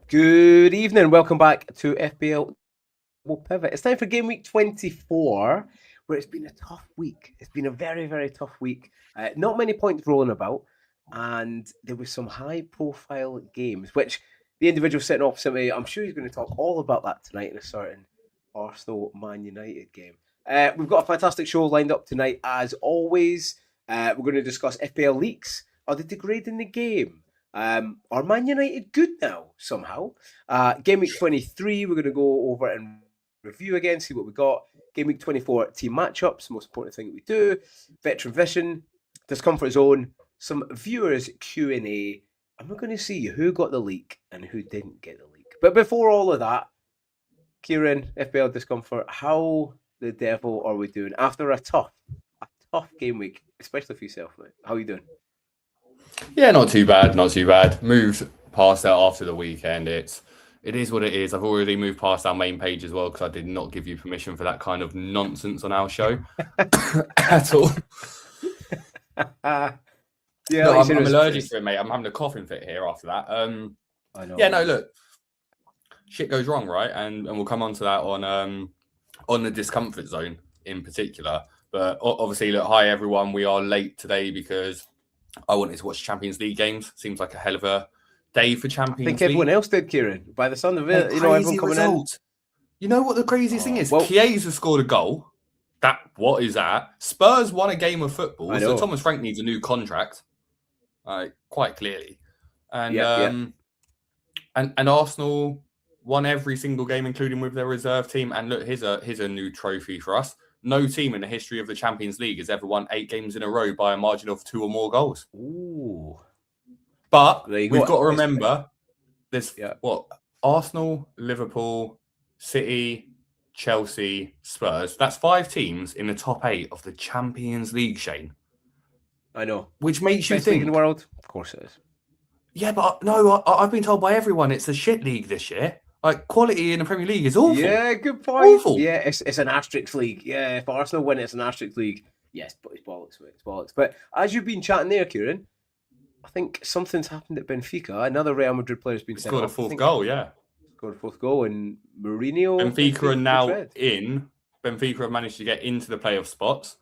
Good evening. Welcome back to FPL Pivot. It's time for game week 24, where it's been a tough week. It's been a very, very tough week. Not many points rolling about, and there was some high-profile games, which the individual sitting opposite me, I'm sure he's going to talk all about that tonight in a certain Arsenal Man United game. We've got a fantastic show lined up tonight, as always. We're going to discuss FPL Leaks. Are they degrading the game? Are Man United good now, somehow? Game week 23, we're going to go over and review again, see what we got. Game week 24, team matchups, the most important thing that we do. Veteran Vision, Discomfort Zone, some viewers Q&A, and we're going to see who got the leak and who didn't get the leak. But before all of that, Kieran, FPL Discomfort, how the devil are we doing after a tough game week, especially for yourself, mate? How are you doing? Yeah, not too bad. Moved past that after the weekend. It is what it is. I've already moved past our main page as well because I did not give you permission for that kind of nonsense on our show at all. Yeah, no, I'm allergic to it, mate. I'm having a coughing fit here after that. I know. Yeah, no, look, shit goes wrong, right? And we'll come on to that on the discomfort zone in particular. But obviously, look, hi everyone. We are late today because I wanted to watch Champions League games. Seems like a hell of a day for Champions League. I think everyone else did, Kieran. By the sound of it, everyone coming result. You know what the craziest thing is? Chiesa scored a goal. What is that? Spurs won a game of football. So Thomas Frank needs a new contract, quite clearly. And and Arsenal won every single game, including with their reserve team. And look, here's a new trophy for us. No team in the history of the Champions League has ever won 8 games in a row by a margin of 2 or more goals. Ooh. But we've got to remember there's Arsenal, Liverpool, City, Chelsea, Spurs. That's 5 teams in the top 8 of the Champions League, Shane. I know. Which makes Best you think league in the world? Of course it is. Yeah, but no, I've been told by everyone it's a shit league this year. Like, quality in the Premier League is awful. Yeah, good point. Awful. Yeah, it's an asterisk league. Yeah, if Arsenal win, it's an asterisk league. Yes, but it's bollocks, mate. It's bollocks. But as you've been chatting there, Kieran, I think something's happened at Benfica. Another Real Madrid player's been scored a fourth goal, Scored a fourth goal, and Mourinho... Benfica are now in. Benfica have managed to get into the playoff spots.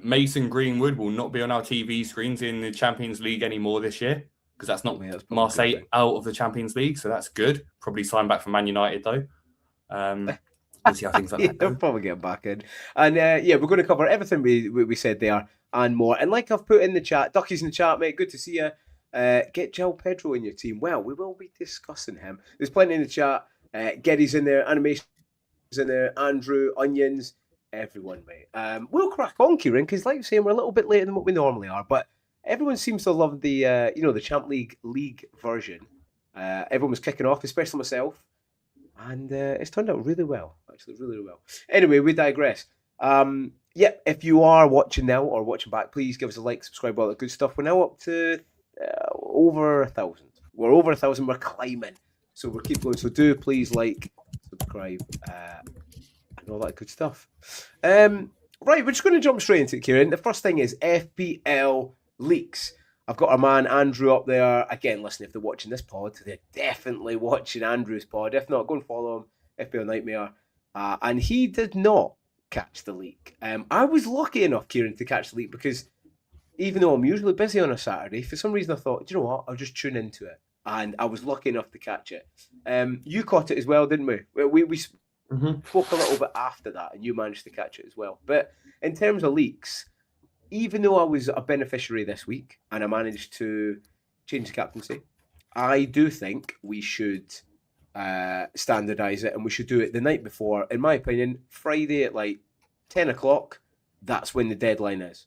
Mason Greenwood will not be on our TV screens in the Champions League anymore this year, because that's not Marseille out of the Champions League, so that's good. Probably sign back from Man United, though. We'll see how things like that go. They'll probably get back in. And we're going to cover everything we said there and more. And like I've put in the chat, Ducky's in the chat, mate, good to see you. Get João Pedro in your team. Well, we will be discussing him. There's plenty in the chat. Geddy's in there, Animation's in there, Andrew, Onions, everyone, mate. We'll crack on, Kieran, because like you're saying, we're a little bit later than what we normally are, but everyone seems to love the the Champ League version. Everyone was kicking off, especially myself, and it's turned out really well. Actually, really well. Anyway, we digress. If you are watching now or watching back, please give us a like, subscribe, all that good stuff. We're now up to over 1,000. We're over 1,000. We're climbing, so we'll keep going. So do please like, subscribe, and all that good stuff. Right, we're just going to jump straight into it, Kieran. The first thing is FPL Leaks. I've got our man Andrew up there. Again, listen, if they're watching this pod, they're definitely watching Andrew's pod. If not, go and follow him, FPL Nightmare. And he did not catch the leak. I was lucky enough, Kieran, to catch the leak because even though I'm usually busy on a Saturday, for some reason I thought, do you know what, I'll just tune into it. And I was lucky enough to catch it. You caught it as well, didn't we? We spoke a little bit after that, and you managed to catch it as well. But in terms of leaks, even though I was a beneficiary this week and I managed to change the captaincy, I do think we should standardise it and we should do it the night before. In my opinion, Friday at like 10 o'clock, that's when the deadline is.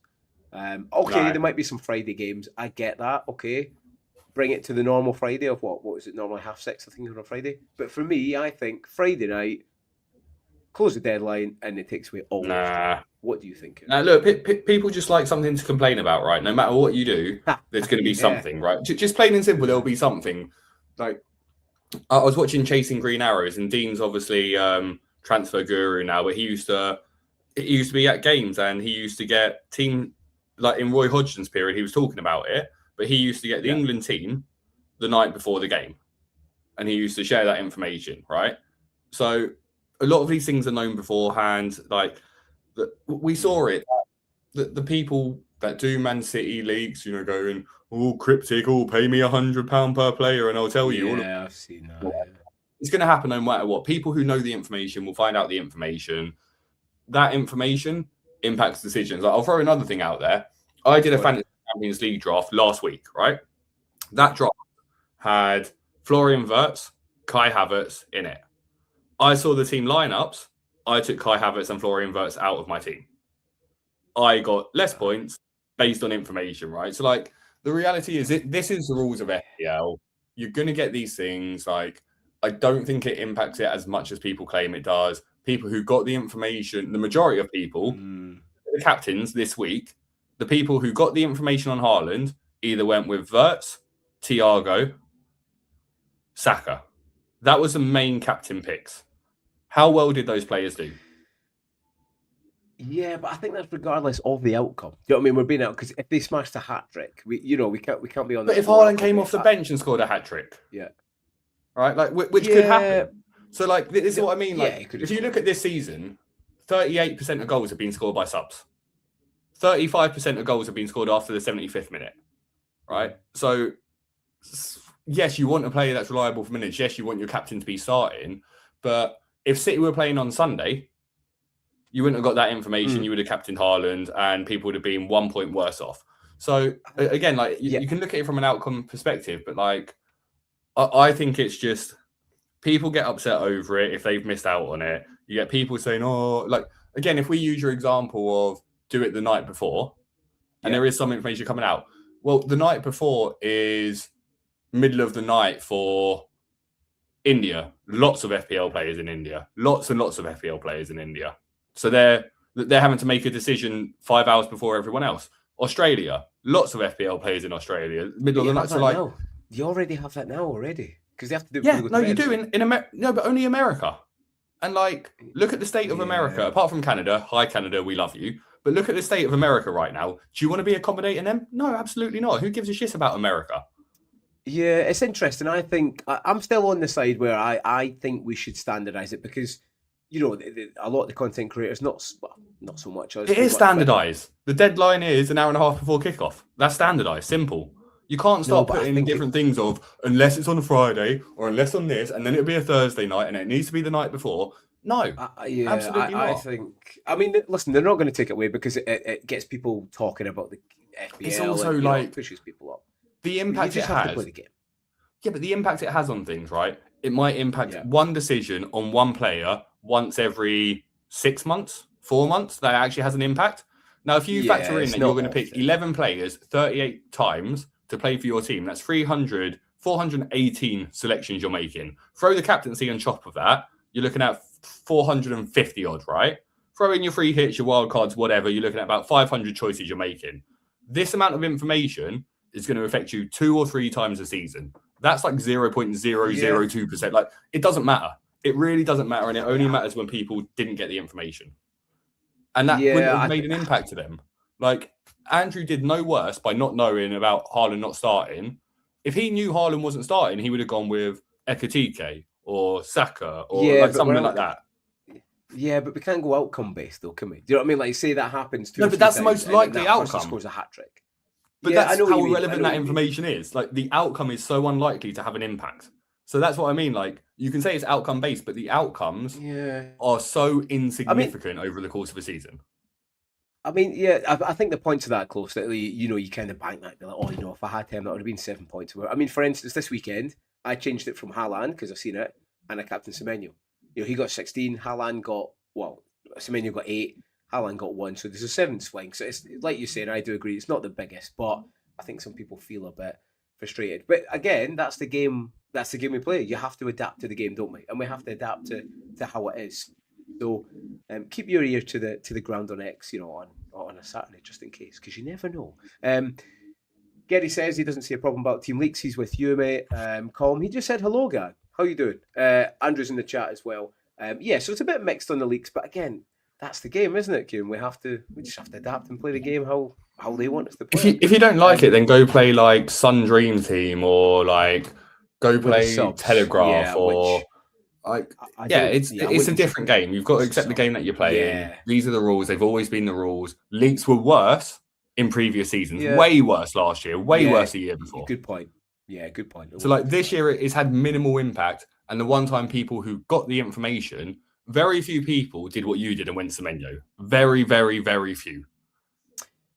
There might be some Friday games. I get that. Okay. Bring it to the normal Friday of what was it, normally 6:30, I think, on a Friday. But for me, I think Friday night, close the deadline, and it takes away all the time. What do you think? Look, people just like something to complain about, right? No matter what you do, there's going to be something, right? Just plain and simple, there'll be something. Like, I was watching Chasing Green Arrows, and Dean's obviously transfer guru now, but he used to be at games, and he used to get team, like in Roy Hodgson's period, he was talking about it, but he used to get the England team the night before the game. and he used to share that information, right? So a lot of these things are known beforehand. Like we saw it. The people that do Man City leaks, going, oh, cryptic, pay me £100 per player, and I'll tell you. Yeah, I've seen that. Yeah. It's going to happen no matter what. People who know the information will find out the information. That information impacts decisions. Like, I'll throw another thing out there. I did a Fantasy Champions League draft last week, right? That draft had Florian Wirtz, Kai Havertz in it. I saw the team lineups. I took Kai Havertz and Florian Wirtz out of my team. I got less points based on information, right? So, like, the reality is this is the rules of FPL. You're going to get these things. Like, I don't think it impacts it as much as people claim it does. People who got the information, the majority of people, the captains this week, the people who got the information on Haaland either went with Wirtz, Thiago, Saka. That was the main captain picks. How well did those players do? Yeah, but I think that's regardless of the outcome. Do you know what I mean? We're being out because if they smashed a hat trick, we can't be on. But if Haaland came off the bench and scored a hat trick, yeah, right, like which could happen. So, like, this is what I mean. Like, if you look at this season, 38% of goals have been scored by subs. 35% of goals have been scored after the 75th minute, right? So, yes, you want a player that's reliable for minutes. Yes, you want your captain to be starting. But if City were playing on Sunday, you wouldn't have got that information. You would have captained Haaland, and people would have been 1 point worse off. So, again, like, you can look at it from an outcome perspective, but, like, I think it's just people get upset over it if they've missed out on it. You get people saying, oh, like, again, if we use your example of do it the night before, and there is some information coming out. Well, the night before is middle of the night for India. Lots of FPL players in India. Lots and lots of FPL players in India. So they're having to make a decision 5 hours before everyone else. Australia. Lots of FPL players in Australia. Middle of the night. So, like, you already have that now already. Because they have to do it. You do in America. No, but only America. And, like, look at the state of America. Apart from Canada, hi Canada, we love you. But look at the state of America right now. Do you want to be accommodating them? No, absolutely not. Who gives a shit about America? Yeah, it's interesting. I think I'm still on the side where I think we should standardize it because, a lot of the content creators, not so much. It is standardized. The deadline is an hour and a half before kickoff. That's standardized. Simple. You can't start putting different things of unless it's on a Friday or unless on this, and then it'll be a Thursday night, and it needs to be the night before. No, absolutely not. I think. I mean, listen, they're not going to take it away because it gets people talking about the FPL. It's also pushes people up. The impact it has. Yeah, but the impact it has on things, right? It might impact one decision on one player once every 6 months, 4 months. That actually has an impact. Now, if you factor in that you're going to pick 11 players 38 times to play for your team, that's 418 selections you're making. Throw the captaincy on top of that, you're looking at 450 odd, right? Throw in your free hits, your wild cards, whatever, you're looking at about 500 choices you're making. This amount of information is going to affect you 2 or 3 times a season. That's like 0.002%. Like, it doesn't matter. It really doesn't matter, and it only matters when people didn't get the information. And that wouldn't have made an impact to them. Like, Andrew did no worse by not knowing about Haaland not starting. If he knew Haaland wasn't starting, he would have gone with Ekatike or Saka or something like that. Yeah, but we can't go outcome based though, can we? Do you know what I mean? Like, say that happens to but that's the most likely outcome. Scores a hat trick. But that's how irrelevant that information is. Like, the outcome is so unlikely to have an impact. So that's what I mean. Like, you can say it's outcome based, but the outcomes are so insignificant over the course of a season. I mean, I think the point to that, close, that you kind of bank that, be like, if I had him, that would have been 7 points. I mean, for instance, this weekend, I changed it from Haaland because I've seen it, and I captained Semenyo. He got 16, Haaland got, Semenyo got 8, Haaland got 1, so there's a 7 swing. So it's like you said, I do agree, it's not the biggest, but I think some people feel a bit frustrated. But again, that's the game we play. You have to adapt to the game, don't we? And we have to adapt to how it is. So keep your ear to the ground on X, on a Saturday, just in case, because you never know. Gary says he doesn't see a problem about Team Leaks. He's with you, mate. Colm, he just said hello, gang. How you doing? Andrew's in the chat as well. So it's a bit mixed on the Leaks, but again, that's the game, isn't it, Kieran? We just have to adapt and play the game how they want us to play. If you don't like it, then go play like Sun Dream Team or like go play Telegraph or it's a different game. You've got to accept the game that you're playing. Yeah. These are the rules. They've always been the rules. Leaks were worse in previous seasons. Way worse last year. Way worse the year before. Good point. Yeah, good point. So this year it's had minimal impact. And the one time people who got the information, very few people did what you did and went Semenyo. Very, very, very few.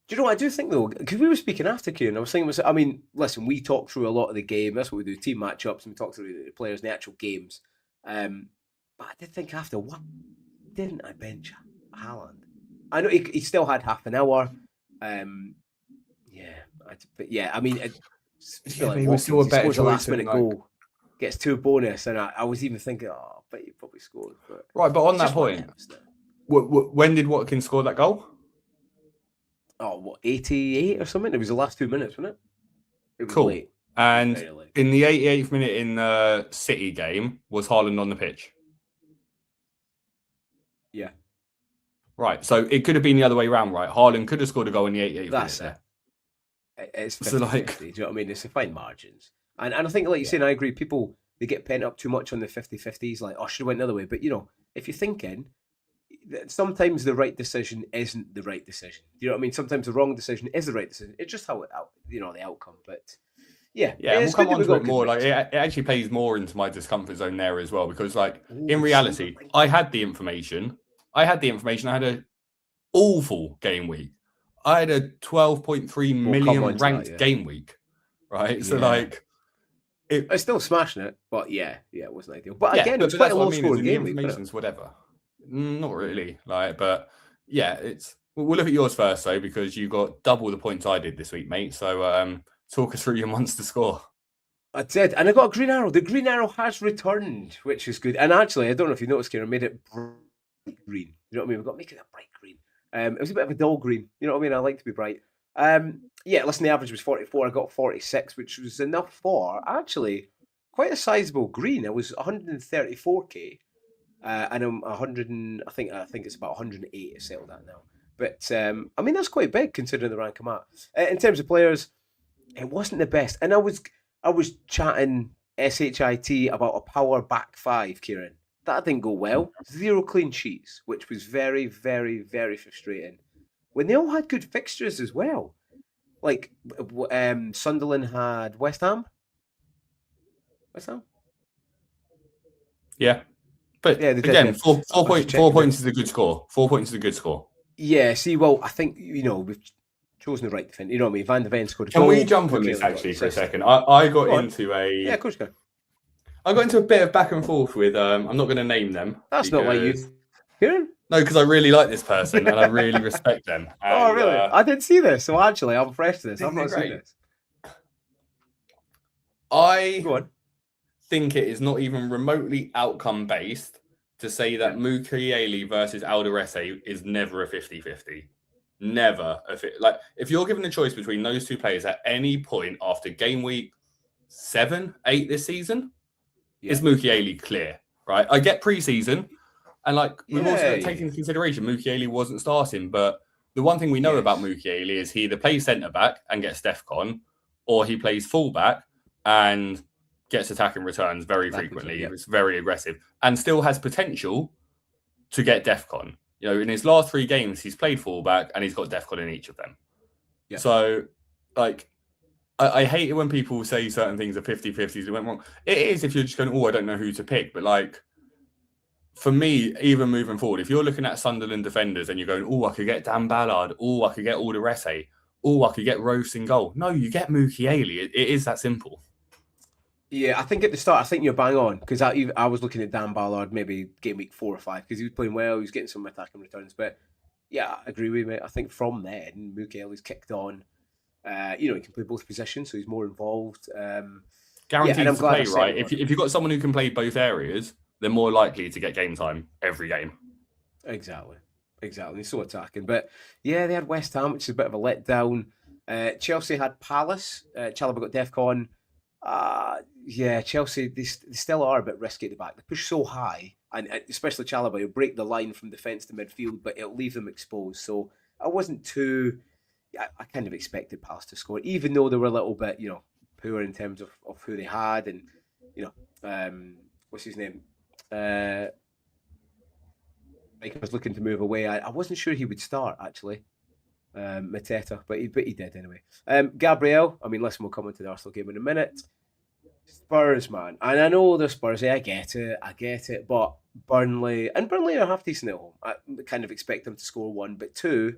Do you know what I do think though? Because we were speaking after Kieran, I was thinking, listen, we talk through a lot of the game. That's what we do, team matchups, and we talk through the players in the actual games. But I did think after, what didn't I bench Haaland? I know he still had half an hour. He was still a better choice. Last minute goal, gets 2 bonus, and I was even thinking, but he probably scored. But on that point, when did Watkins score that goal? 88 or something? It was the last 2 minutes, wasn't it? It was cool. Late. And in the 88th minute in the City game, was Haaland on the pitch? Yeah. Right. So it could have been the other way around, right? Haaland could have scored a goal in the 88th That's minute. It's 50, 50, do you know what I mean? It's a fine margins. And I think, like you say, and I agree, people, they get pent up too much on the 50-50s, like, should have went the other way. But, if you're thinking, sometimes the right decision isn't the right decision. You know what I mean? Sometimes the wrong decision is the right decision. It's just how the outcome. But yeah, we'll come on to it more. Like it actually plays more into my discomfort zone there as well, because in reality, I had the information. I had an awful game week. I had a 12.3 million ranked game week, right? So it's still smashing it, but it wasn't ideal. But again, it's quite a low scoring game week. Information's whatever. Not really, but we'll look at yours first though, because you got double the points I did this week, mate. So talk us through your monster score. I did, and I got a green arrow. The green arrow has returned, which is good. And actually, I don't know if you noticed, Kieran, I made it bright green. You know what I mean? We've got to make it a bright green. It was a bit of a dull green. You know what I mean? I like to be bright. Listen, the average was 44. I got 46, which was enough for actually quite a sizable green. It was 134k. And I'm 100. I think it's about 108 to settle that now. But that's quite big considering the rank I'm at. In terms of players, it wasn't the best. And I was chatting shit about a power back 5, Kieran. That didn't go well. 0 clean sheets, which was very, very, very frustrating. When they all had good fixtures as well. Like Sunderland had West Ham. Yeah. But again, 4 points is a good score. 4 points is a good score. Yeah, I think, we've chosen the right defender. You know what I mean? Van de Ven scored a goal. Can we jump on this actually for a second? I got into a... Yeah, of course you can. I got into a bit of back and forth with... I'm not going to name them. That's not why you... Kieran? No, because I really like this person and I really respect them. And, really? I didn't see this. So actually, I'm fresh to this. I've not seen this. Go on. Think it is not even remotely outcome based to say that Mukiele versus Alderete is never a 50-50. Never. If you're given a choice between those two players at any point after game week 7, 8 this season, is Mukiele clear, right? I get preseason, and we've also got to take into consideration Mukiele wasn't starting, but the one thing we know about Mukiele is he either plays centre back and gets DEFCON, or he plays full back and gets attacking returns very frequently. It's very aggressive and still has potential to get DEFCON. In his last 3 games, he's played fullback and he's got DEFCON in each of them. Yeah. So, I hate it when people say certain things are 50-50s that went wrong. It is if you're just going, I don't know who to pick. But for me, even moving forward, if you're looking at Sunderland defenders and you're going, I could get Dan Ballard, I could get Alderete, I could get Rose in goal. No, you get Mukiele. It is that simple. Yeah, I think at the start, you're bang on, because I was looking at Dan Ballard maybe game week 4 or 5 because he was playing well, he was getting some attacking returns. But yeah, I agree with you, mate. I think from then, Mukiele's kicked on. He can play both positions, so he's more involved. Guaranteed to play, right? If you've got someone who can play both areas, they're more likely to get game time every game. Exactly. He's so attacking. But yeah, they had West Ham, which is a bit of a letdown. Chelsea had Palace. Chalobah got DEFCON. Chelsea, they still are a bit risky at the back. They push so high, and especially Chalobah, he'll break the line from defence to midfield, but it'll leave them exposed. So I wasn't too... I kind of expected Palace to score, even though they were a little bit, poor in terms of who they had. And what's his name? Like I was looking to move away. I wasn't sure he would start actually. Mateta, but he did anyway. Gabriel, I mean, listen, we'll come into the Arsenal game in a minute. Spurs, man, and I know they're Spurs. I get it, but Burnley are half decent at home. I kind of expect them to score one, but two.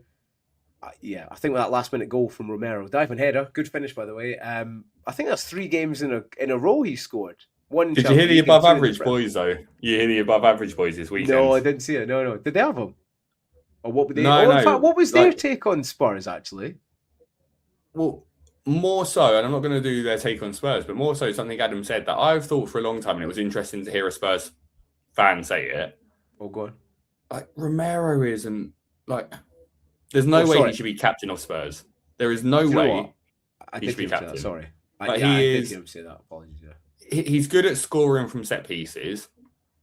I think that last minute goal from Romero, diving header, good finish by the way. I think that's 3 games in a row he scored. One. Did you hear the above average boys though? You hear the above average boys this weekend? No, I didn't see it. No. Did they have them? Or what would they? No. In fact, what was their take on Spurs actually? Well, more so, and I'm not going to do their take on Spurs, but more so something Adam said that I've thought for a long time, and it was interesting to hear a Spurs fan say it. Oh, go on. Like Romero isn't like. There's no way he should be captain of Spurs. There is no way he should be captain. Sorry, I did hear him say that. Apologies. Yeah. He's good at scoring from set pieces.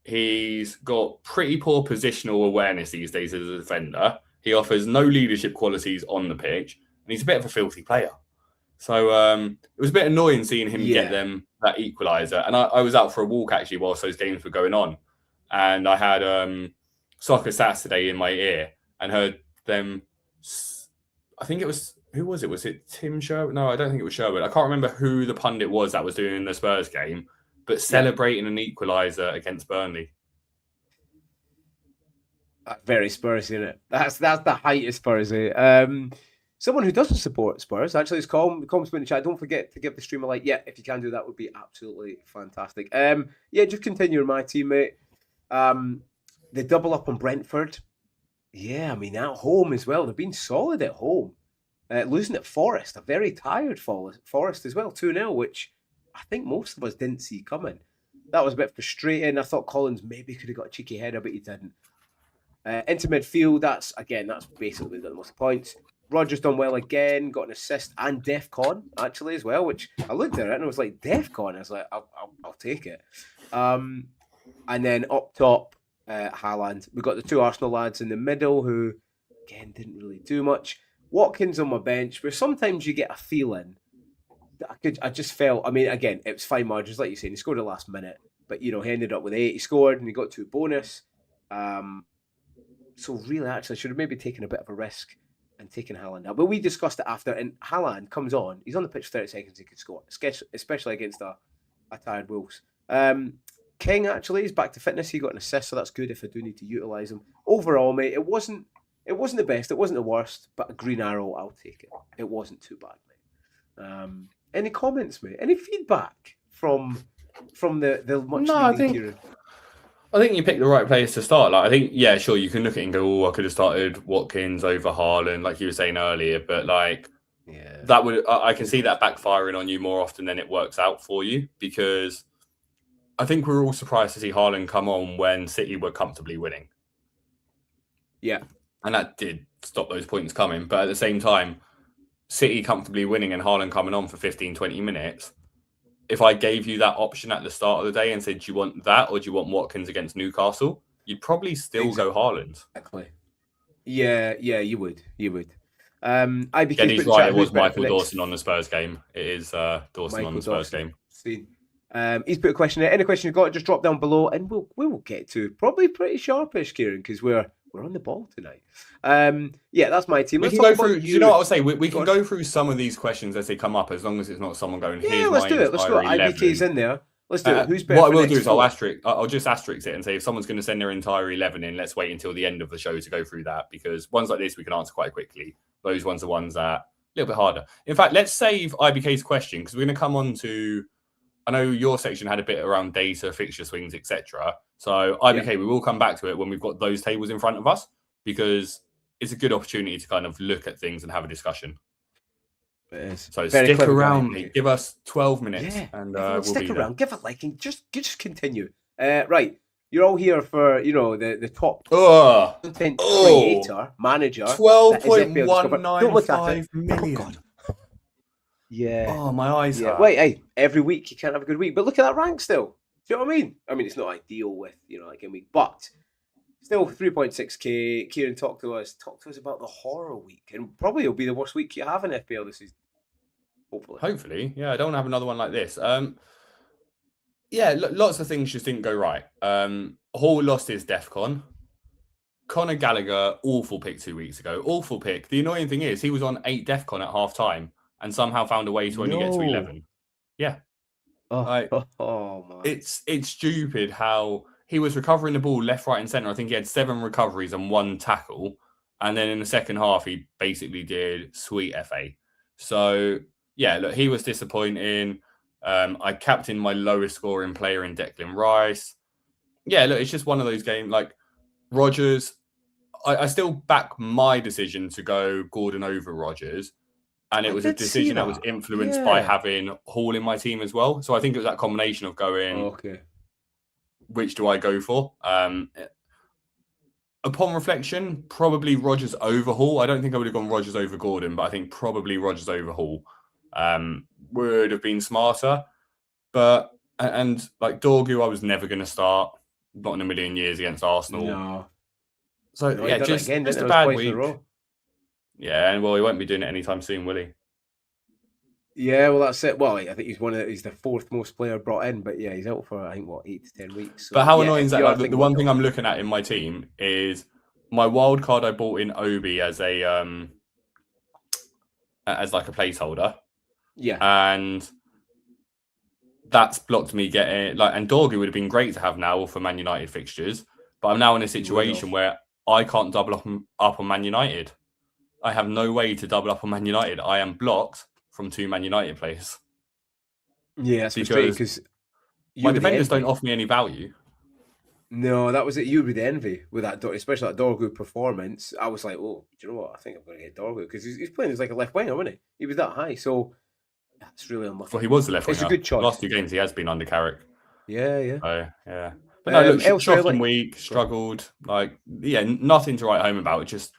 He's got pretty poor positional awareness these days as a defender. He offers no leadership qualities on the pitch, and he's a bit of a filthy player. So it was a bit annoying seeing him get them that equaliser. And I was out for a walk actually whilst those games were going on, and I had Soccer Saturday in my ear and heard them. I think it was, who was it? Was it Tim Sherwood? No, I don't think it was Sherwood. I can't remember who the pundit was that was doing the Spurs game, but celebrating an equaliser against Burnley. Very Spursy, isn't it? That's the height of Spursy. Someone who doesn't support Spurs actually is comments in the chat. Don't forget to give the stream a like. Yeah, if you can do that, would be absolutely fantastic. Just continuing my teammate. They double up on Brentford. Yeah, I mean, at home as well. They've been solid at home. Losing at Forest, a very tired Forest as well, 2-0, which I think most of us didn't see coming. That was a bit frustrating. I thought Collins maybe could have got a cheeky header, but he didn't. Into midfield, that's basically the most points. Rodgers done well again, got an assist and DEFCON actually as well, which I looked at it and I was like, DEFCON? I was like, I'll take it. And then up top, Haaland. We've got the 2 Arsenal lads in the middle who, again, didn't really do much. Watkins on my bench, where sometimes you get a feeling that I just felt, I mean, again, it was fine margins, like you say, he scored the last minute, but, he ended up with 8, he scored, and he got 2 bonus. So really, actually, I should have maybe taken a bit of a risk and taken Haaland out. But we discussed it after, and Haaland comes on, he's on the pitch for 30 seconds, he could score, especially against a tired Wolves. King actually is back to fitness. He got an assist, so that's good if I do need to utilise him. Overall, mate, it wasn't the best, it wasn't the worst, but a green arrow, I'll take it. It wasn't too bad, mate. Any comments, mate? Any feedback from the much? No, I think you picked the right place to start. Like, I think, yeah, sure, you can look at it and go, oh, I could have started Watkins over Haaland, like you were saying earlier, but like, that would, I can see that backfiring on you more often than it works out for you, because I think we're all surprised to see Haaland come on when City were comfortably winning. Yeah. And that did stop those points coming. But at the same time, City comfortably winning and Haaland coming on for 15, 20 minutes, if I gave you that option at the start of the day and said, do you want that or do you want Watkins against Newcastle? You'd probably still go Haaland. Exactly. Yeah, you would. He's right, it was Michael Dawson on the Spurs game. It is Dawson on the Spurs game. He's put a question there. Any question you've got, just drop down below and we'll get to probably pretty sharpish, Kieran, because we're on the ball tonight. That's my team. We can go through. You know what I'll say? We can go through some of these questions as they come up, as long as it's not someone going. Yeah, let's do it. Let's go. IBK's in there. Let's do it. Who's better? What I will do is I'll just asterisk it and say if someone's going to send their entire 11 in, let's wait until the end of the show to go through that, because ones like this we can answer quite quickly. Those ones are ones that a little bit harder. In fact, let's save IBK's question because we're going to come on to. I know your section had a bit around data, fixture swings, etc. So IBK, we will come back to it when we've got those tables in front of us, because it's a good opportunity to kind of look at things and have a discussion. It is. So stick around, mate. Give us 12 minutes, and we'll stick be around. Give a like and just continue. Right, you're all here for the top content creator manager. 12.195 million. Oh, God. Yeah. Oh, my eyes hurt. Wait, hey, every week you can't have a good week, but look at that rank still. Do you know what I mean? I mean, it's not ideal with like a week, but still 3.6k. Kieran, talk to us about the horror week, and probably it'll be the worst week you have in FPL this season. Hopefully, yeah. I don't want to have another one like this. Yeah, lots of things just didn't go right. Hall lost his DEFCON. Conor Gallagher, awful pick 2 weeks ago. Awful pick. The annoying thing is he was on 8 DEFCON at half time and somehow found a way to only get to 11. Yeah. Man. It's stupid how he was recovering the ball left, right, and centre. I think he had 7 recoveries and 1 tackle. And then in the second half, he basically did sweet FA. So, yeah, look, he was disappointing. I captained my lowest scoring player in Declan Rice. Yeah, look, it's just one of those games. Like, Rodgers, I still back my decision to go Gordon over Rodgers. And it was a decision that was influenced by having Hall in my team as well. So I think it was that combination of going, which do I go for? Upon reflection, probably Rodgers over Hall. I don't think I would have gone Rodgers over Gordon, but I think probably Rodgers over Hall would have been smarter. But, and like Dorgu, I was never going to start, not in a million years against Arsenal. No. So, yeah, just a bad week. Yeah, and well, he won't be doing it anytime soon, will he? Yeah, well, that's it. Well, I think he's the 4th most player brought in, but yeah, he's out for, I think, 8 to 10 weeks. So, but how annoying is that? Like, the one thing I'm looking at in my team is my wild card I bought in Obi as a as like a placeholder. Yeah. And that's blocked me getting and Dorgu would have been great to have now for Man United fixtures, but I'm now in a situation where I can't double up on Man United. I have no way to double up on Man United. I am blocked from 2 Man United players. Yeah, that's frustrating because my defenders don't offer me any value. No, that was it. You with envy with that, especially that Dorgu performance. I was like, oh, do you know what? I think I'm going to get Dorgu because he's playing as like a left winger, wasn't he? He was that high, so that's really unlucky. Well, he was the left winger. It's a good choice. Last 2 games he has been under Carrick. Yeah. So, yeah. But no, look, shocking week, struggled. Nothing to write home about. Just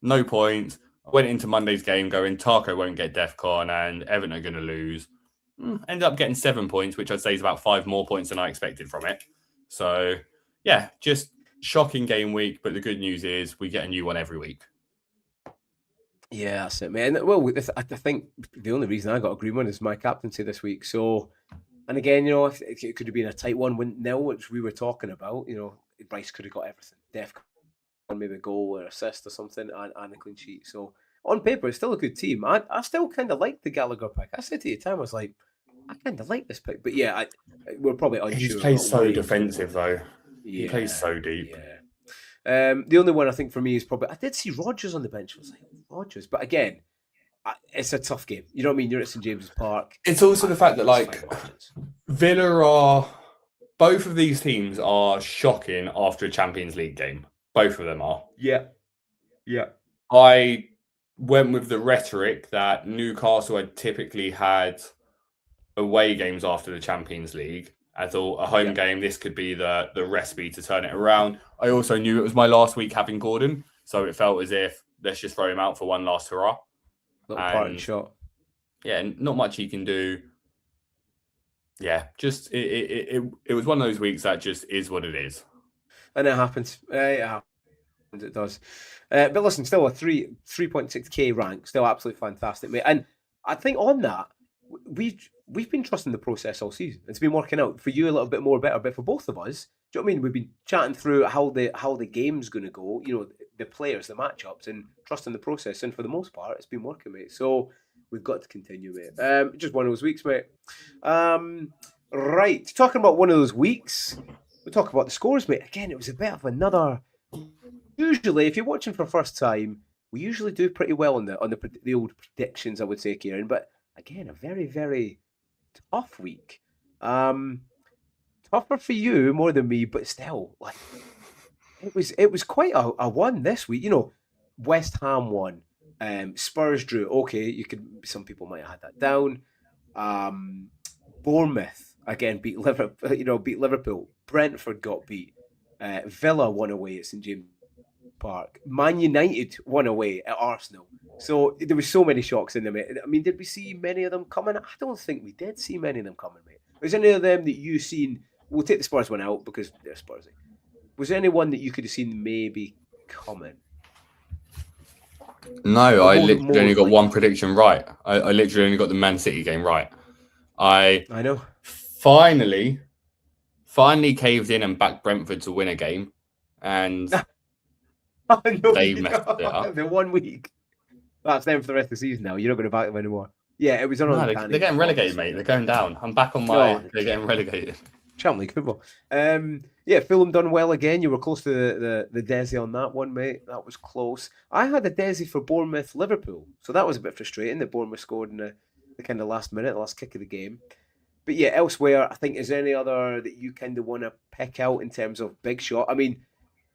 no points. I went into Monday's game going, Tarko won't get DEFCON and Everton are going to lose. Ended up getting 7 points, which I'd say is about 5 more points than I expected from it. So, yeah, just shocking game week. But the good news is we get a new one every week. Yeah, that's it, man. Well, I think the only reason I got a green one is my captaincy this week. So, and again, it could have been a tight 1-0, which we were talking about. Bryce could have got everything. DEFCON, maybe a goal or assist or something, and a clean sheet. So, on paper, it's still a good team. I still kind of like the Gallagher pick. I said to you at the time, I was like, I kind of like this pick. But yeah, we're probably unsure. He plays so defensive, though. Yeah, he plays so deep. Yeah. The only one I think for me is probably, I did see Rodgers on the bench. I was like, Rodgers. But again, it's a tough game. You know what I mean? You're at St James's Park. It's also the fact that, both of these teams are shocking after a Champions League game. Both of them are. Yeah. I went with the rhetoric that Newcastle had typically had away games after the Champions League. I thought a home game, this could be the recipe to turn it around. I also knew it was my last week having Gordon, so it felt as if let's just throw him out for one last hurrah. Little parting shot. Yeah, not much he can do. Yeah, just it was one of those weeks that just is what it is. And it happens. It does. But listen, still a 3.6k rank, still absolutely fantastic, mate. And I think on that, we've been trusting the process all season. It's been working out for you a little bit more better, but for both of us, do you know what I mean? We've been chatting through how the game's going to go, the players, the matchups, and trusting the process. And for the most part, it's been working, mate. So we've got to continue, mate. Just one of those weeks, mate. Right, talking about one of those weeks, we talk about the scores, mate. Again, it was a bit of another. Usually, if you're watching for the first time, we usually do pretty well on the old predictions, I would say, Kieran. But again, a very, very tough week. Tougher for you more than me, but still, like it was quite a one this week. West Ham won. Spurs drew. Okay, some people might have had that down. Bournemouth again beat Liverpool. Brentford got beat. Villa won away at St James Park. Man United won away at Arsenal. So there was so many shocks in them, mate. I mean, did we see many of them coming? I don't think we did see many of them coming, mate. Was any of them that you seen? We'll take the Spurs one out because they're Spursy. Was there anyone that you could have seen maybe coming? No, I literally only got one prediction right. I literally only got the Man City game right. I know. finally caved in and backed Brentford to win a game, and they messed it up. The 1 week. That's them for the rest of the season now. You're not going to back them anymore. Yeah, it was an uncanny. They're getting relegated, mate. They're going down. I'm back on my... they're getting relegated. Champions League football. Yeah, Fulham done well again. You were close to the Desi on that one, mate. That was close. I had a Desi for Bournemouth, Liverpool. So that was a bit frustrating that Bournemouth scored in the kind of last minute, the last kick of the game. But yeah, elsewhere, I think, is there any other that you kind of want to pick out in terms of big shot? I mean,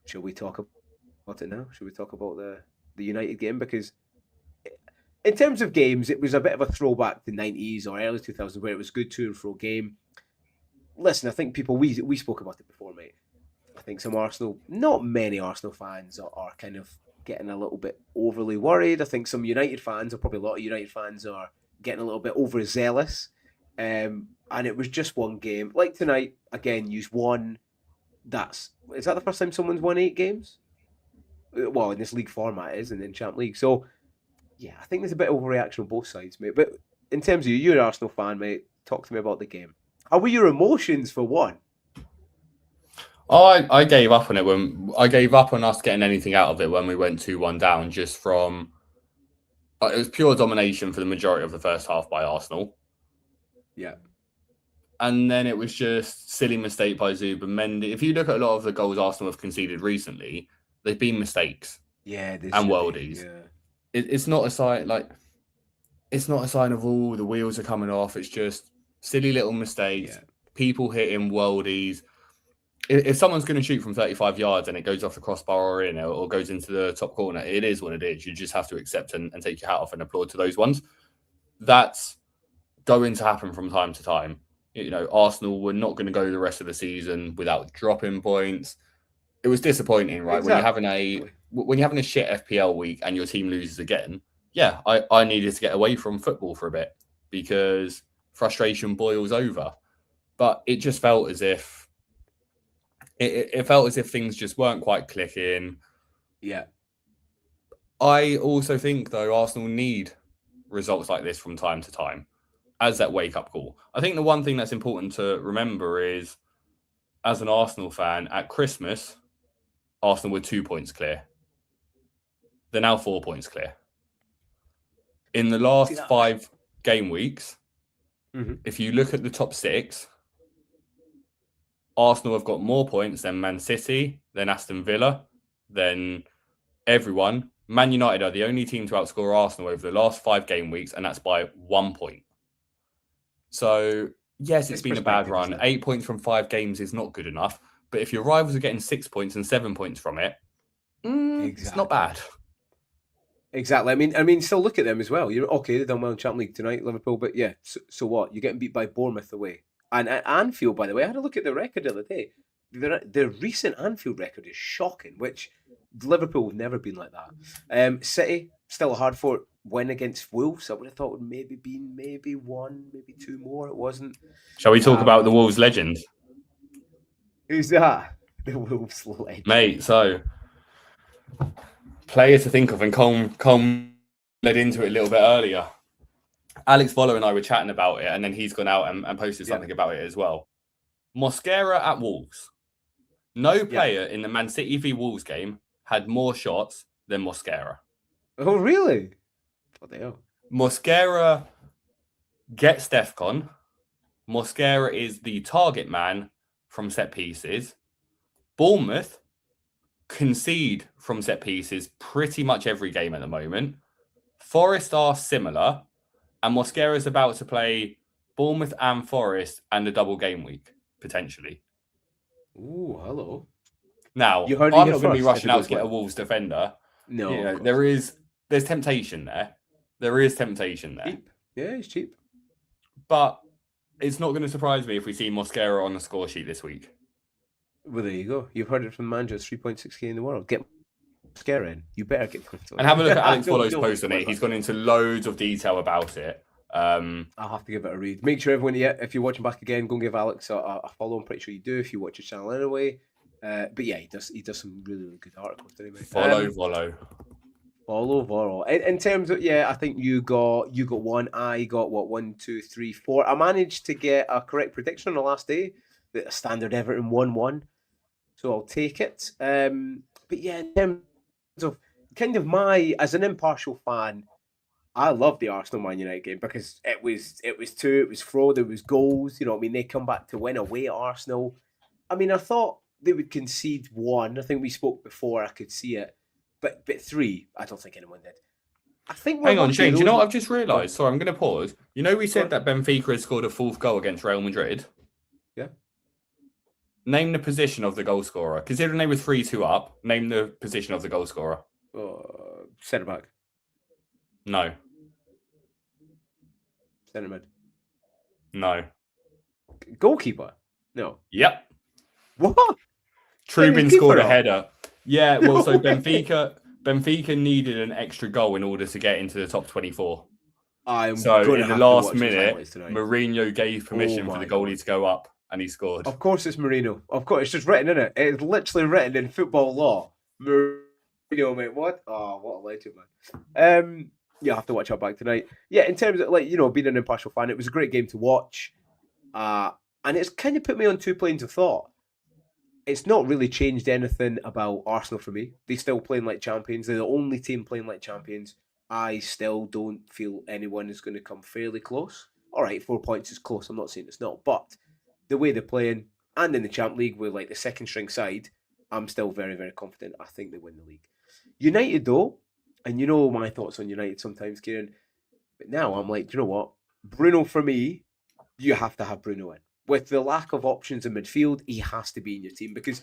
shall we talk about it now? Should we talk about the United game? Because in terms of games, it was a bit of a throwback to the 90s or early 2000s where it was a good to and fro game. Listen, I think people, we spoke about it before, mate. I think some Arsenal, not many Arsenal fans are kind of getting a little bit overly worried. I think some United fans, or probably a lot of United fans, are getting a little bit overzealous. And it was just one game. Like tonight, again, you won. Is that the first time someone's won 8 games? Well, in this league format is, and in Champions League. So, yeah, I think there's a bit of overreaction on both sides, mate. But in terms of you're an Arsenal fan, mate. Talk to me about the game. How were your emotions for one? I gave up on it I gave up on us getting anything out of it when we went 2-1 down. Just from it was pure domination for the majority of the first half by Arsenal. Yeah. And then it was just silly mistake by Zubimendi. If you look at a lot of the goals Arsenal have conceded recently, they've been mistakes. Yeah, and worldies. Yeah. It's not a sign it's not a sign of the wheels are coming off. It's just silly little mistakes. Yeah. People hitting worldies. If someone's going to shoot from 35 yards and it goes off the crossbar or in or goes into the top corner, it is what it is. You just have to accept and take your hat off and applaud to those ones. That's going to happen from time to time. You know, Arsenal were not going to go the rest of the season without dropping points. It was disappointing, right? Exactly. When you're having a shit FPL week and your team loses again, yeah, I needed to get away from football for a bit because frustration boils over. But it just felt as if it felt as if things just weren't quite clicking. Yeah. I also think, though, Arsenal need results like this from time to time as that wake-up call. I think the one thing that's important to remember is, as an Arsenal fan, at Christmas, Arsenal were 2 points clear. They're now 4 points clear. In the last 5 game weeks, if you look at the top 6, Arsenal have got more points than Man City, than Aston Villa, than everyone. Man United are the only team to outscore Arsenal over the last 5 game weeks, and that's by 1 point. So, yes, it's been a bad run. 8 points from 5 games is not good enough. But if your rivals are getting 6 points and 7 points from it, It's not bad. Exactly. I mean, still look at them as well. You're okay. They've done well in Champions League tonight, Liverpool. But yeah, so what? You're getting beat by Bournemouth away, and at Anfield. By the way, I had a look at the record the other day. Their recent Anfield record is shocking, which Liverpool have never been like that. City still a hard fought win against Wolves. I would have thought would maybe been one, maybe 2 more. It wasn't. Shall we talk about the Wolves legend? Who's that? The Wolves legend, mate. So. Player to think of, and Colm led into it a little bit earlier. Alex Voller and I were chatting about it, and then he's gone out and posted something about it as well. Mosquera at Wolves. No player in the Man City v Wolves game had more shots than Mosquera. Oh, really? What the hell? Mosquera gets DEFCON. Mosquera is the target man from set pieces. Bournemouth concede from set pieces pretty much every game at the moment. Forest are similar, and Mosquera is about to play Bournemouth and Forest and a double game week, potentially. Ooh, hello. Now, I'm not going to be rushing out to get a Wolves defender. No. You know, there's temptation there. There is temptation there. Cheap. Yeah, it's cheap. But it's not going to surprise me if we see Mosquera on the score sheet this week. Well, there you go. You've heard it from the manager. 3.6k in the world. Get Mosquera in. You better get. And have a look at Alex Voller's post on it. He's gone into loads of detail about it. I'll have to give it a read. Make sure everyone, if you're watching back again, go and give Alex a follow. I'm pretty sure you do if you watch his channel anyway. But yeah, he does some really, really good articles, doesn't he, mate? Follow. All overall. In terms of, I think you got one. I got what, 1, 2, 3, 4. I managed to get a correct prediction on the last day that standard Everton 1-1. So I'll take it. But yeah, in terms of kind of as an impartial fan, I love the Arsenal Man United game because it was two, it was fraud, there was goals. You know what I mean? They come back to win away at Arsenal. I mean, I thought they would concede 1. I think we spoke before. I could see it, but 3, I don't think anyone did. I think. Hang on, Shane. Do you know what I've just realised? Sorry, I'm going to pause. You know, we said that Benfica had scored a 4th goal against Real Madrid. Yeah. Name the position of the goal scorer. Considering they were 3-2 up, name the position of the goal scorer. Centre back. No. Centre mid. No. Goalkeeper. No. Yep. What? Trubin scored a header. Yeah. Well, so Benfica needed an extra goal in order to get into the top 24. So in the last minute, Mourinho gave permission for the goalie to go up, and he scored. Of course, it's Mourinho. Of course, it's just written in it. It's literally written in football law. Mourinho, mate. What? Oh, what a legend, man. I'll have to watch that back tonight. Yeah, in terms of being an impartial fan, it was a great game to watch. And it's kind of put me on 2 planes of thought. It's not really changed anything about Arsenal for me. They're still playing like champions. They're the only team playing like champions. I still don't feel anyone is going to come fairly close. All right, 4 points is close. I'm not saying it's not. But the way they're playing, and in the Champ League with the second string side, I'm still very, very confident. I think they win the league. United, though, and you know my thoughts on United sometimes, Kieran. But now I'm like, do you know what? Bruno, for me, you have to have Bruno in. With the lack of options in midfield, he has to be in your team because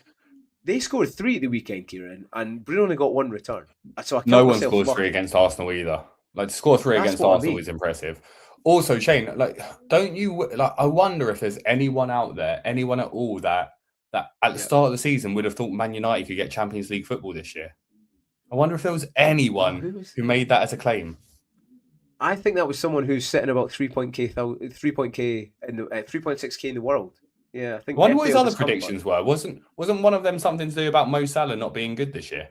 they scored 3 at the weekend, Kieran, and Bruno only got 1 return. So no one scores 3 against Arsenal either. To score 3 against Arsenal is impressive. Also, Shane, don't you I wonder if there's anyone out there, anyone at all that at the start of the season would have thought Man United could get Champions League football this year. I wonder if there was anyone who made that as a claim. I think that was someone who's sitting about 3.6k in the 3.6k in the world. Yeah, I think. I wonder what his other predictions were. Wasn't one of them something to do about Mo Salah not being good this year?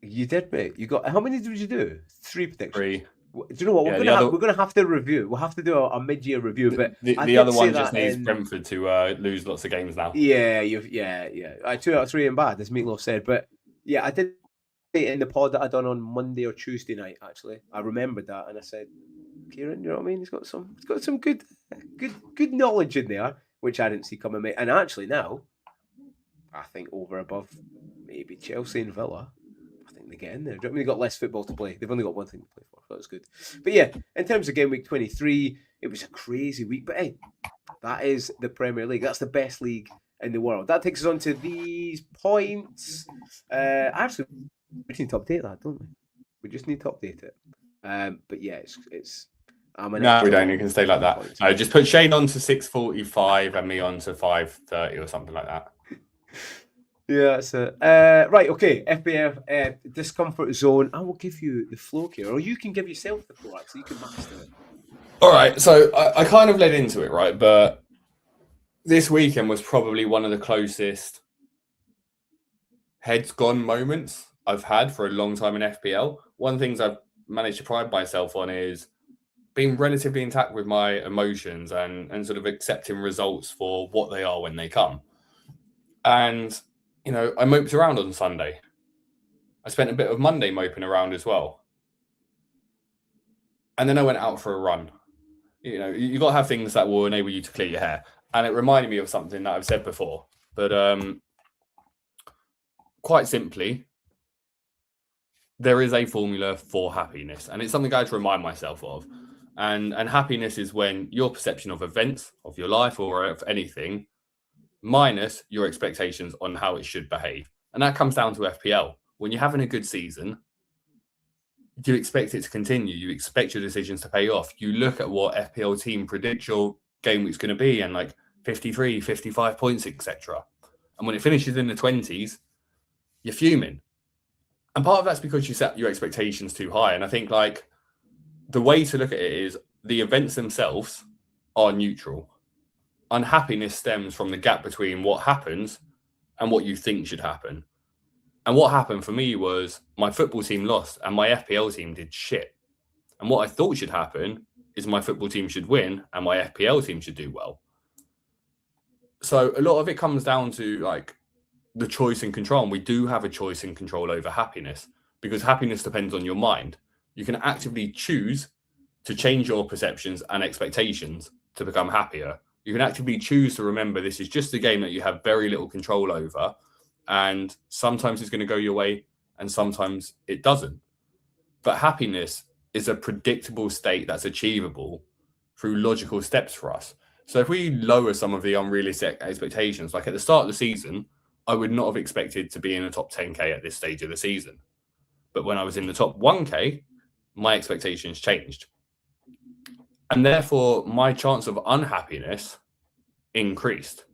You did, mate. You got how many did you do? 3 predictions. 3. Do you know what? We're gonna have to review. We'll have to do a mid-year review. But the other one just needs Brentford to lose lots of games now. Yeah. 2 out of 3 and bad, as Meatloaf said. But yeah, I did in the pod that I done on Monday or Tuesday night. Actually, I remembered that, and I said, Kieran, you know what I mean? He's got some good knowledge in there, which I didn't see coming, mate. And actually now, I think over above maybe Chelsea and Villa, I think they get in there. They've got less football to play. They've only got one thing to play for. So that's good. But yeah, in terms of game week 23, it was a crazy week. But hey, that is the Premier League. That's the best league in the world. That takes us on to these points. Actually, we need to update that, don't we? We just need to update it. But yeah, it's. No, we don't. You can stay like that. Just put Shane on to 6:45 and me on to 5:30 or something like that. Yeah, that's it. Right, okay. FPL Discomfort Zone. I will give you the floor here, or you can give yourself the floor, so you can master it. All right, so I kind of led into it, right? But this weekend was probably one of the closest heads gone moments I've had for a long time in FPL. One of the things I've managed to pride myself on is being relatively intact with my emotions and sort of accepting results for what they are when they come. And, I moped around on Sunday. I spent a bit of Monday moping around as well. And then I went out for a run. You got to have things that will enable you to clear your hair. And it reminded me of something that I've said before. But quite simply, there is a formula for happiness. And it's something I have to remind myself of. And happiness is when your perception of events, of your life or of anything, minus your expectations on how it should behave. And that comes down to FPL. When you're having a good season, you expect it to continue. You expect your decisions to pay off. You look at what FPL team predict your game week's going to be and 53, 55 points, etc. And when it finishes in the 20s, you're fuming. And part of that's because you set your expectations too high. And I think the way to look at it is the events themselves are neutral. Unhappiness stems from the gap between what happens and what you think should happen. And what happened for me was my football team lost and my FPL team did shit. And what I thought should happen is my football team should win and my FPL team should do well. So a lot of it comes down to like the choice and control. And we do have a choice and control over happiness, because happiness depends on your mind. You can actively choose to change your perceptions and expectations to become happier. You can actively choose to remember this is just a game that you have very little control over. And sometimes it's going to go your way and sometimes it doesn't. But happiness is a predictable state that's achievable through logical steps for us. So if we lower some of the unrealistic expectations, like at the start of the season, I would not have expected to be in the top 10K at this stage of the season. But when I was in the top 1K, my expectations changed. And therefore, my chance of unhappiness increased.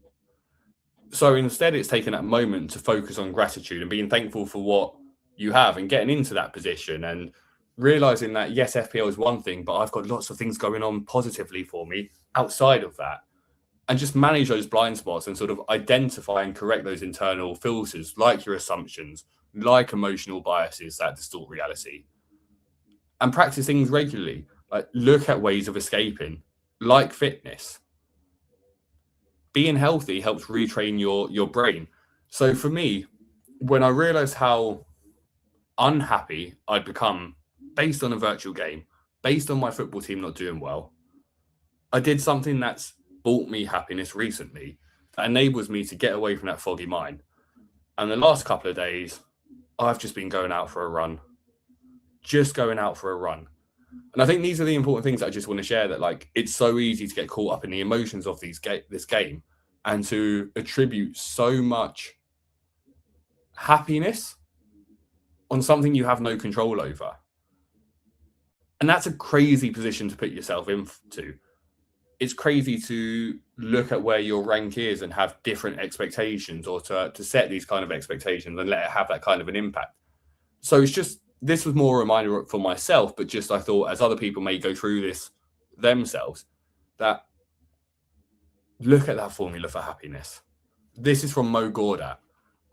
So instead, it's taken that moment to focus on gratitude and being thankful for what you have and getting into that position and realizing that, yes, FPL is one thing, but I've got lots of things going on positively for me outside of that. And just manage those blind spots and sort of identify and correct those internal filters, like your assumptions, like emotional biases that distort reality. And practice things regularly. Like look at ways of escaping, like fitness. Being healthy helps retrain your brain. So for me, when I realized how unhappy I'd become based on a virtual game, based on my football team not doing well, I did something that's brought me happiness recently that enables me to get away from that foggy mind. And the last couple of days, I've just been going out for a run. Just going out for a run. And I think these are the important things that I just want to share, that like it's so easy to get caught up in the emotions of this game and to attribute so much happiness on something you have no control over. And that's a crazy position to put yourself into. It's crazy to look at where your rank is and have different expectations, or to set these kind of expectations and let it have that kind of an impact. So it's just, this was more a reminder for myself, but just I thought as other people may go through this themselves, that look at that formula for happiness. This is from Mo Gordat.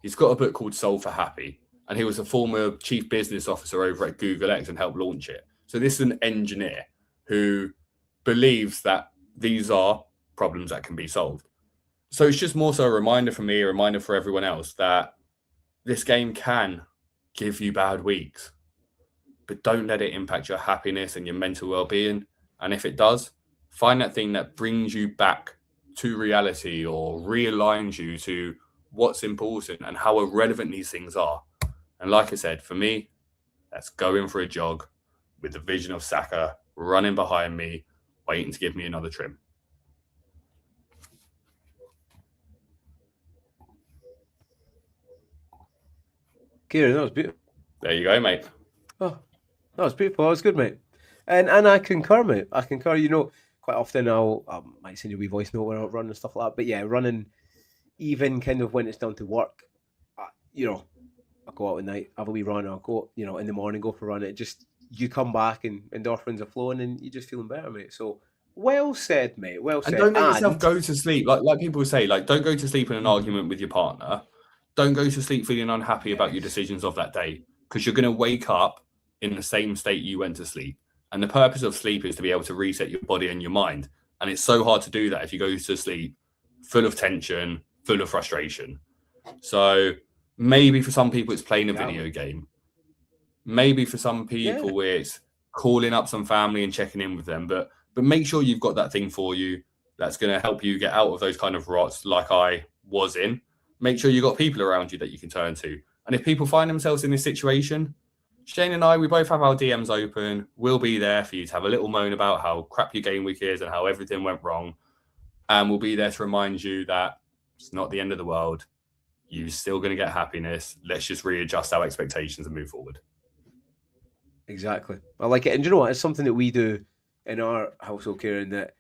He's got a book called Soul for Happy, and he was a former chief business officer over at Google X and helped launch it. So this is an engineer who believes that these are problems that can be solved. So it's just more so a reminder for me, a reminder for everyone else, that this game can give you bad weeks, but don't let it impact your happiness and your mental well-being. And if it does, find that thing that brings you back to reality or realigns you to what's important and how irrelevant these things are. And like I said, for me, that's going for a jog with the vision of Saka running behind me, waiting to give me another trim. Kieran, that was beautiful. There you go, mate. Oh, that was beautiful. That was good, mate. And I concur, mate. I concur. You know, quite often I might send you a wee voice note when I run and stuff like that. But yeah, running, even kind of when it's down to work, you know, I'll go out at night, have a wee run, I'll go, you know, in the morning, go for a run. It just, you come back and endorphins are flowing and you're just feeling better, mate. So well said, mate. Well said. And don't let yourself go to sleep. Like people say, like, don't go to sleep in an argument with your partner. Don't go to sleep feeling unhappy about your decisions of that day, because you're going to wake up in the same state you went to sleep. And the purpose of sleep is to be able to reset your body and your mind. And it's so hard to do that if you go to sleep full of tension, full of frustration. So maybe for some people it's playing a video game. Maybe for some people it's calling up some family and checking in with them. But make sure you've got that thing for you that's going to help you get out of those kind of rots like I was in. Make sure you've got people around you that you can turn to. And if people find themselves in this situation, Shane and I, we both have our DMs open. We'll be there for you to have a little moan about how crap your game week is and how everything went wrong. And we'll be there to remind you that it's not the end of the world. You're still going to get happiness. Let's just readjust our expectations and move forward. Exactly. I like it. And you know what? It's something that we do in our household, Kieran, that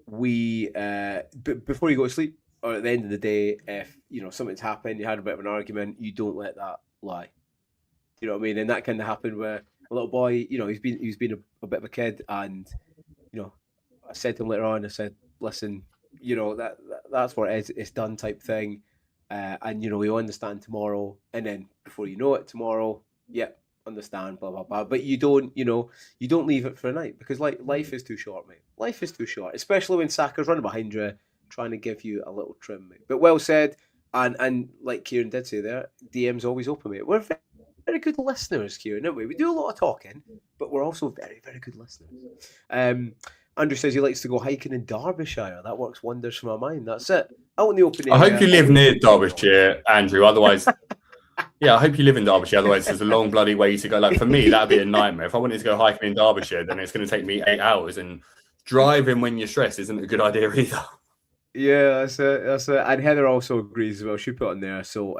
we, before you go to sleep or at the end of the day, if, you know, something's happened, you had a bit of an argument, you don't let that lie. You know what I mean? And that kind of happened where a little boy, you know, he's been a bit of a kid, and, you know, I said to him later on, I said, listen, you know, that's what it is, it's done type thing. and we understand tomorrow, and then before you know it, tomorrow, yep, understand, blah blah blah. But you don't leave it for a night, because life is too short, mate. Life is too short, especially when Saka's running behind you, trying to give you a little trim, mate. But well said, and like Kieran did say there, DM's always open, mate. We're very, very good listeners, Kieran, aren't we? We do a lot of talking, but we're also very, very good listeners. Andrew says he likes to go hiking in Derbyshire. That works wonders for my mind. That's it. Out in the open area. I hope you live near Derbyshire, Andrew. Otherwise, yeah, I hope you live in Derbyshire. Otherwise, there's a long bloody way to go. Like, for me, that'd be a nightmare. If I wanted to go hiking in Derbyshire, then it's going to take me 8 hours. And driving when you're stressed isn't a good idea either. Yeah, that's it. And Heather also agrees as well. She put on there. So,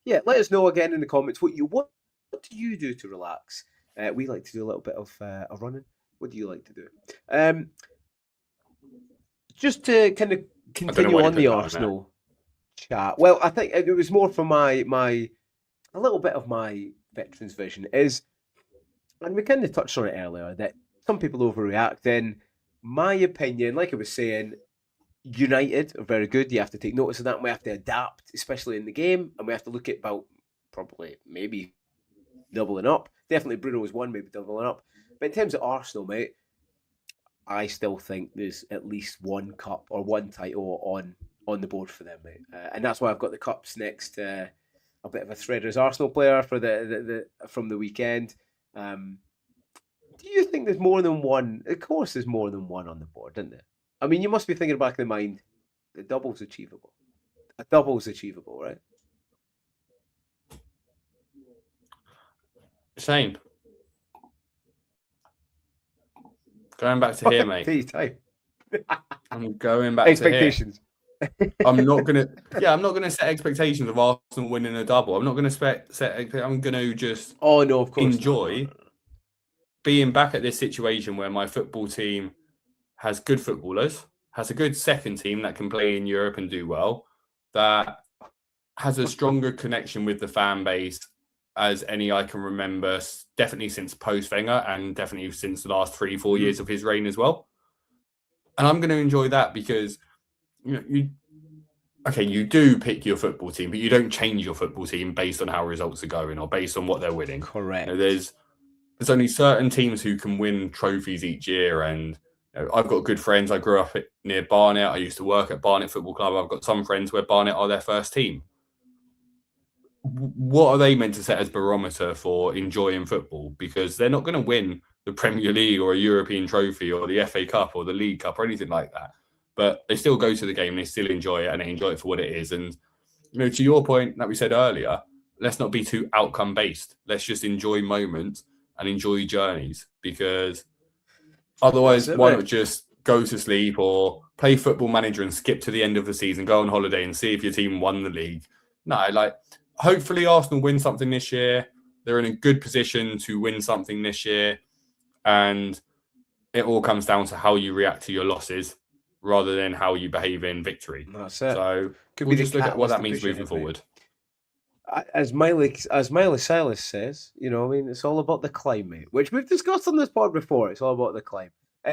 yeah, let us know again in the comments what do you do to relax? We like to do a little bit of running. What do you like to do? Just to kind of continue on the Arsenal chat. Well, I think it was more from a little bit of my veterans vision is, and we kind of touched on it earlier, that some people overreact. In my opinion, like I was saying, United are very good. You have to take notice of that. And we have to adapt, especially in the game, and we have to look at about maybe doubling up. Definitely Bruno was one, maybe doubling up. But in terms of Arsenal, mate, I still think there's at least one cup or one title on the board for them, mate. And that's why I've got the cups next to a bit of a Threaders Arsenal player for the from the weekend. Do you think there's more than one? Of course, there's more than one on the board, isn't there? I mean, you must be thinking back in the mind, the double's achievable. A double's achievable, right? Same. Going back to here, mate. I'm going back expectations. To here. I'm not gonna set expectations of Arsenal winning a double. I'm not gonna I'm gonna just of course enjoy being back at this situation where my football team has good footballers, has a good second team that can play in Europe and do well, that has a stronger connection with the fan base as any I can remember, definitely since post-Wenger and definitely since the last 3-4 years of his reign as well. And I'm going to enjoy that because you do pick your football team, but you don't change your football team based on how results are going or based on what they're winning. Correct. There's only certain teams who can win trophies each year, and I've got good friends. I grew up near Barnet. I used to work at Barnet Football Club. I've got some friends where Barnet are their first team. What are they meant to set as barometer for enjoying football? Because they're not going to win the Premier League or a European trophy or the FA Cup or the League Cup or anything like that. But they still go to the game and they still enjoy it, and they enjoy it for what it is. And to your point that we said earlier, let's not be too outcome based. Let's just enjoy moments and enjoy journeys, because otherwise, why not just go to sleep or play Football Manager and skip to the end of the season, go on holiday and see if your team won the league? No, hopefully Arsenal win something this year. They're in a good position to win something this year. And it all comes down to how you react to your losses rather than how you behave in victory. That's it. So we'll just look at what that means moving forward. As Miley Cyrus says, it's all about the climate, which we've discussed on this pod before. It's all about the climate.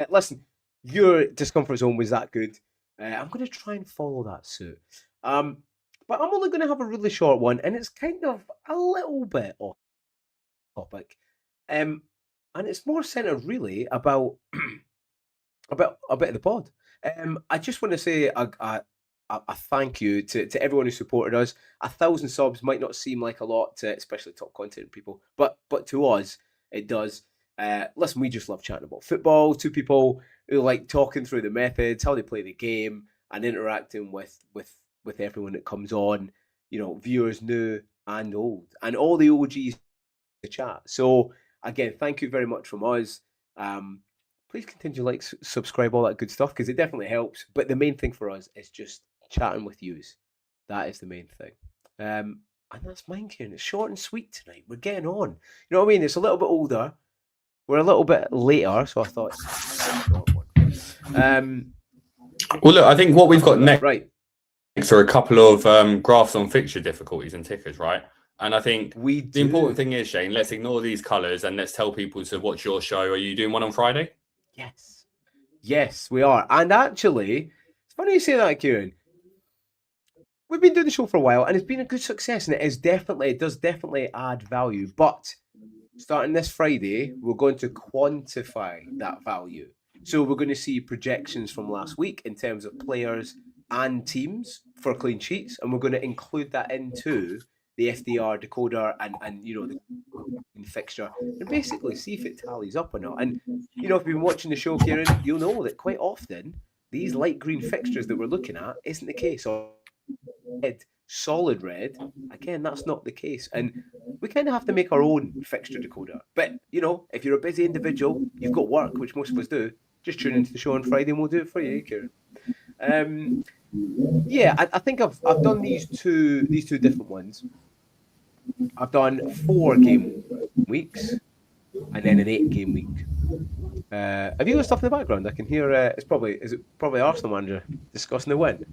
Listen, your Discomfort Zone was that good. I'm going to try and follow that suit. But I'm only going to have a really short one, and it's kind of a little bit off topic. And it's more centered really about a bit of the pod. I just want to say a thank you to everyone who supported us. 1,000 subs might not seem like a lot to especially top content people, but to us it does. Listen, we just love chatting about football. Two people who like talking through the methods, how they play the game, and interacting with everyone that comes on. Viewers new and old, and all the OGs to chat. So again, thank you very much from us. Please continue to subscribe, all that good stuff, because it definitely helps. But the main thing for us is just chatting with yous. That is the main thing. And that's mine, Kieran. It's short and sweet tonight. We're getting on. You know what I mean? It's a little bit older. We're a little bit later, so I thought it's a short one. Well, look, I think what we've got next, right, are a couple of graphs on fixture difficulties and tickers, right? And I think the important thing is, Shane, let's ignore these colours and let's tell people to watch your show. Are you doing one on Friday? Yes, we are. And actually, it's funny you say that, Kieran. we've been doing the show for a while, and it's been a good success, and it does definitely add value. But starting this Friday, we're going to quantify that value. So we're going to see projections from last week in terms of players and teams for clean sheets, and we're going to include that into the FDR decoder and the fixture, and basically see if it tallies up or not. And if you've been watching the show, Kieran, you'll know that quite often these light green fixtures that we're looking at isn't the case. Or red, solid red, again, that's not the case. And we kind of have to make our own fixture decoder. But if you're a busy individual, you've got work, which most of us do. Just tune into the show on Friday, and we'll do it for you, Kieran. I think I've done these two different ones. I've done 4 game weeks and then an 8 game week. Have you got stuff in the background? I can hear. Is it probably Arsenal manager discussing the win?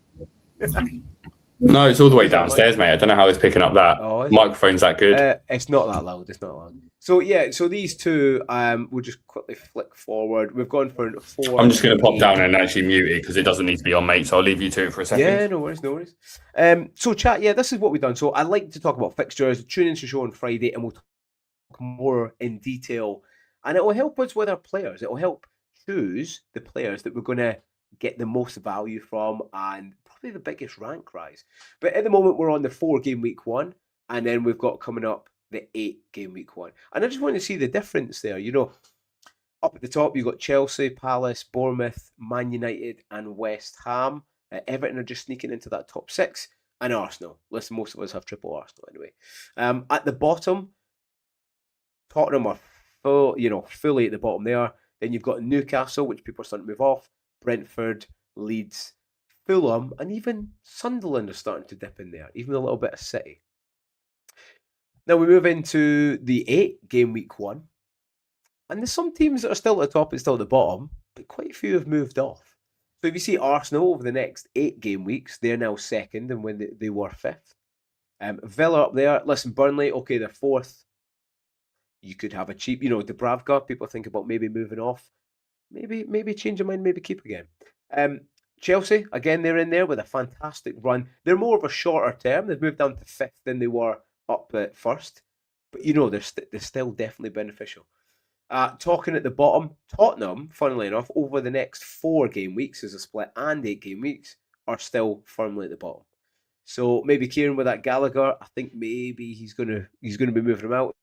No, it's all the way downstairs, mate. I don't know how it's picking up that. Microphone's that good. It's not that loud. It's not loud. So these two, we'll just quickly flick forward. We've gone for 4. I'm just going to pop down and actually mute it because it doesn't need to be on, mate. So I'll leave you to it for a second. Yeah, no worries. So chat, this is what we've done. So I like to talk about fixtures. Tune into the show on Friday, and we'll talk more in detail. And it will help us with our players. It will help choose the players that we're going to get the most value from and probably the biggest rank rise. But at the moment, we're on the 4 game week 1, and then we've got coming up the 8 game week 1. And I just want to see the difference there. Up at the top, you've got Chelsea, Palace, Bournemouth, Man United, and West Ham. Everton are just sneaking into that top 6, and Arsenal. Listen, most of us have triple Arsenal anyway. At the bottom, Tottenham are fully at the bottom there. Then you've got Newcastle, which people are starting to move off. Brentford, Leeds, Fulham, and even Sunderland are starting to dip in there, even a little bit of City. Now we move into the 8 game week 1. And there's some teams that are still at the top and still at the bottom, but quite a few have moved off. So if you see Arsenal over the next 8 game weeks, they're now 2nd, and when they were 5th. Villa up there. Listen, Burnley, okay, they're 4th. You could have a cheap, Dubravka. People think about maybe moving off. Maybe change your mind, maybe keep again. Chelsea, again, they're in there with a fantastic run. They're more of a shorter term. They've moved down to 5th than they were up at 1st. But, they're still definitely beneficial. Talking at the bottom, Tottenham, funnily enough, over the next 4 game weeks as a split and 8 game weeks, are still firmly at the bottom. So maybe Kieran with that Gallagher, I think maybe he's gonna be moving him out.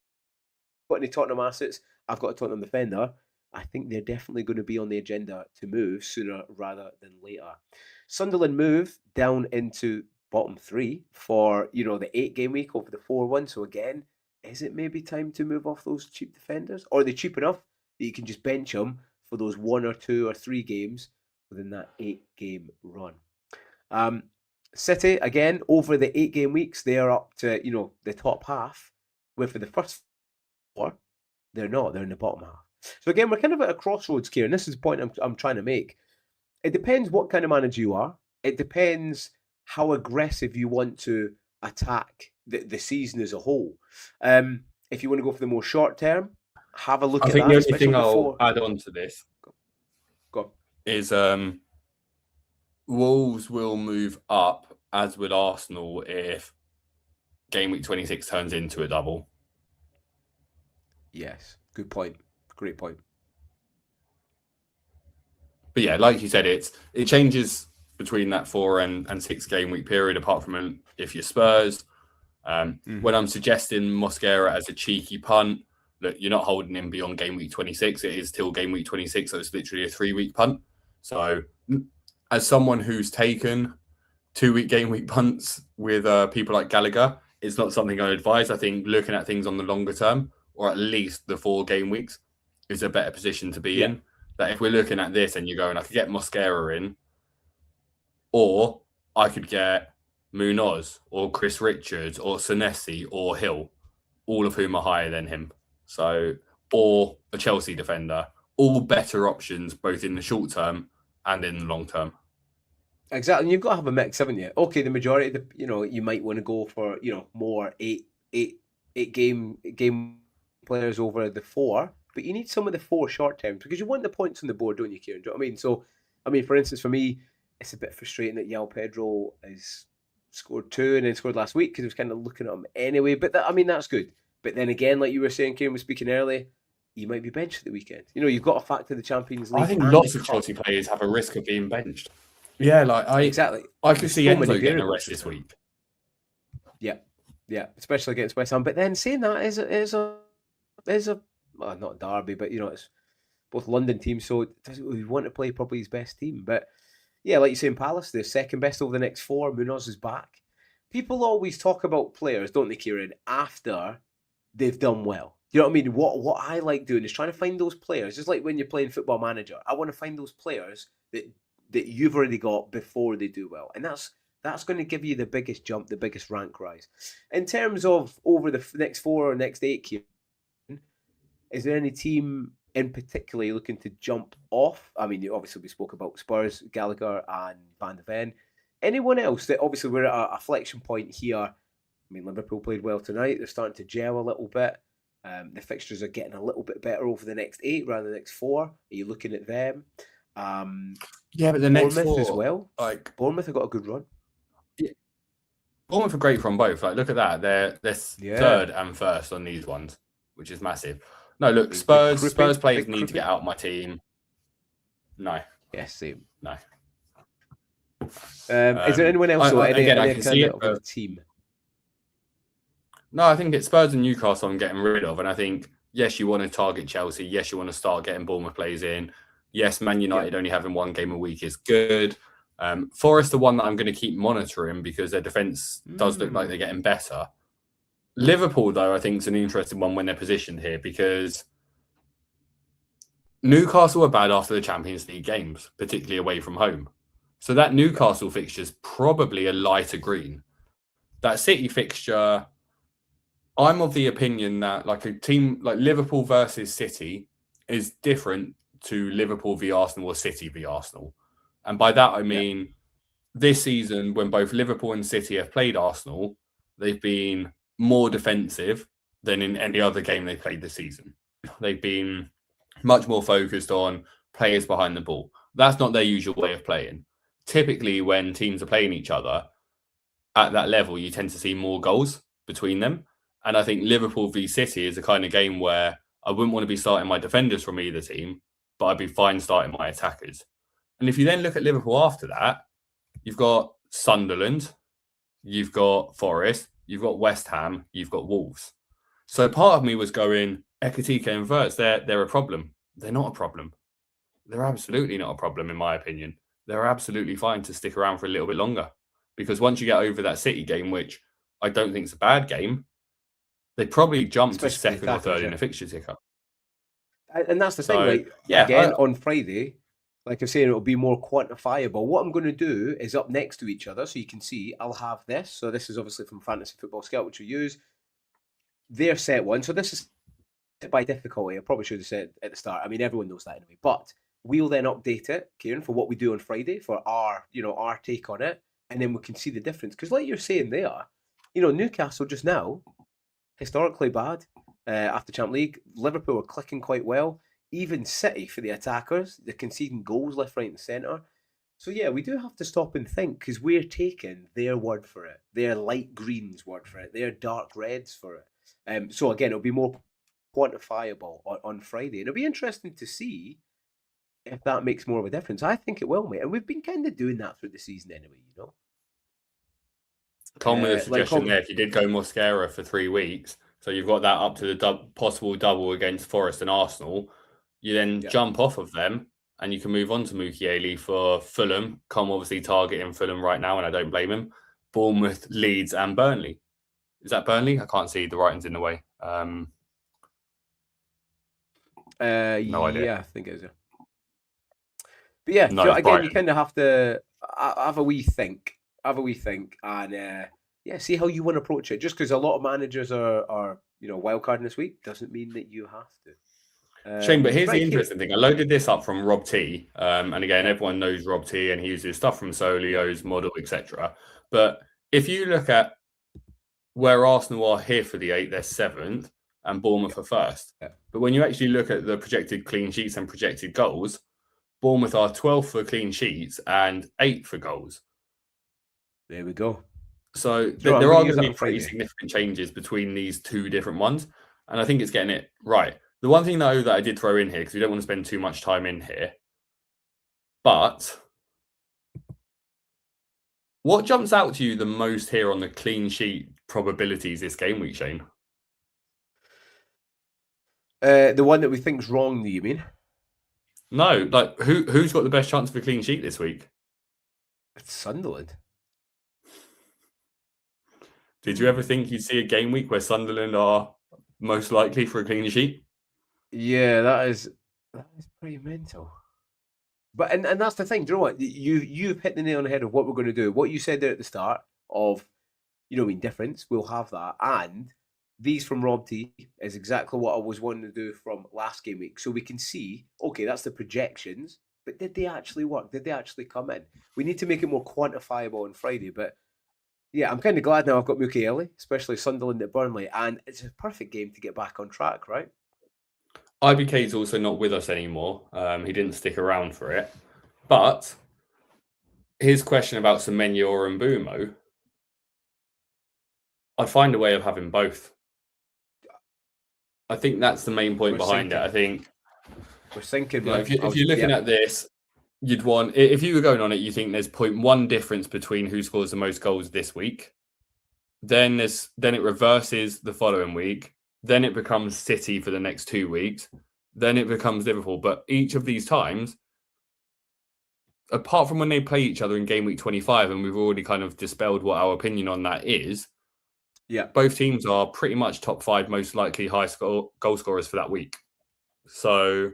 Got any Tottenham assets? I've got a Tottenham defender. I think they're definitely going to be on the agenda to move sooner rather than later. Sunderland move down into bottom 3 for the 8 game week over the 4-1. So again, is it maybe time to move off those cheap defenders? Or are they cheap enough that you can just bench them for those 1 or 2 or 3 games within that 8 game run? City, again, over the 8 game weeks, they are up to the top half, where for the first 4, they're not. They're in the bottom half. So again, we're kind of at a crossroads here, and this is the point I'm trying to make. It depends what kind of manager you are. It depends how aggressive you want to attack the season as a whole. If you want to go for the more short term, have a look at that. I think the only thing I'll add on to this is Wolves will move up, as would Arsenal, if game week 26 turns into a double. Yes, good point. Great point. But yeah, like you said, it changes between that 4 and 6 game week period, apart from if you're Spurs. When I'm suggesting Mosquera as a cheeky punt, look, you're not holding him beyond game week 26. It is till game week 26, so it's literally a 3-week punt. So as someone who's taken 2-week game week punts with people like Gallagher, it's not something I advise. I think looking at things on the longer term, or at least the 4 game weeks, is a better position to be in. That if we're looking at this and you're going, I could get Mosquera in, or I could get Munoz or Chris Richards or Senesi or Hill, all of whom are higher than him. So, or a Chelsea defender, all better options, both in the short term and in the long term. Exactly. And you've got to have a mix, haven't you? Okay, the majority of you might want to go for, more 8 game players over the 4, but you need some of the 4 short terms because you want the points on the board, don't you, Kieran? Do you know what I mean? So, for instance, for me, it's a bit frustrating that Yao Pedro is scored 2 and then scored last week because I was kind of looking at him anyway. But that's good. But then again, like you were saying, Kieran was speaking earlier, he might be benched at the weekend. You've got to factor the Champions League. I think lots of Chelsea players have a risk of being benched. Yeah, exactly. I could see Enzo getting a rest this week. Yeah, especially against West Ham. But then saying that is a well, not a derby, but it's both London teams, so we want to play probably his best team. But yeah, like you say in Palace, the second best over the next 4. Munoz is back. People always talk about players, don't they, Kieran, after they've done well. You know what I mean? What I like doing is trying to find those players, just like when you're playing Football Manager. I want to find those players that you've already got before they do well. And that's going to give you the biggest jump, the biggest rank rise. In terms of over the next 4 or next 8, Kieran, is there any team in particular you're looking to jump off? I mean, obviously we spoke about Spurs, Gallagher and Van de Ven. Anyone else that obviously we're at a flexion point here? I mean, Liverpool played well tonight. They're starting to gel a little bit. The fixtures are getting a little bit better over the next 8 rather than the next 4. Are you looking at them? Yeah, but the next Bournemouth 4 as well. Bournemouth have got a good run. Yeah, Bournemouth are great from both. Look at that. They're third and first on these ones, which is massive. No, look, Spurs players need to get out of my team. No. Yes, same. No. Is there anyone else? I can see it, of a team. No, I think it's Spurs and Newcastle I'm getting rid of. And I think, yes, you want to target Chelsea. Yes, you want to start getting Bournemouth players in. Yes, Man United only having 1 game a week is good. Forest, the one that I'm going to keep monitoring because their defence does look like they're getting better. Liverpool, though, I think is an interesting one when they're positioned here because Newcastle are bad after the Champions League games, particularly away from home. So that Newcastle fixture is probably a lighter green. That City fixture, I'm of the opinion that a team like Liverpool versus City is different to Liverpool v Arsenal or City v Arsenal. And by that, I mean, this season, when both Liverpool and City have played Arsenal, they've been more defensive than in any other game they played this season. They've been much more focused on players behind the ball. That's not their usual way of playing. Typically, when teams are playing each other at that level, you tend to see more goals between them. And I think Liverpool v City is the kind of game where I wouldn't want to be starting my defenders from either team, but I'd be fine starting my attackers. And if you then look at Liverpool after that, you've got Sunderland, you've got Forest, you've got West Ham, you've got Wolves. So part of me was going, Ekitike and Verts, they're a problem. They're not a problem. They're absolutely not a problem, in my opinion. They're absolutely fine to stick around for a little bit longer. Because once you get over that City game, which I don't think is a bad game, they probably jump to second or third in a fixture ticker. And that's the thing, like, again, on Friday, like I'm saying, it'll be more quantifiable. What I'm going to do is up next to each other, so you can see, I'll have this. So this is obviously from Fantasy Football Scout, which we use. Their set one. So this is by difficulty. I probably should have said at the start. I mean, everyone knows that anyway. But we'll then update it, Kieran, for what we do on Friday, for our take on it. And then we can see the difference. Because like you're saying there, Newcastle just now, historically bad after Champions League. Liverpool are clicking quite well. Even City, for the attackers, they're conceding goals left, right and centre. So yeah, we do have to stop and think because we're taking their word for it. Their light greens word for it. Their dark reds for it. So again, it'll be more quantifiable on Friday. And it'll be interesting to see if that makes more of a difference. I think it will, mate. And we've been kind of doing that through the season anyway, Tom with a suggestion there. If you did go Mosquera for 3 weeks, so you've got that up to the possible double against Forest and Arsenal, you then jump off of them and you can move on to Mukiele for Fulham. Com obviously targeting Fulham right now, and I don't blame him. Bournemouth, Leeds, and Burnley. Is that Burnley? I can't see. The writing's in the way. No idea. Yeah, I think it is. But yeah, no, again, you kind of have to have a wee think. And see how you want to approach it. Just because a lot of managers are wildcarding this week doesn't mean that you have to. Shane, but here's the interesting thing. I loaded this up from Rob T. And again, everyone knows Rob T and he uses stuff from Solio's model, etc. But if you look at where Arsenal are here for the 8th, they're 7th, and Bournemouth are 1st. Yeah. But when you actually look at the projected clean sheets and projected goals, Bournemouth are 12th for clean sheets and 8th for goals. There we go. So there are going to be pretty significant changes between these two different ones. And I think it's getting it right. The one thing, though, that I did throw in here, because we don't want to spend too much time in here, but what jumps out to you the most here on the clean sheet probabilities this game week, Shane? The one that we think's wrong, do you mean? No, like who's got the best chance of a clean sheet this week? It's Sunderland. Did you ever think you'd see a game week where Sunderland are most likely for a clean sheet? Yeah, that is pretty mental. But and that's the thing. Do you know what? You've hit the nail on the head of what we're going to do. What you said there at the start of, difference. We'll have that, and these from Rob T is exactly what I was wanting to do from last game week. So we can see, okay, that's the projections, but did they actually work? Did they actually come in? We need to make it more quantifiable on Friday. But yeah, I'm kind of glad now I've got Mukiele, especially Sunderland at Burnley, and it's a perfect game to get back on track, right? IBK's also not with us anymore. He didn't stick around for it. But his question about Semenyo and Mbumo, I'd find a way of having both. I think that's the main point behind it. I think we're thinking. If you're looking at this, you'd want, if you were going on it, you think there's 0.1 difference between who scores the most goals this week. Then it reverses the following week. Then it becomes City for the next 2 weeks. Then it becomes Liverpool. But each of these times, apart from when they play each other in game week 25, and we've already kind of dispelled what our opinion on that is, both teams are pretty much top 5 most likely goal scorers for that week. So,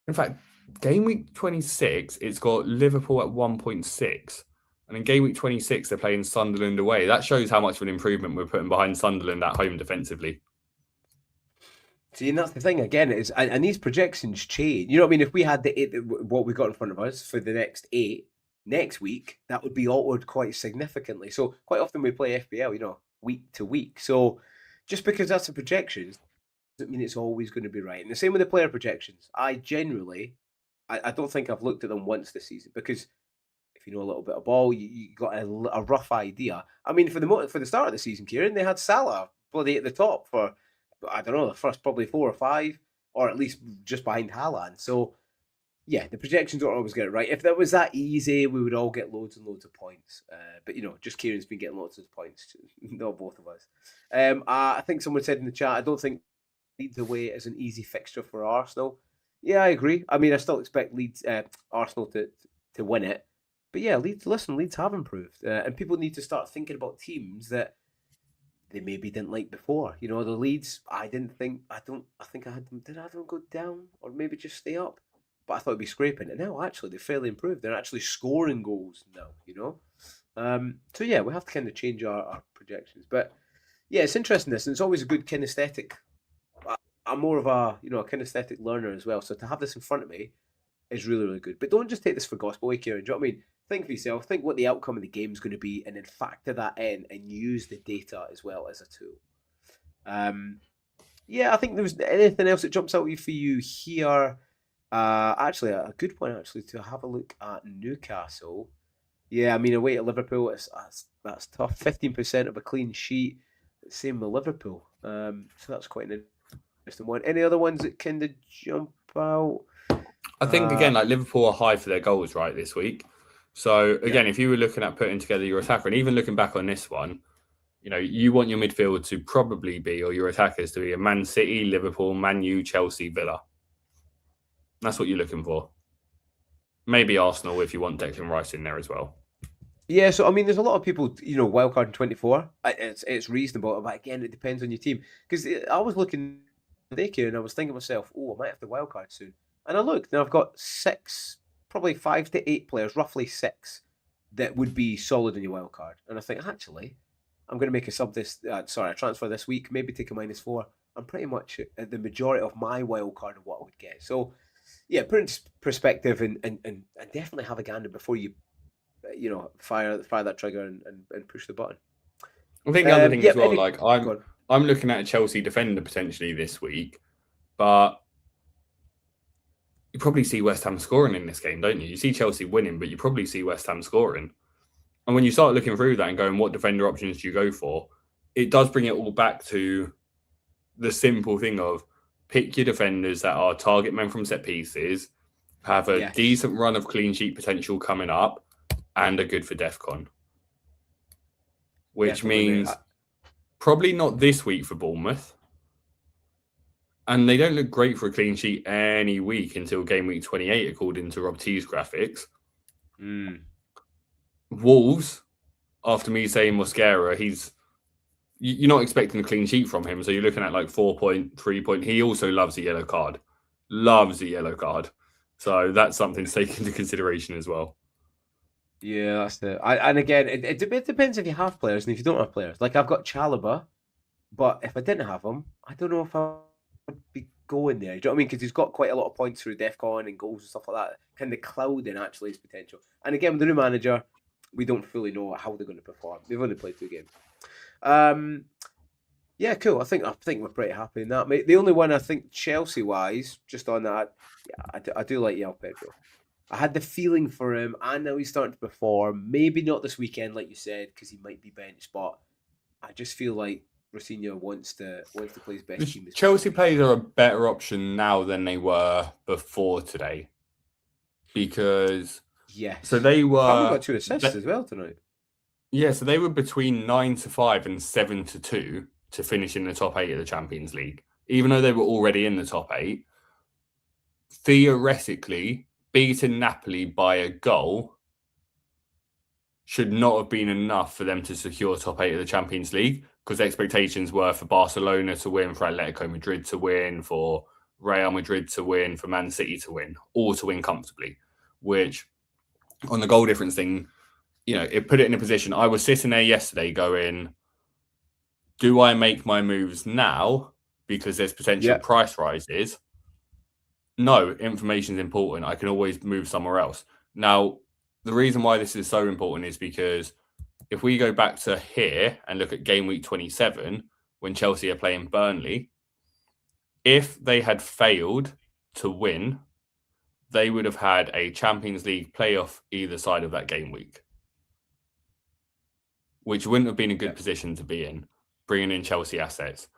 in fact, game week 26, it's got Liverpool at 1.6. And in game week 26, they're playing Sunderland away. That shows how much of an improvement we're putting behind Sunderland at home defensively. See, and that's the thing again, is and these projections change. You know what I mean? If we had what we got in front of us for the next 8 next week, that would be altered quite significantly. So quite often we play FPL, week to week. So just because that's a projection doesn't mean it's always going to be right. And the same with the player projections. I don't think I've looked at them once this season, because if you know a little bit of ball, you got a rough idea. I mean, for the start of the season, Kieran, they had Salah bloody at the top for, I don't know, the first probably 4 or 5, or at least just behind Haaland. So, yeah, the projections don't always get it right. If that was that easy, we would all get loads and loads of points. But, just Kieran's been getting lots of points, not both of us. I think someone said in the chat, I don't think Leeds away is an easy fixture for Arsenal. Yeah, I agree. I mean, I still expect Arsenal to win it. But yeah, Leeds have improved. And people need to start thinking about teams that they maybe didn't like before. The Leeds, I think I had them, did I have them go down or maybe just stay up? But I thought it'd be scraping. And now actually they're fairly improved. They're actually scoring goals now, So yeah, we have to kind of change our projections. But yeah, it's interesting this, and it's always a good kinesthetic. I'm more of a kinesthetic learner as well. So to have this in front of me is really, really good. But don't just take this for gospel, Kieran. Do you know what I mean? Think for yourself. Think what the outcome of the game is going to be, and then factor that in and use the data as well as a tool. Yeah, I think there was anything else that jumps out for you here. Actually, a good point actually to have a look at Newcastle. Yeah, I mean, away at Liverpool, that's tough. 15% of a clean sheet. Same with Liverpool. So that's quite an interesting one. Any other ones that kind of jump out? I think, again, like Liverpool are high for their goals, right, this week. So, again, if you were looking at putting together your attacker, and even looking back on this one, you want your midfield to probably be, or your attackers to be, a Man City, Liverpool, Man U, Chelsea, Villa. That's what you're looking for. Maybe Arsenal if you want Declan Rice in there as well. Yeah, so, I mean, there's a lot of people, wildcard in 24. It's reasonable, but again, it depends on your team. Because I was looking today, and I was thinking to myself, I might have to wildcard soon. And I looked, and I've got 6, probably 5 to 8 players, roughly 6, that would be solid in your wildcard. And I think, actually, I'm going to make a transfer this week, maybe take a -4. I'm pretty much at the majority of my wildcard of what I would get. So, yeah, put it in perspective and definitely have a gander before you, fire that trigger and push the button. I think the other thing as well, I'm looking at a Chelsea defender potentially this week, but you probably see West Ham scoring in this game, don't you? You see Chelsea winning, but you probably see West Ham scoring. And when you start looking through that and going, what defender options do you go for? It does bring it all back to the simple thing of pick your defenders that are target men from set pieces, have a decent run of clean sheet potential coming up, and are good for DEFCON. Which means probably not this week for Bournemouth. And they don't look great for a clean sheet any week until game week 28, according to Rob T's graphics. Wolves, after me saying Mosquera, you're not expecting a clean sheet from him. So you're looking at like 4.3 point. He also loves a yellow card. So that's something to take into consideration as well. Yeah, that's it. And again, it depends if you have players and if you don't have players. Like I've got Chalobah, but if I didn't have him, I don't know if I would be going there. Do you know what I mean? Because he's got quite a lot of points through DEFCON and goals and stuff like that, kind of clouding actually his potential. And again, with the new manager, we don't fully know how they're going to perform. They've only played 2 games. Yeah, cool. I think we're pretty happy in that, mate. The only one I think Chelsea-wise, just on that, I do like João Pedro. I had the feeling for him, and now he's starting to perform. Maybe not this weekend, like you said, because he might be benched. But I just feel like Rosinha wants to play his best team. Chelsea players are a better option now than they were before today, because so they were. Probably got 2 assists as well tonight. Yeah, so they were between 9-5 and 7-2 to finish in the top 8 of the Champions League, even though they were already in the top 8. Theoretically, beating Napoli by a goal should not have been enough for them to secure top 8 of the Champions League, because expectations were for Barcelona to win, for Atletico Madrid to win, for Real Madrid to win, for Man City to win, all to win comfortably, which on the goal difference thing, it put it in a position. I was sitting there yesterday going, do I make my moves now because there's potential price rises? No, information is important. I can always move somewhere else. Now, the reason why this is so important is because if we go back to here and look at game week 27, when Chelsea are playing Burnley, if they had failed to win, they would have had a Champions League playoff either side of that game week, which wouldn't have been a good position to be in, bringing in Chelsea assets.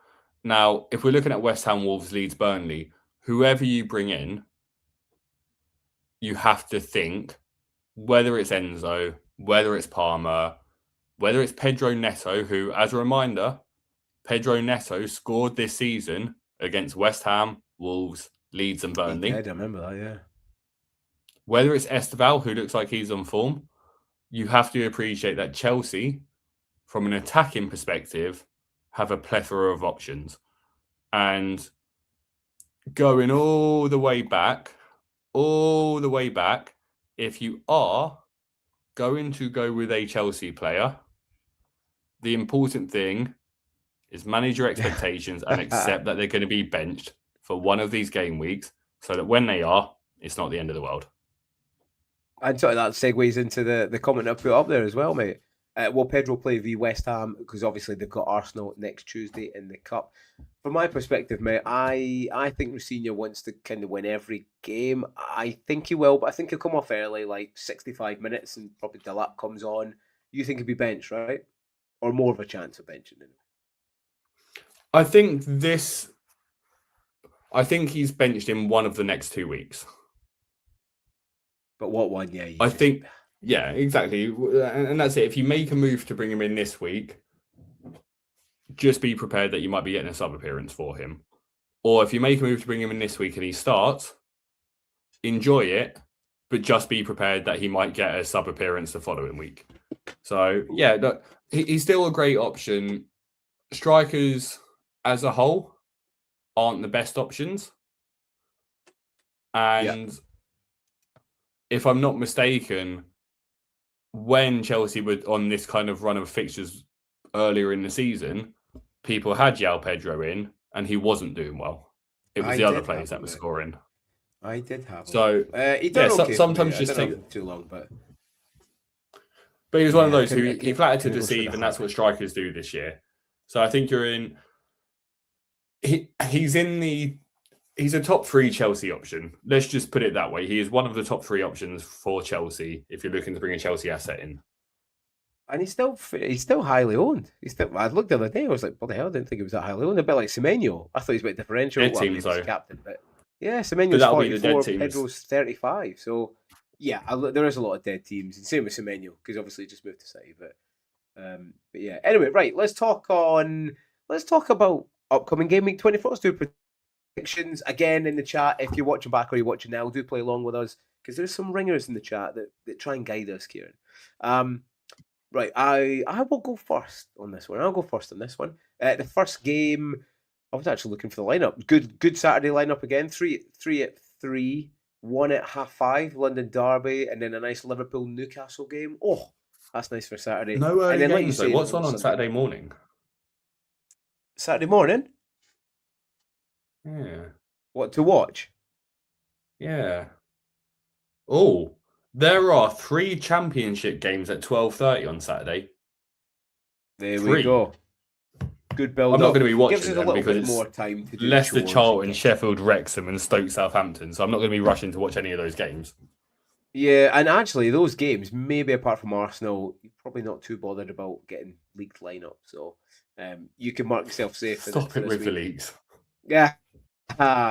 Now, if we're looking at West Ham, Wolves, Leeds, Burnley, whoever you bring in, you have to think, whether it's Enzo, whether it's Palmer, whether it's Pedro Neto, who, as a reminder, Pedro Neto scored this season against West Ham, Wolves, Leeds and Burnley. Yeah, I remember that, yeah. Whether it's Esteval, who looks like he's on form, you have to appreciate that Chelsea, from an attacking perspective, have a plethora of options. And going all the way back, if you are going to go with a Chelsea player, the important thing is manage your expectations and accept that they're going to be benched for one of these game weeks, so that when they are, it's not the end of the world. And sort of that segues into the comment I put up there as well, mate. Will Pedro play v West Ham? Because obviously they've got Arsenal next Tuesday in the Cup. From my perspective, mate, I think Rosinha wants to kind of win every game. I think he will, but I think he'll come off early, like 65 minutes, and probably Delap comes on. You think he'll be benched, right? Or more of a chance of benching him? I think he's benched in one of the next 2 weeks. But what one? Yeah, I think. Yeah, exactly. And that's it. If you make a move to bring him in this week, just be prepared that you might be getting a sub appearance for him. Or if you make a move to bring him in this week and he starts, enjoy it, but just be prepared that he might get a sub appearance the following week. So, yeah, he's still a great option. Strikers as a whole aren't the best options. And if I'm not mistaken, when Chelsea were on this kind of run of fixtures earlier in the season, people had João Pedro in, and he wasn't doing well. It was the other players that were scoring. I did have him. So, sometimes just take too long, but he was one of those who he flattered to deceive, and that's what strikers do this year. So I think you're in. He's a top 3 Chelsea option. Let's just put it that way. He is one of the top 3 options for Chelsea if you're looking to bring a Chelsea asset in. And he's still highly owned. I looked the other day. I was like, what the hell? I didn't think he was that highly owned. A bit like Semenyo. I thought he was a bit differential. Dead teams, though. Captain, but yeah, Semenyo's 44, Pedro's 35. So yeah, there is a lot of dead teams. And same with Semenyo because obviously he just moved to City. But yeah. Anyway, right. Let's talk about upcoming game week 24. Let's do predictions again in the chat. If you're watching back or you're watching now, do play along with us because there's some ringers in the chat that try and guide us, Kieran. Right, I will go first on this one. The first game, I was actually looking for the lineup. Good Saturday lineup again. 3 at 3, 1 at 5:30, London Derby, and then a nice Liverpool Newcastle game. Oh, that's nice for Saturday. No early games, though. What's on Saturday morning? Saturday morning? Yeah. What to watch? Yeah. Oh. There are 3 championship games at 12:30 on Saturday. There we go. Good build. I'm not going to be watching them a little because bit more time to do Leicester, Charlton, Sheffield, Wrexham, and Stoke Southampton. So I'm not going to be rushing to watch any of those games. Yeah, and actually, those games, maybe apart from Arsenal, you're probably not too bothered about getting leaked lineup. So you can mark yourself safe. Stop it with the leaks. Yeah.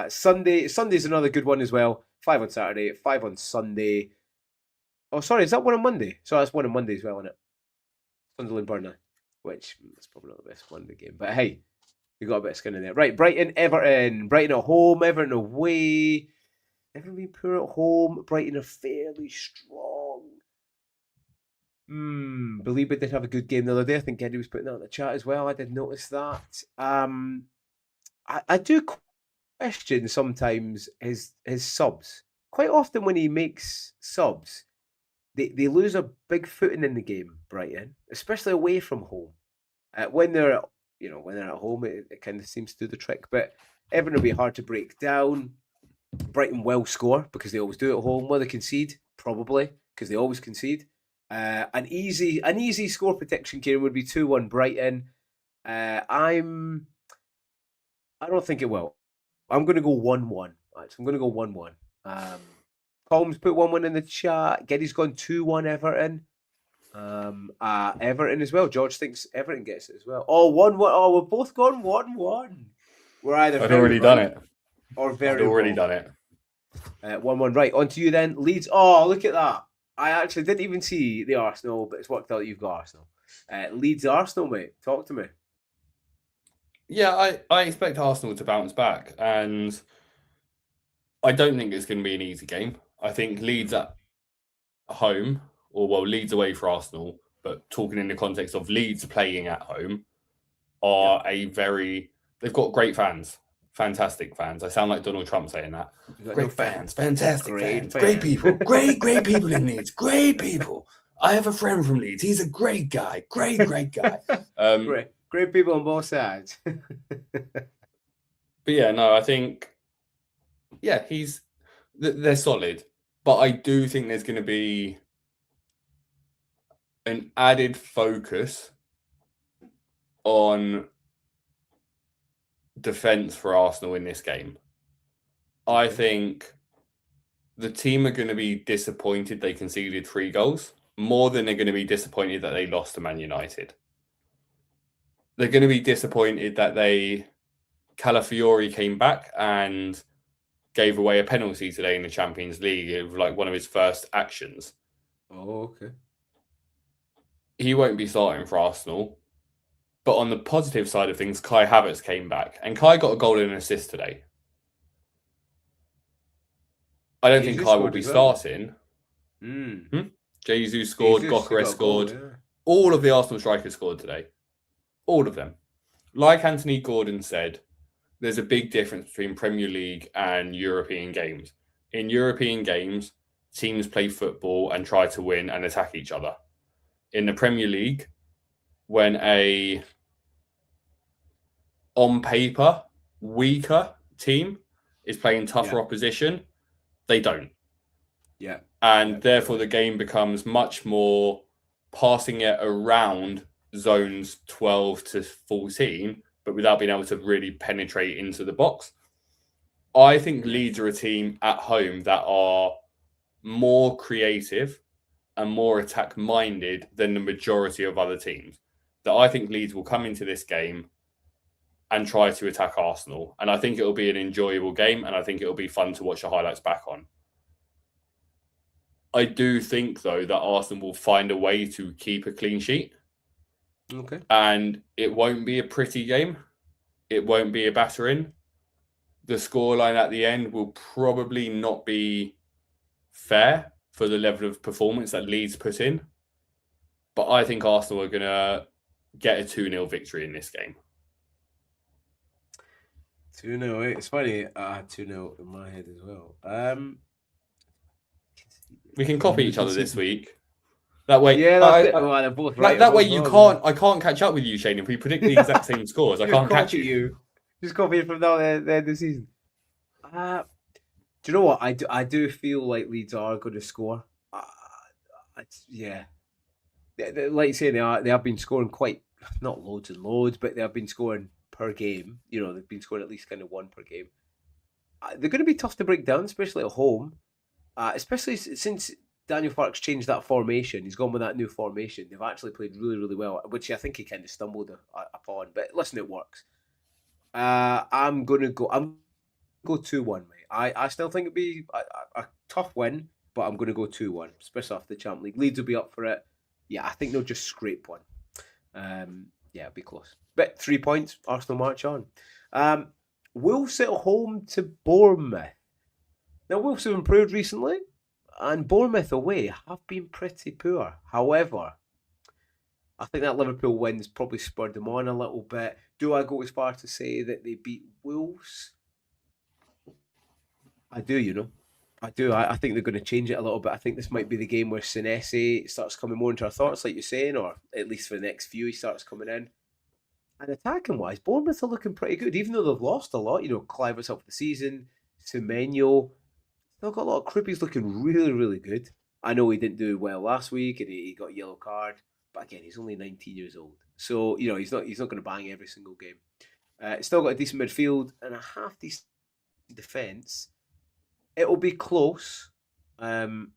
Sunday's another good one as well. 5 on Saturday, 5 on Sunday. Oh, sorry, is that one on Monday? So that's one on Monday as well, isn't it? Sunderland Burnley, which is probably not the best Monday game. But hey, we got a bit of skin in there. Right, Brighton, Everton. Brighton at home, Everton away. Everton been poor at home. Brighton are fairly strong. Belieber did have a good game the other day. I think Geddy was putting that in the chat as well. I did notice that. I do question sometimes his subs. Quite often when he makes subs, they lose a big footing in the game, Brighton, especially away from home. When they're at home, it kind of seems to do the trick. But Everton will be hard to break down. Brighton will score because they always do at home. Will they concede? Probably because they always concede. An easy score prediction, Kieran, would be 2-1 Brighton. I don't think it will. I'm going to go 1-1. Actually, I'm going to go 1-1. Colm's put 1-1 in the chat. Geddy's gone 2-1 Everton. Everton as well. George thinks Everton gets it as well. Oh, 1-1. Oh, we've both gone 1-1. We're either I'd already done it. Or very I'd already done it. 1-1. Right, on to you then. Leeds. Oh, look at that. I actually didn't even see the Arsenal, but it's worked out that you've got Arsenal. Leeds Arsenal, mate. Talk to me. Yeah, I expect Arsenal to bounce back, and I don't think it's going to be an easy game. I think Leeds at home, Leeds away for Arsenal, but talking in the context of Leeds playing at home, are they've got great fans. Fantastic fans. I sound like Donald Trump saying that. Great fans, fantastic fans, great people, great people in Leeds, great people. I have a friend from Leeds. He's a great guy, great guy. Great people on both sides. But yeah, no, I think, they're solid. But I do think there's going to be an added focus on defense for Arsenal in this game. I think the team are going to be disappointed they conceded 3 goals more than they're going to be disappointed that they lost to Man United. They're going to be disappointed that Calafiori came back and gave away a penalty today in the Champions League. It was like one of his first actions. Oh, okay. He won't be starting for Arsenal. But on the positive side of things, Kai Havertz came back. And Kai got a goal and an assist today. I don't think Kai will be starting. Jesus scored, Gyökeres scored. Yeah. All of the Arsenal strikers scored today. All of them. Like Anthony Gordon said, there's a big difference between Premier League and European games. In European games, teams play football and try to win and attack each other. In the Premier League, when on paper, weaker team is playing tougher opposition, they don't. Yeah. And therefore the game becomes much more passing it around zones 12 to 14, but without being able to really penetrate into the box. I think Leeds are a team at home that are more creative and more attack-minded than the majority of other teams. That I think Leeds will come into this game and try to attack Arsenal. And I think it'll be an enjoyable game, and I think it'll be fun to watch the highlights back on. I do think, though, that Arsenal will find a way to keep a clean sheet. Okay. And it won't be a pretty game. It won't be a battering. The scoreline at the end will probably not be fair for the level of performance that Leeds put in. But I think Arsenal are going to get a 2-0 victory in this game. 2-0, it's funny. I had 2-0 in my head as well. We can copy each other this week. That way, they're both right. That way, you can't. I can't catch up with you, Shane. If we predict the exact same scores, I can't catch you. Just copy it from now the end of the season. Do you know what? I do feel like Leeds are going to score. Yeah, like you say, they have been scoring quite, not loads and loads, but they have been scoring per game. You know, they've been scoring at least kind of one per game. They're going to be tough to break down, especially at home. Especially since Daniel Farke's changed that formation. He's gone with that new formation. They've actually played really, really well, which I think he kind of stumbled upon. But listen, it works. I'm going to go 2-1, mate. I still think it'd be a tough win, but I'm going to go 2-1, especially after the Champions League. Leeds will be up for it. Yeah, I think they'll just scrape one. Yeah, it'll be close. But 3 points, Arsenal march on. Wolves at home to Bournemouth. Now, Wolves have improved recently, and Bournemouth away have been pretty poor. However, I think that Liverpool win's probably spurred them on a little bit. Do I go as far to say that they beat Wolves? I do, you know. I do. I think they're going to change it a little bit. I think this might be the game where Senesi starts coming more into our thoughts, like you're saying, or at least for the next few, he starts coming in. And attacking-wise, Bournemouth are looking pretty good, even though they've lost a lot. You know, Clivert's up for the season, Semenyo. They've got a lot of Kripke's looking really, really good. I know he didn't do well last week and he got a yellow card, but again, he's only 19 years old. So, you know, he's not going to bang every single game. Still got a decent midfield and a half decent defence. It'll be close. You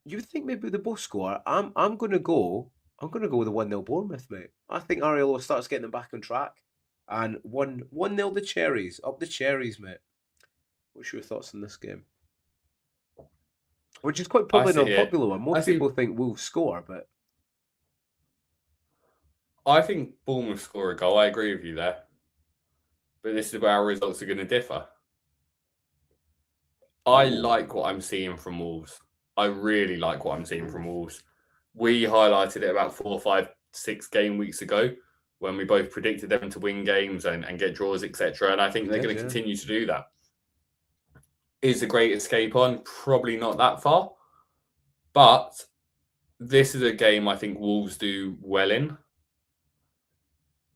would think maybe they both score. I'm going to go with a 1-0 Bournemouth, mate. I think Ariel starts getting them back on track. And 1-0 the Cherries. Up the Cherries, mate. What's your thoughts on this game? Which is quite probably an unpopular one. Most people think Wolves score, but I think Bournemouth score a goal. I agree with you there. But this is where our results are going to differ. I like what I'm seeing from Wolves. I really like what I'm seeing from Wolves. We highlighted it about 4, 5, 6 game weeks ago when we both predicted them to win games and get draws, etc. And I think they're going to continue to do that. Is the Great Escape on? Probably not that far. But this is a game I think Wolves do well in.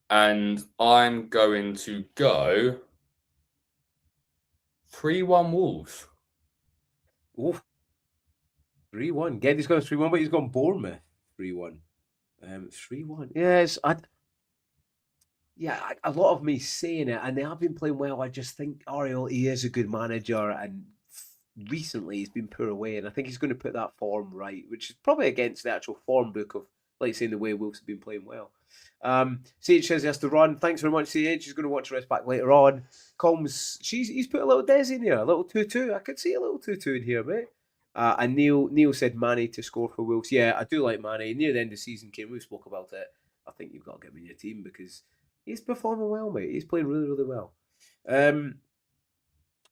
And I'm going to go 3-1 Wolves. Ooh. 3-1. Geddy's gone 3-1, but he's gone Bournemouth 3-1. 3-1. Yes, a lot of me saying it, and they have been playing well. I just think Ariel, he is a good manager, and recently he's been poor away, and I think he's going to put that form right, which is probably against the actual form book of, like saying, the way Wolves have been playing well. CH says he has to run. Thanks very much, CH. He's going to watch the rest back later on. Combs, he's put a little Des in here, a little 2-2. I could see a little 2-2 in here, mate. And Neil said Manny to score for Wolves. Yeah, I do like Manny. Near the end of the season came, we spoke about it. I think you've got to get him in your team because he's performing well, mate. He's playing really, really well.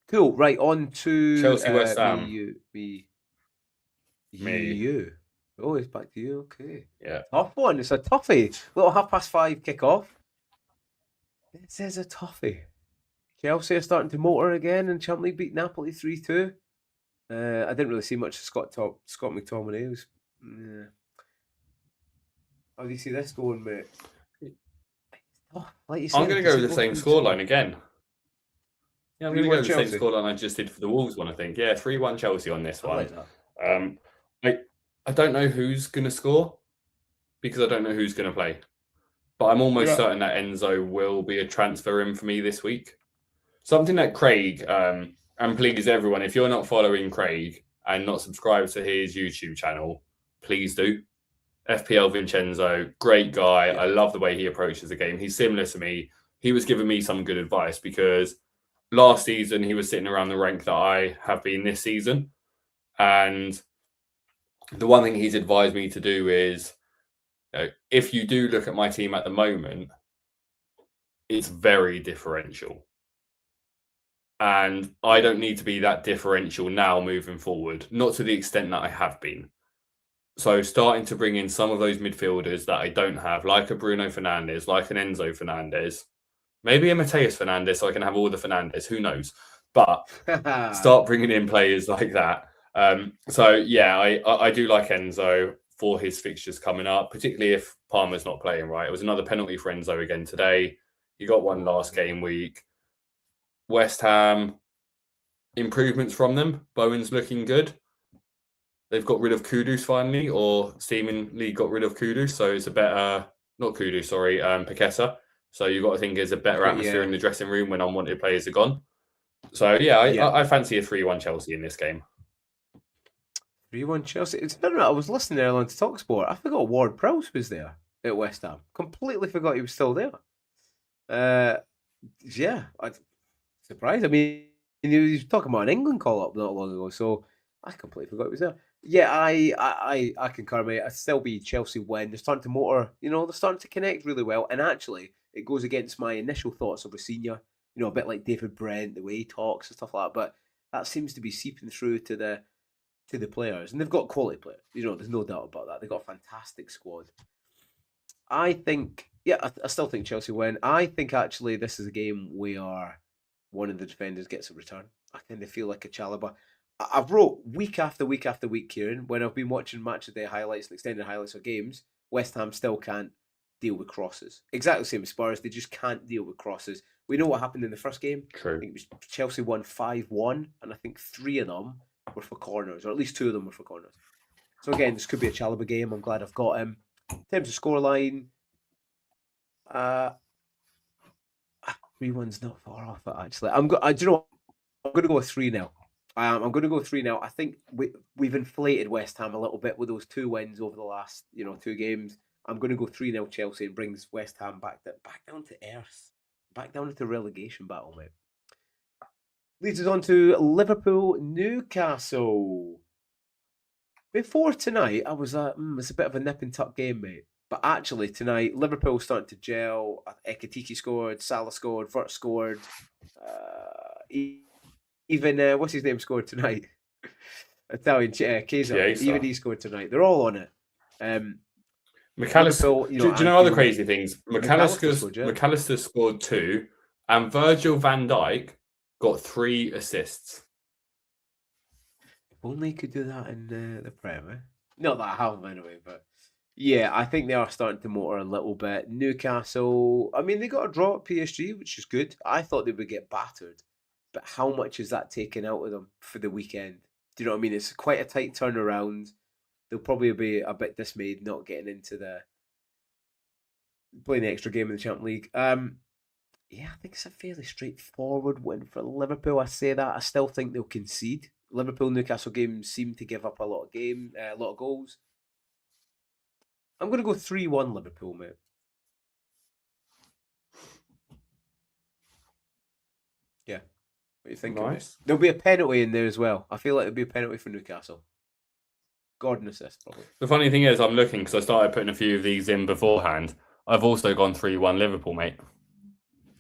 Cool. Right, on to Chelsea West Ham. You. Oh, it's back to you. Okay. Yeah. Tough one. It's a toughie. Little 5:30 kickoff. It says a toughie. Chelsea are starting to motor again and Champions League beat Napoli 3-2. I didn't really see much of Scott McTominay. Yeah. How do you see this going, mate? Like you said, I'm going to go with the same scoreline again. Yeah, I'm going to go with the same scoreline I just did for the Wolves one, I think. Yeah, 3-1 Chelsea on this one. Like I don't know who's going to score because I don't know who's going to play. But I'm almost certain that Enzo will be a transfer in for me this week. Something that Craig, and please everyone, if you're not following Craig and not subscribed to his YouTube channel, please do. FPL Vincenzo, great guy. I love the way he approaches the game. He's similar to me. He was giving me some good advice because last season he was sitting around the rank that I have been this season. And the one thing he's advised me to do is, if you do look at my team at the moment, it's very differential. And I don't need to be that differential now moving forward, not to the extent that I have been. So starting to bring in some of those midfielders that I don't have, like a Bruno Fernandes, like an Enzo Fernandez, maybe a Mateus Fernandes, so I can have all the Fernandes, who knows? But start bringing in players like that. So yeah, I do like Enzo for his fixtures coming up, particularly if Palmer's not playing right. It was another penalty for Enzo again today. He got one last game week. West Ham, improvements from them. Bowen's looking good. They've got rid of Kudus finally, or seemingly got rid of Kudus. So it's a better, not Kudus, sorry, Paqueta. So you've got to think there's a better atmosphere in the dressing room when unwanted players are gone. So yeah, I fancy a 3-1 Chelsea in this game. 3-1 Chelsea. It's no. I was listening earlier on to TalkSport. I forgot Ward Prowse was there at West Ham. Completely forgot he was still there. Yeah, I'm surprised. I mean, he was talking about an England call-up not long ago, so I completely forgot he was there. Yeah, I concur, mate. I'd still be Chelsea win. They're starting to motor, they're starting to connect really well. And actually, it goes against my initial thoughts of Rosenior, a bit like David Brent, the way he talks and stuff like that. But that seems to be seeping through to the players. And they've got quality players. There's no doubt about that. They've got a fantastic squad. I think, I still think Chelsea win. I think actually this is a game where one of the defenders gets a return. I kind of feel like a Chalobah. I've wrote week after week after week, Kieran, when I've been watching match of day highlights and extended highlights of games, West Ham still can't deal with crosses. Exactly the same as Spurs. They just can't deal with crosses. We know what happened in the first game. True. I think it was Chelsea won 5-1, and I think 3 of them were for corners, or at least 2 of them were for corners. So again, this could be a Chalobah game. I'm glad I've got him. In terms of scoreline, 3-1's not far off it, actually. I'm going to go 3-0. I'm going to go 3-0. I think we've inflated West Ham a little bit with those 2 wins over the last 2 games. I'm going to go 3-0 Chelsea and brings West Ham back down to earth, back down into relegation battle, mate. Leads us on to Liverpool-Newcastle. Before tonight, I was it's a bit of a nip and tuck game, mate. But actually tonight, Liverpool starting to gel. Ekitike scored, Salah scored, Vert scored. Even what's his name scored tonight? Italian Chiesa. Even he scored tonight. They're all on it. McAllister. Do you know other crazy things? McAllister scored 2, and Virgil van Dijk got 3 assists. If only he could do that in the Premier. Not that I have them anyway, but yeah, I think they are starting to motor a little bit. Newcastle, I mean, they got a draw at PSG, which is good. I thought they would get battered. But how much is that taken out of them for the weekend? Do you know what I mean? It's quite a tight turnaround. They'll probably be a bit dismayed not getting into playing the extra game in the Champions League. Yeah, I think it's a fairly straightforward win for Liverpool. I say that. I still think they'll concede. Liverpool-Newcastle games seem to give up a lot of goals. I'm going to go 3-1 Liverpool, mate. Yeah. What are you thinking? Nice. There'll be a penalty in there as well. I feel like there'll be a penalty for Newcastle. Gordon assist, probably. The funny thing is, I'm looking because I started putting a few of these in beforehand. I've also gone 3-1 Liverpool, mate.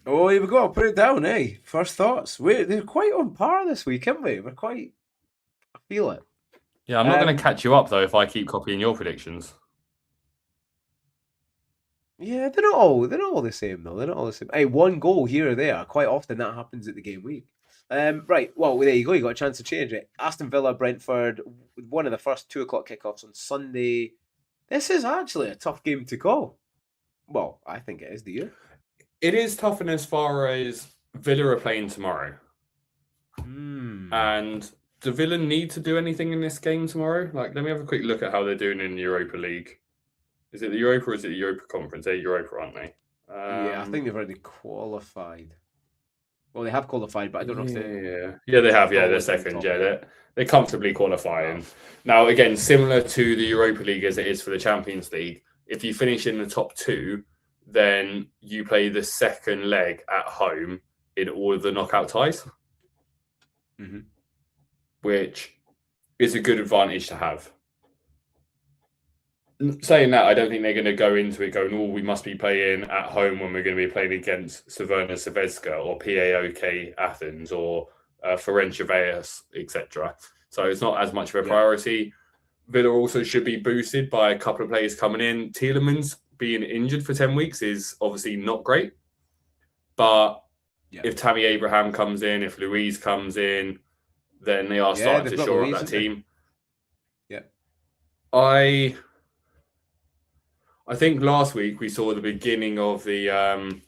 Oh, here we go. I'll put it down, eh? First thoughts. They're quite on par this week, aren't we? I feel it. Yeah, I'm not going to catch you up, though, if I keep copying your predictions. Yeah, they're not all the same, though. They're not all the same. Hey, 1 goal here or there. Quite often that happens at the game week. Right, well, there you go. You got a chance to change it. Aston Villa, Brentford, one of the first 2 o'clock kickoffs on Sunday. This is actually a tough game to call. Well, I think it is, do you? It is tough in as far as Villa are playing tomorrow. And do Villa need to do anything in this game tomorrow? Let me have a quick look at how they're doing in the Europa League. Is it the Europa or is it the Europa Conference? They're Europa, aren't they? Yeah, I think they've already qualified. Well, they have qualified, but I don't know if they have. Yeah, they're second. Yeah, they're comfortably qualifying. Now, again, similar to the Europa League as it is for the Champions League, if you finish in the top 2, then you play the second leg at home in all of the knockout ties, which is a good advantage to have. Saying that, I don't think they're going to go into it going, we must be playing at home when we're going to be playing against Crvena Zvezda or PAOK Athens or Ferencvaros, etc. So it's not as much of a priority. Villa also should be boosted by a couple of players coming in. Tielemans being injured for 10 weeks is obviously not great. But if Tammy Abraham comes in, if Louise comes in, then they are starting to shore up that team. Yeah. I think last week we saw the beginning of the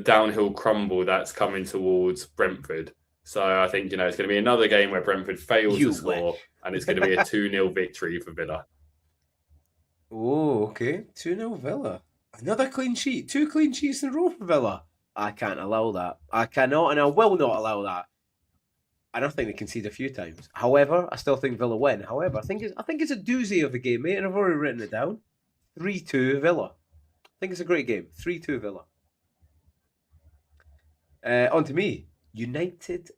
downhill crumble that's coming towards Brentford. So I think, it's going to be another game where Brentford fails to score, and it's going to be a 2-0 victory for Villa. Oh, okay. 2-0 Villa. Another clean sheet. 2 clean sheets in a row for Villa. I can't allow that. I cannot, and I will not allow that. I don't think they concede a few times. However, I still think Villa win. However, I think it's a doozy of a game, mate, and I've already written it down. 3-2 Villa. I think it's a great game. 3-2 Villa. On to me. United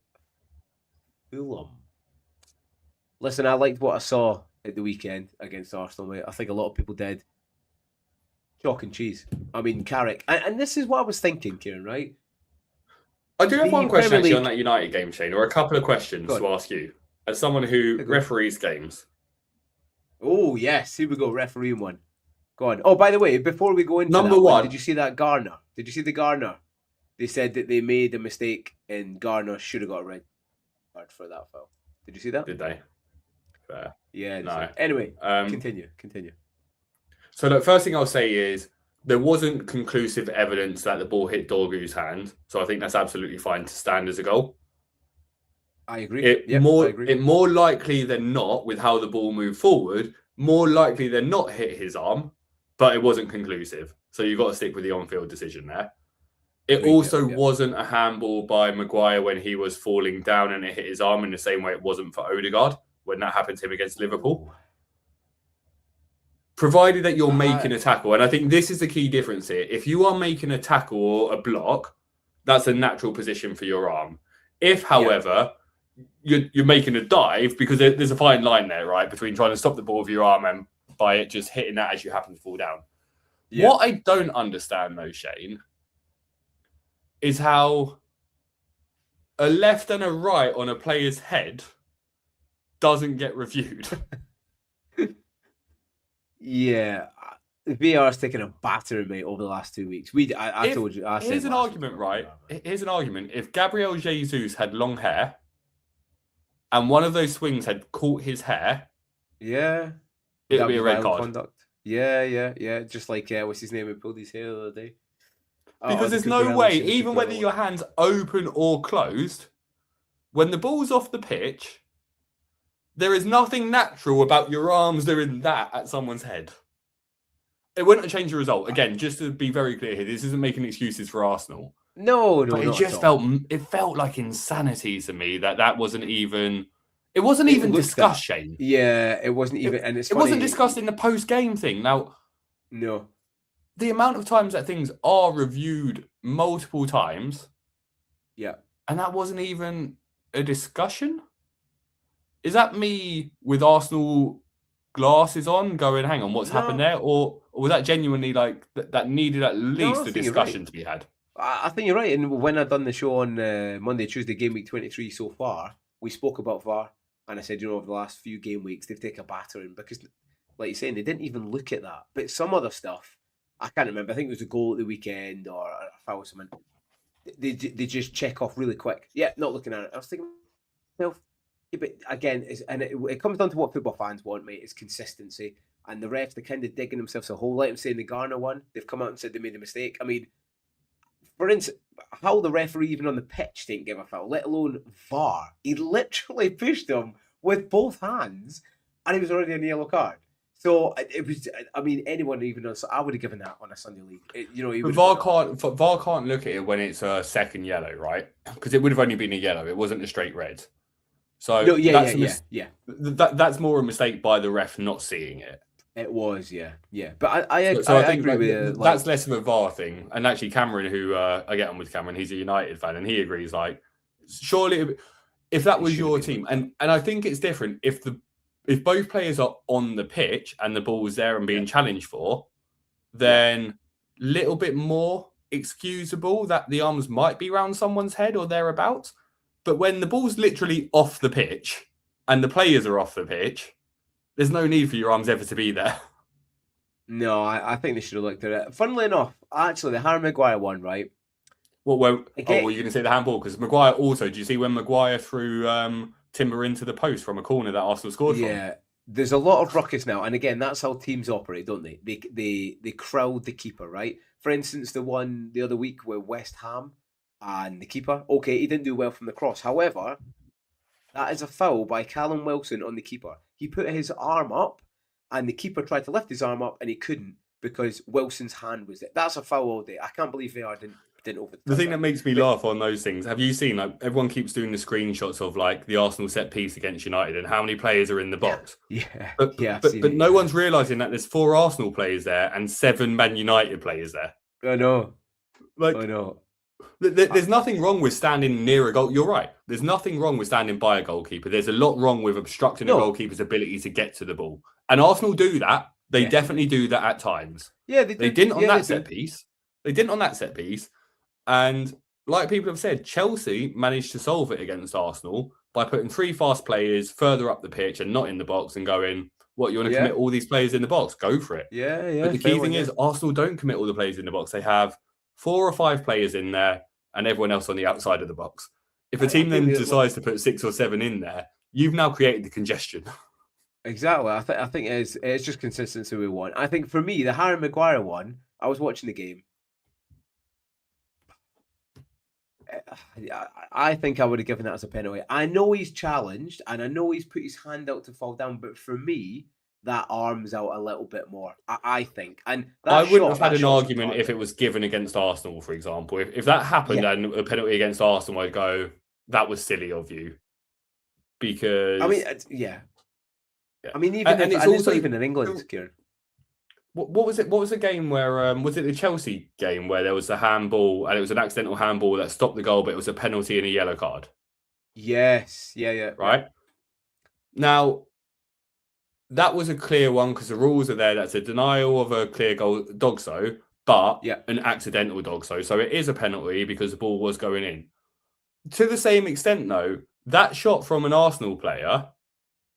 Fulham. Listen, I liked what I saw at the weekend against Arsenal, mate. I think a lot of people did. Chalk and cheese. I mean, Carrick. And this is what I was thinking, Kieran, right? I do have one question actually on that United game, Shane, or a couple of questions to ask you. As someone who referees games. Oh, yes. Here we go. Refereeing one. Go on. Oh, by the way, before we go into Number one, did you see that Garner? Did you see the Garner? They said that they made a mistake and Garner should have got a red card for that foul. Did you see that? Did they? Fair. Yeah. No. Anyway, continue. So the first thing I'll say is there wasn't conclusive evidence that the ball hit Dorgu's hand. So I think that's absolutely fine to stand as a goal. I agree. It more likely than not, with how the ball moved forward, more likely than not hit his arm, but it wasn't conclusive. So you've got to stick with the on-field decision there. It also wasn't a handball by Maguire when he was falling down and it hit his arm in the same way it wasn't for Odegaard when that happened to him against Liverpool. Provided that you're making a tackle, and I think this is the key difference here. If you are making a tackle or a block, that's a natural position for your arm. If, however, you're making a dive, because there's a fine line there, right, between trying to stop the ball with your arm and by it just hitting that as you happen to fall down. Yeah. What I don't understand, though, Shane, is how a left and a right on a player's head doesn't get reviewed. Yeah, VR's taken a battering, mate, over the last 2 weeks. I told you. Here's an argument, right? Here's an argument. If Gabriel Jesus had long hair and one of those swings had caught his hair, it'd be a red card. Conduct. Yeah. Just like what's his name? Who pulled his hair the other day. Because there's no way, even whether your hand's open or closed, when the ball's off the pitch, there is nothing natural about your arms doing that at someone's head. It wouldn't change the result. Again, just to be very clear here, this isn't making excuses for Arsenal. No. But it just felt like insanity to me that wasn't even. It wasn't even discussed, Shane. Yeah, it wasn't even, and it wasn't discussed in the post-game thing. Now, no. The amount of times that things are reviewed multiple times, and that wasn't even a discussion. Is that me with Arsenal glasses on going, hang on, what's happened there? Or was that genuinely like that needed at least a discussion to be had? I think you're right. And when I've done the show on Monday, Tuesday, game week 23 so far, we spoke about VAR. And I said, over the last few game weeks, they've taken a battering because, like you're saying, they didn't even look at that. But some other stuff, I can't remember. I think it was a goal at the weekend or a foul or something. They just check off really quick. Yeah, not looking at it. I was thinking, but again, it comes down to what football fans want, mate. It's consistency. And the refs, they're kind of digging themselves a hole. Like I'm saying, the Garner one, they've come out and said they made a mistake. I mean, for instance, how the referee even on the pitch didn't give a foul, let alone VAR. He literally pushed him with both hands and he was already in the yellow card. So it was. I mean, anyone even else, I would have given that on a Sunday league. But VAR can't look at it when it's a second yellow, right? Because it would have only been a yellow. It wasn't a straight red. So no, yeah. That's more a mistake by the ref not seeing it. It was, yeah. But I think agree with that's less of a VAR thing. And actually, Cameron, who I get on with Cameron, he's a United fan, and he agrees. Like, surely, if that was your team, and I think it's different if both players are on the pitch and the ball is there and being challenged for, then little bit more excusable that the arms might be around someone's head or thereabouts. But when the ball's literally off the pitch and the players are off the pitch, there's no need for your arms ever to be there. No, I think they should have looked at it. Funnily enough, actually, the Harry Maguire one, right? Well, were you going to say the handball? Because Maguire also, do you see when Maguire threw Timber into the post from a corner that Arsenal scored from? Yeah, there's a lot of ruckus now. And again, that's how teams operate, don't they? They crowd the keeper, right? For instance, the one the other week with West Ham and the keeper, okay, he didn't do well from the cross. However, that is a foul by Callum Wilson on the keeper. He put his arm up, and the keeper tried to lift his arm up, and he couldn't because Wilson's hand was there. That's a foul all day. I can't believe VAR didn't overturn the thing that makes me laugh on those things. Have you seen, like, everyone keeps doing the screenshots of like the Arsenal set piece against United and how many players are in the box? But no one's realizing that there's 4 Arsenal players there and 7 Man United players there. I know. There's nothing wrong with standing near a goal. You're right. There's nothing wrong with standing by a goalkeeper. There's a lot wrong with obstructing a goalkeeper's ability to get to the ball. And Arsenal do that. They definitely do that at times. Yeah, they didn't on that set piece. They didn't on that set piece. And like people have said, Chelsea managed to solve it against Arsenal by putting 3 fast players further up the pitch and not in the box and going, what, you want to commit all these players in the box? Go for it. Yeah. But the key thing is Arsenal don't commit all the players in the box. They have 4 or 5 players in there and everyone else on the outside of the box. If a team then decides to put 6 or 7 in there, you've now created the congestion. Exactly. I think it's just consistency we want. I think for me, the Harry Maguire one, I was watching the game. I think I would have given that as a penalty. I know he's challenged and I know he's put his hand out to fall down, but for me, that arm's out a little bit more, I think. And I wouldn't have had an argument if it was given against Arsenal, for example. If that happened and a penalty against Arsenal, I'd go, that was silly of you. Because I mean, I mean, even and it's also even in England, Kieran. What was it? What was the game where was it the Chelsea game where there was a handball and it was an accidental handball that stopped the goal, but it was a penalty and a yellow card? Yes, yeah. Right now, that was a clear one because the rules are there. That's a denial of a clear goal, dogso, but an accidental dogso. So it is a penalty because the ball was going in. To the same extent, though, that shot from an Arsenal player,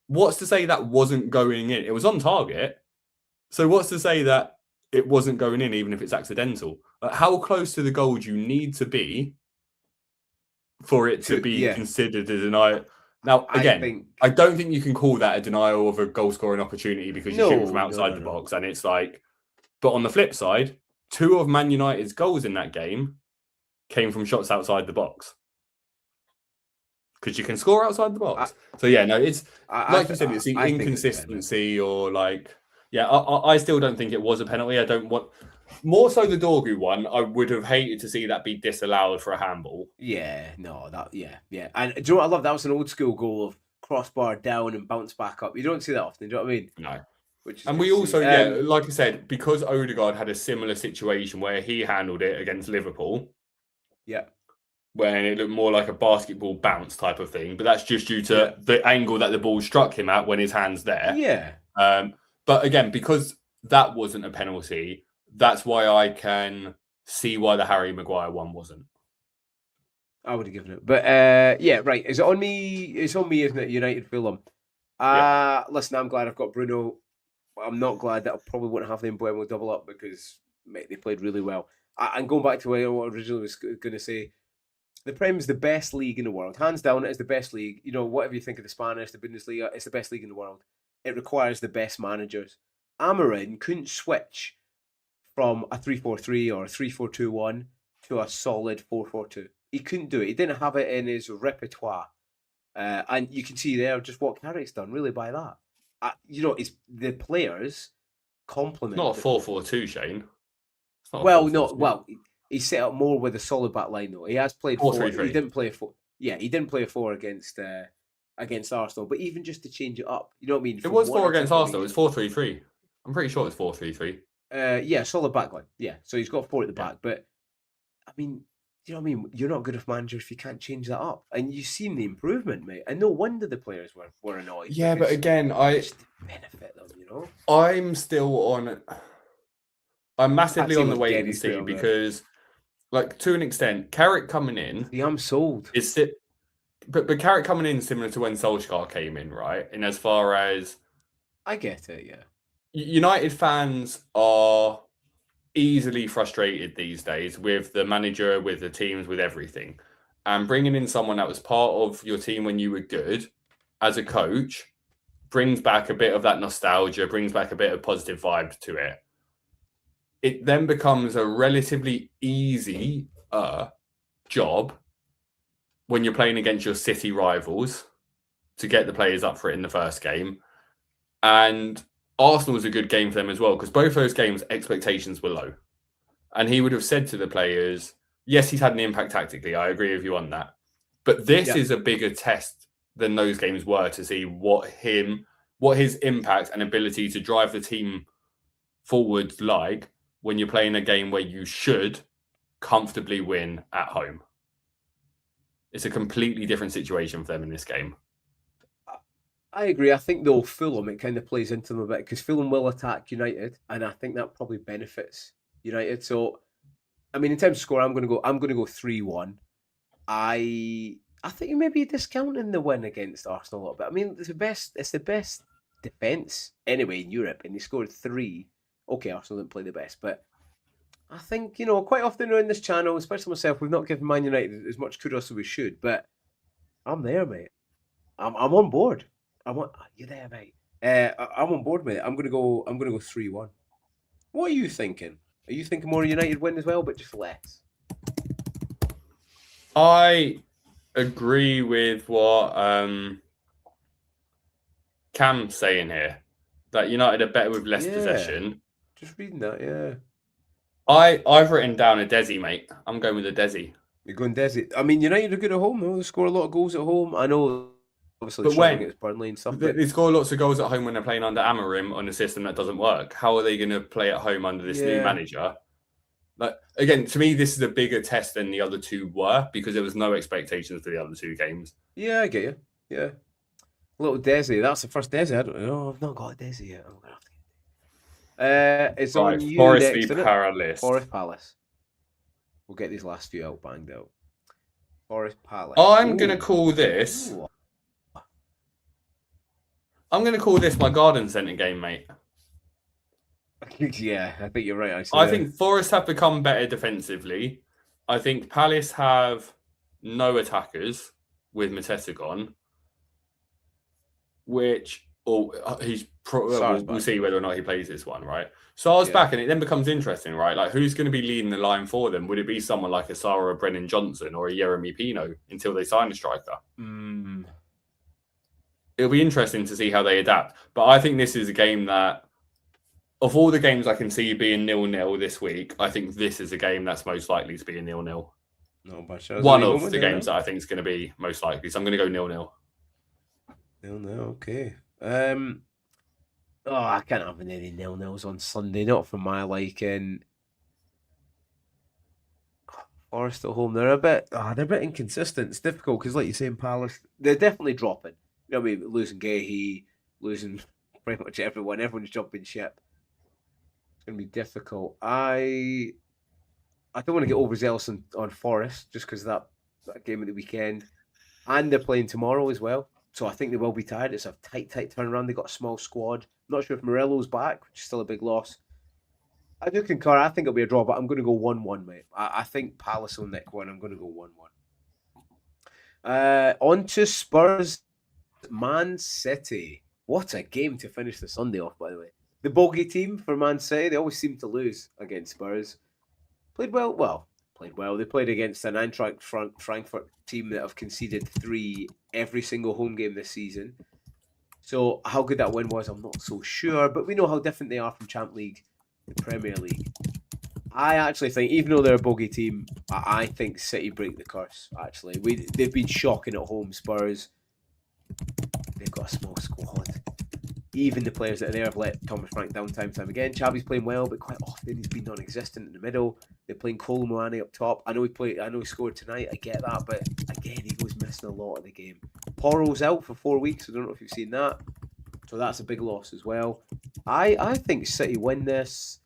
what's to say that wasn't going in? It was on target. So what's to say that it wasn't going in, even if it's accidental? How close to the goal do you need to be for it to be considered a denial? Now, again, I don't think you can call that a denial of a goal-scoring opportunity because you shoot from outside the box. And it's like, but on the flip side, 2 of Man United's goals in that game came from shots outside the box. Because you can score outside the box. It's like you said, it's the inconsistency or like... Yeah, I still don't think it was a penalty. I don't want... More so the Dorgu one, I would have hated to see that be disallowed for a handball. Yeah. And do you know what I love? That was an old school goal of crossbar down and bounce back up. You don't see that often, do you know what I mean? No. And we also, like I said, because Odegaard had a similar situation where he handled it against Liverpool. Yeah. When it looked more like a basketball bounce type of thing. But that's just due to the angle that the ball struck him at when his hand's there. Yeah. But again, because that wasn't a penalty, that's why I can see why the Harry Maguire one wasn't. I would have given it. But right. Is it on me? It's on me, isn't it? United Fulham. Listen, I'm glad I've got Bruno. I'm not glad that I probably wouldn't have the Embuemo double up because they played really well. And going back to what I originally was going to say, the Prem is the best league in the world. Hands down, it is the best league. You know, whatever you think of the Spanish, the Bundesliga, it's the best league in the world. It requires the best managers. Amorim couldn't switch from a 3-4-3 or a 3-4-2-1 to a solid 4-4-2. He couldn't do it. He didn't have it in his repertoire. And you can see there just what Carrick's done, really, by that. it's the players complement. Not a 4-4-2, Shane. Well, he's set up more with a solid back line though. He has played 4-3-3. He didn't play a 4. Yeah, he didn't play a 4 against Arsenal, but even just to change it up, you know what I mean? It was 4 against Arsenal. It was 4-3-3. I'm pretty sure it's 4-3-3. Yeah, solid back line. Yeah, so he's got 4 at the back, but I mean, you know what I mean? You're not good enough manager if you can't change that up. And you've seen the improvement, mate. And no wonder the players were annoyed. Yeah, but again, just benefit them, you know? I'm massively on the wait and see because, like, to an extent, Carrick coming in. Yeah, I'm sold. But Carrick coming in similar to when Solskjaer came in, right? And as far as I get it, yeah. United fans are easily frustrated these days with the manager, with the teams, with everything. And bringing in someone that was part of your team when you were good as a coach brings back a bit of that nostalgia, brings back a bit of positive vibe to it. It then becomes a relatively easy job when you're playing against your City rivals to get the players up for it in the first game. And Arsenal was a good game for them as well, because both those games, expectations were low. And he would have said to the players, yes, he's had an impact tactically. I agree with you on that. But this is a bigger test than those games were to see what his impact and ability to drive the team forward like when you're playing a game where you should comfortably win at home. It's a completely different situation for them in this game. I agree. I think though Fulham, it kind of plays into them a bit because Fulham will attack United, and I think that probably benefits United. So, I mean, in terms of score, I'm going to go 3-1. I think you may be discounting the win against Arsenal a little bit. I mean, it's the best defense anyway in Europe, and they scored 3. Okay, Arsenal didn't play the best, but I think quite often in this channel, especially myself, we've not given Man United as much kudos as we should. But I'm there, mate. I'm on board. You there, mate? I'm on board, mate. I'm gonna go 3-1. What are you thinking? Are you thinking more United win as well, but just less? I agree with what Cam's saying here. That United are better with less possession. Just reading that, yeah. I've written down a Desi, mate. I'm going with a Desi. You're going Desi. I mean, United are good at home, though. They score a lot of goals at home. I know, obviously, but when against Burnley and stuff. They score lots of goals at home when they're playing under Amorim on a system that doesn't work. How are they going to play at home under this new manager? Like, again, to me, this is a bigger test than the other two were because there was no expectations for the other two games. Yeah, I get you. Yeah. Little Desi. That's the first Desi. I don't know. I've not got a Desi yet. I'm going to have to get it's on you Forest next, v Palace. Forest Palace. We'll get these last few out banged out. Forest Palace. I'm going to call this... I'm going to call this my garden centre game, mate. Yeah, I think you're right. I think Forest have become better defensively. I think Palace have no attackers with Mateta gone, which we'll see whether or not he plays this one, right? Sar's back, and it then becomes interesting, right? Like, who's going to be leading the line for them? Would it be someone like a Sarah or Brennan Johnson or a Jeremy Pino until they sign a striker? It'll be interesting to see how they adapt. But I think this is a game that, of all the games I can see being 0-0 this week, I think this is a game that's most likely to be a 0-0. One of the games that I think is going to be most likely. So I'm going to go 0-0. 0-0, okay. I can't have any 0-0s on Sunday, not for my liking. Forest at home, they're a bit inconsistent. It's difficult because, like you say, in Palace, they're definitely dropping. You know what I mean? Losing Gahey, losing pretty much everyone. Everyone's jumping ship. It's going to be difficult. I don't want to get overzealous on Forest just because that game at the weekend. And they're playing tomorrow as well. So I think they will be tired. It's a tight turnaround. They got a small squad. I'm not sure if Morello's back, which is still a big loss. I do concur. I think it'll be a draw, but I'm going to go 1-1, mate. I think Palace will nick one. I'm going to go 1-1. On to Spurs, Man City. What a game to finish the Sunday off, by the way. The bogey team for Man City, they always seem to lose against Spurs. Played well. They played against an Eintracht Frankfurt team that have conceded 3 every single home game this season. So how good that win was, I'm not so sure. But we know how different they are from Champ League, the Premier League. I actually think, even though they're a bogey team, I think City break the curse. Actually, they've been shocking at home. Spurs, they've got a small squad. Even the players that are there have let Thomas Frank down time and time again. Xavi's playing well, but quite often he's been non-existent in the middle. They're playing Cole Muani up top. I know he scored tonight. I get that, but again, he goes missing a lot of the game. Porro's out for 4 weeks. I don't know if you've seen that, so that's a big loss as well. I think City win this.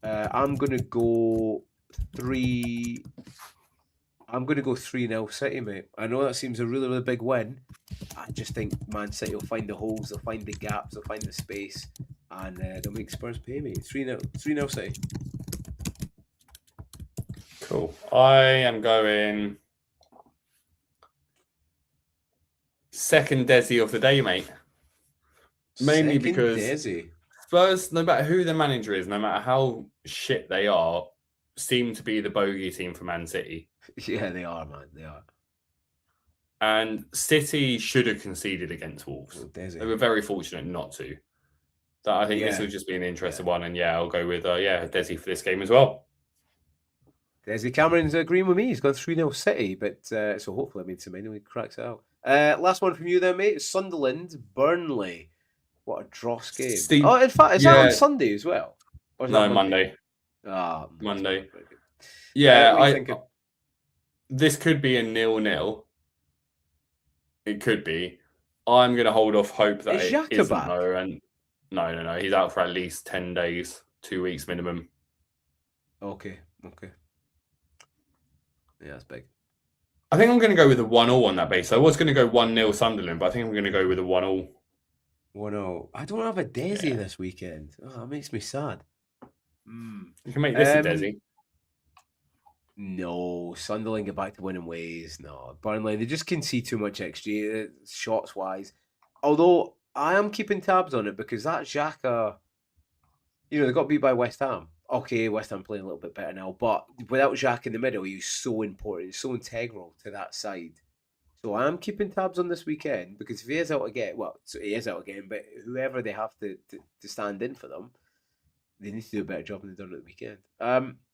I'm gonna go 3. I'm gonna go 3-0 City, mate. I know that seems a really, really big win. I just think Man City will find the holes, they'll find the gaps, they'll find the space, and they'll make Spurs pay, mate. 3-0 City. Cool. I am going second Desi of the day, mate. Mainly Second because Desi. Spurs, no matter who the manager is, no matter how shit they are, seem to be the bogey team for Man City. Yeah, they are, man. They are. And City should have conceded against Wolves. They were very fortunate not to. That I think this will just be an interesting one. And I'll go with Desi for this game as well. Desi Cameron's agreeing with me. He's gone 3-0 City, but so hopefully Semenyo cracks it out. Last one from you then, mate. Sunderland, Burnley. What a dross game. In fact, is that on Sunday as well? Or is that Monday? Monday. Yeah, this could be a 0-0. It could be. I'm going to hold off hope that it isn't though. And no. He's out for at least 10 days, 2 weeks minimum. Okay. Yeah, that's big. I think I'm going to go with a 1-1 on that base. I was going to go 1-0 Sunderland, but I think I'm going to go with a 1-1. 1-0. I don't have a Desi this weekend. Oh, that makes me sad. You can make this a Desi. No, Sunderland get back to winning ways. No, Burnley, they just concede too much XG, shots wise. Although I am keeping tabs on it because that Xhaka, they got beat by West Ham. Okay, West Ham playing a little bit better now, but without Xhaka in the middle, he's so important, he's so integral to that side. So I am keeping tabs on this weekend because if he is out again, he is out again, but whoever they have to stand in for them, they need to do a better job than they've done at the weekend.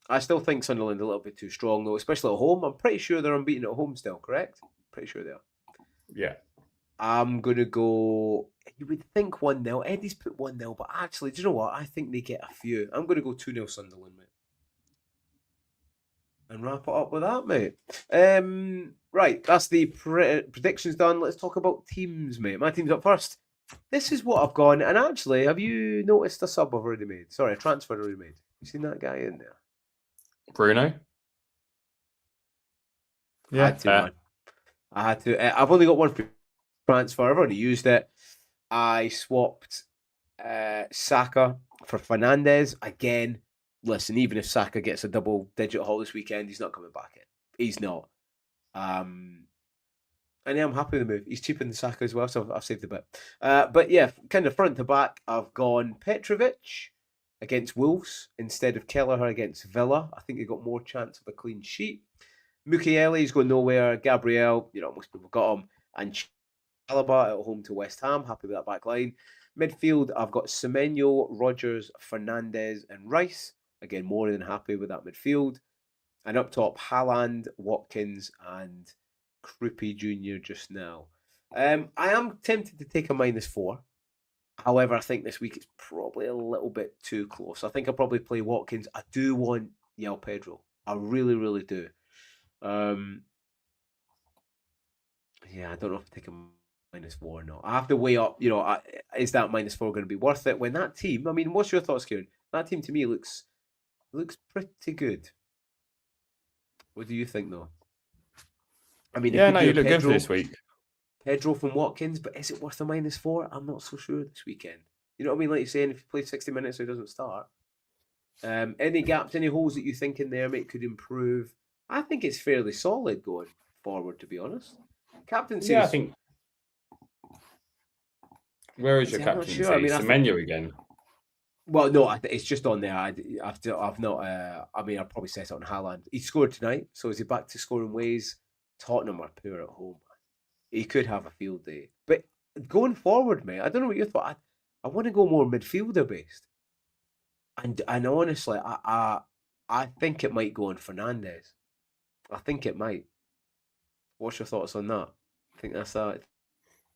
I still think Sunderland a little bit too strong, though, especially at home. I'm pretty sure they're unbeaten at home still, correct? Pretty sure they are. Yeah. I'm going to go... You would think 1-0. Eddie's put 1-0, but actually, do you know what? I think they get a few. I'm going to go 2-0 Sunderland, mate. And wrap it up with that, mate. Right, that's the predictions done. Let's talk about teams, mate. My team's up first. This is what I've gone. And actually, have you noticed a sub I've already made? Sorry, a transfer I've already made. You seen that guy in there? Bruno? Yeah, I had to. I've only got one transfer. I've already used it. I swapped Saka for Fernandes. Again, listen, even if Saka gets a double-digit haul this weekend, he's not coming back in. He's not. And I'm happy with the move. He's cheaper than Saka as well, so I've saved a bit. But yeah, kind of front to back, I've gone Petrovic against Wolves instead of Kelleher against Villa. I think he got more chance of a clean sheet. Mukiele's going nowhere. Gabriel, most people got him. And Chalobah at home to West Ham. Happy with that back line. Midfield, I've got Semenyo, Rodgers, Fernandes, and Rice. Again, more than happy with that midfield. And up top, Haaland, Watkins, and Kruppi Jr. just now. I am tempted to take a -4. However, I think this week it's probably a little bit too close. I think I'll probably play Watkins. I do want João Pedro. I really, really do. I don't know if I take a -4 or not. I have to weigh up, is that -4 going to be worth it? When that team, what's your thoughts, Kieran? That team to me looks pretty good. What do you think, though? You look good for this week. Pedro from Watkins, but is it worth a -4? I'm not so sure this weekend. You know what I mean? Like you're saying, if you play 60 minutes so he doesn't start. Any gaps, any holes that you think in there, mate, could improve? I think it's fairly solid going forward, to be honest. Captaincy. Yeah, I think. Where is your captaincy? Sure. Semenyo again. Well, no, it's just on there. I've not. I'll probably set it on Haaland. He scored tonight, so is he back to scoring ways? Tottenham are poor at home. He could have a field day, but going forward, mate, I don't know what you thought. I want to go more midfielder based, and honestly, I think it might go on Fernandes. I think it might. What's your thoughts on that? I think that's that.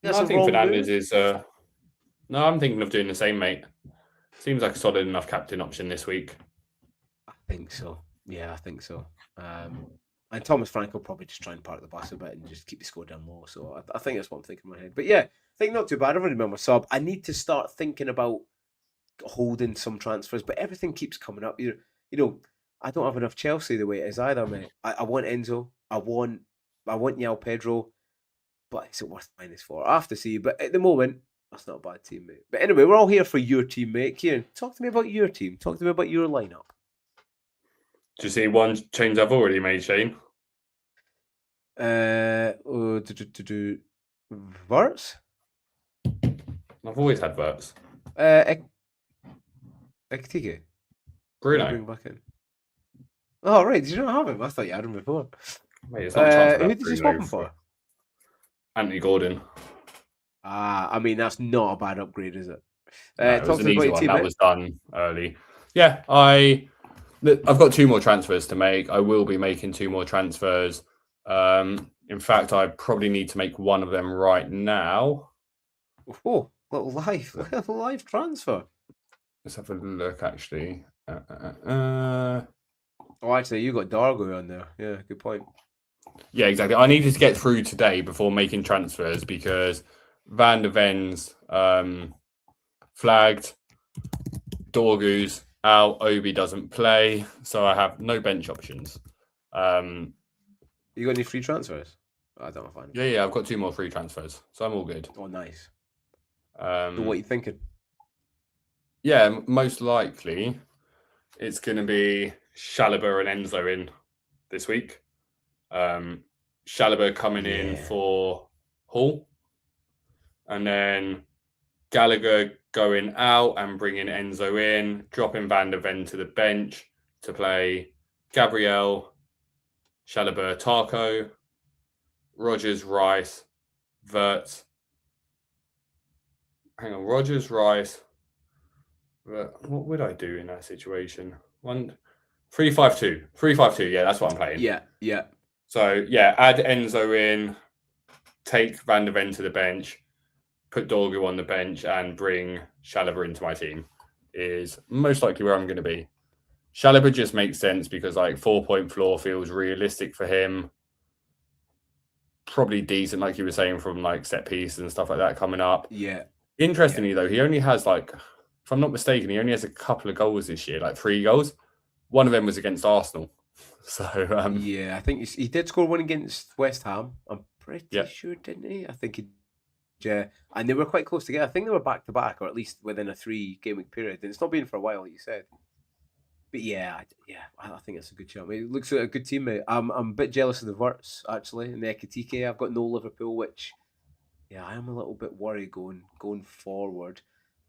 No, I think Fernandes is. No, I'm thinking of doing the same, mate. Seems like a solid enough captain option this week. I think so. Yeah, I think so. And Thomas Frank will probably just try and park the bus a bit and just keep the score down low. So I think that's what I'm thinking in my head. But yeah, I think not too bad. I've already made my sub. I need to start thinking about holding some transfers, but everything keeps coming up. You know, I don't have enough Chelsea the way it is either, mate. I want Enzo. I want João Pedro. But is it worth -4? I have to see. But at the moment, that's not a bad team, mate. But anyway, we're all here for your team, mate. Kieran, talk to me about your team. Talk to me about your lineup. Do you see one change I've already made, Shane? Verts? I've always had Verts. Ekitike? Bruno. Back in. Oh, right. Did you not have him? I thought you had him before. Wait, it's not who did you swap him for? Anthony Gordon. I mean, that's not a bad upgrade, is it? No, it was an easy one. That was done early. Yeah, I've got 2 more transfers to make. I will be making 2 more transfers. In fact, I probably need to make one of them right now. Oh, little live transfer. Let's have a look, actually. Oh, actually, you got Dargo on there. Yeah, good point. Yeah, exactly. I needed to get through today before making transfers because Van der Ven's flagged, Dorgu's out, Obi doesn't play, so I have no bench options. You got any free transfers? I don't know if I know. Yeah, I've got 2 more free transfers, so I'm all good. Oh, nice. So what are you thinking? Yeah, most likely it's going to be Chalobah and Enzo in this week. Chalobah coming in for Hall, and then Gallagher going out and bringing Enzo in, dropping Van der Ven to the bench to play Gabriel, Chalobah, Tarko, Rogers, Rice, Vert. Hang on, Rogers, Rice. What would I do in that situation? 3-5-2. 3-5-2. Yeah, that's what I'm playing. Yeah. So yeah, add Enzo in, take Van der Ven to the bench, put Dorgu on the bench, and bring Chalobah into my team is most likely where I'm going to be. Chalobah just makes sense because 4-point floor feels realistic for him. Probably decent, like you were saying, from set pieces and stuff like that coming up. Yeah. Interestingly, though, he only has if I'm not mistaken, he only has a couple of goals this year, 3 goals. One of them was against Arsenal. So yeah, I think he did score one against West Ham. I'm pretty sure, didn't he? I think he. Yeah, and they were quite close together. I think they were back to back, or at least within a 3-game week period. And it's not been for a while, like you said. But I think it's a good show. I mean, it looks like a good team, mate. I'm a bit jealous of the Verts actually, and the Ekitike. I've got no Liverpool, which I am a little bit worried going forward.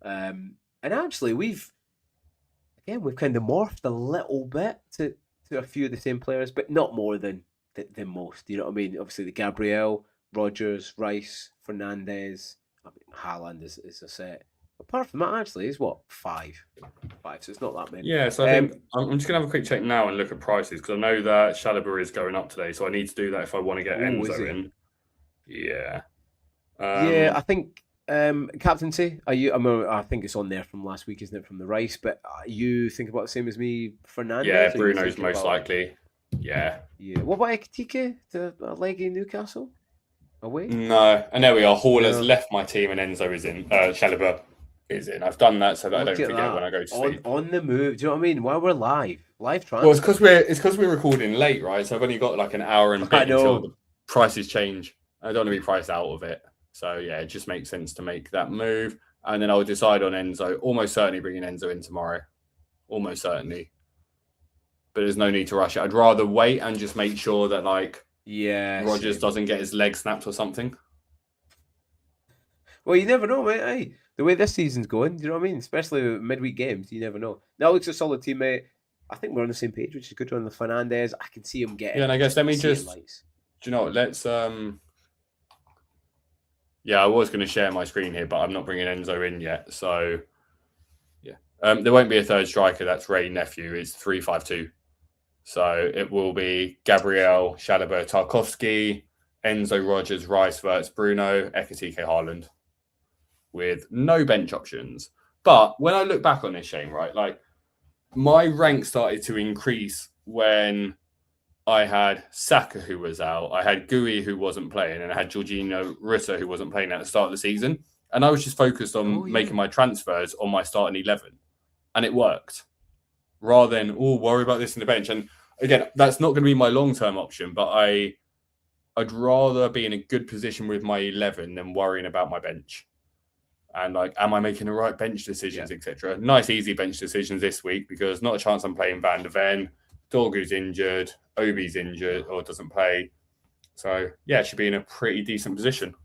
And actually, we've kind of morphed a little bit to a few of the same players, but not more than most. You know what I mean? Obviously, the Gabriel, Rogers, Rice, Fernandes. I mean, Haaland is a set. Apart from that, actually, is what 5, so it's not that many. Yeah, so I think I'm just gonna have a quick check now and look at prices because I know that Chalobah is going up today, so I need to do that if I want to get Enzo in. Yeah. I think captaincy. I think it's on there from last week, isn't it? From the Rice, but you think about the same as me, Fernandes. Yeah, Bruno's most likely. Yeah. What about Ekitike? The leg in Newcastle away? No, and there we are. Hall has left my team, and Enzo is in. Chalobah is in. I've done that so that I don't forget when I go to sleep. On the move. Do you know what I mean? While we're live transfer. Well, it's because we're recording late, right? So I've only got an hour and a bit until the prices change. I don't want to be priced out of it. So yeah, it just makes sense to make that move, and then I'll decide on Enzo. Almost certainly bringing Enzo in tomorrow. Almost certainly. But there's no need to rush it. I'd rather wait and just make sure that Rogers doesn't get his leg snapped or something. Well, you never know, mate. Hey, the way this season's going, do you know what I mean? Especially midweek games, you never know. That looks a solid team, mate. I think we're on the same page, which is good on the Fernandes. I can see him getting. Yeah, and I guess let me just. Do you know what? Let's Yeah, I was going to share my screen here, but I'm not bringing Enzo in yet. So, yeah. There won't be a third striker. That's Ray Nephew. It's 3-5-2. So it will be Gabriel, Chalobah, Tarkowski, Enzo, Rogers, Rice, Verts, Bruno, Ekatike, Haaland, with no bench options. But when I look back on this, Shane, right, like my rank started to increase when I had Saka, who was out, I had Gui, who wasn't playing, and I had Jorginho Rutter, who wasn't playing at the start of the season. And I was just focused on making my transfers on my starting 11. And it worked. Rather than, worry about this in the bench. And again, that's not going to be my long-term option, but I'd rather be in a good position with my 11 than worrying about my bench. And like, am I making the right bench decisions, etc. Nice, easy bench decisions this week because not a chance I'm playing Van der Ven. Dorgu's injured, Obi's injured or doesn't play. So yeah, should be in a pretty decent position.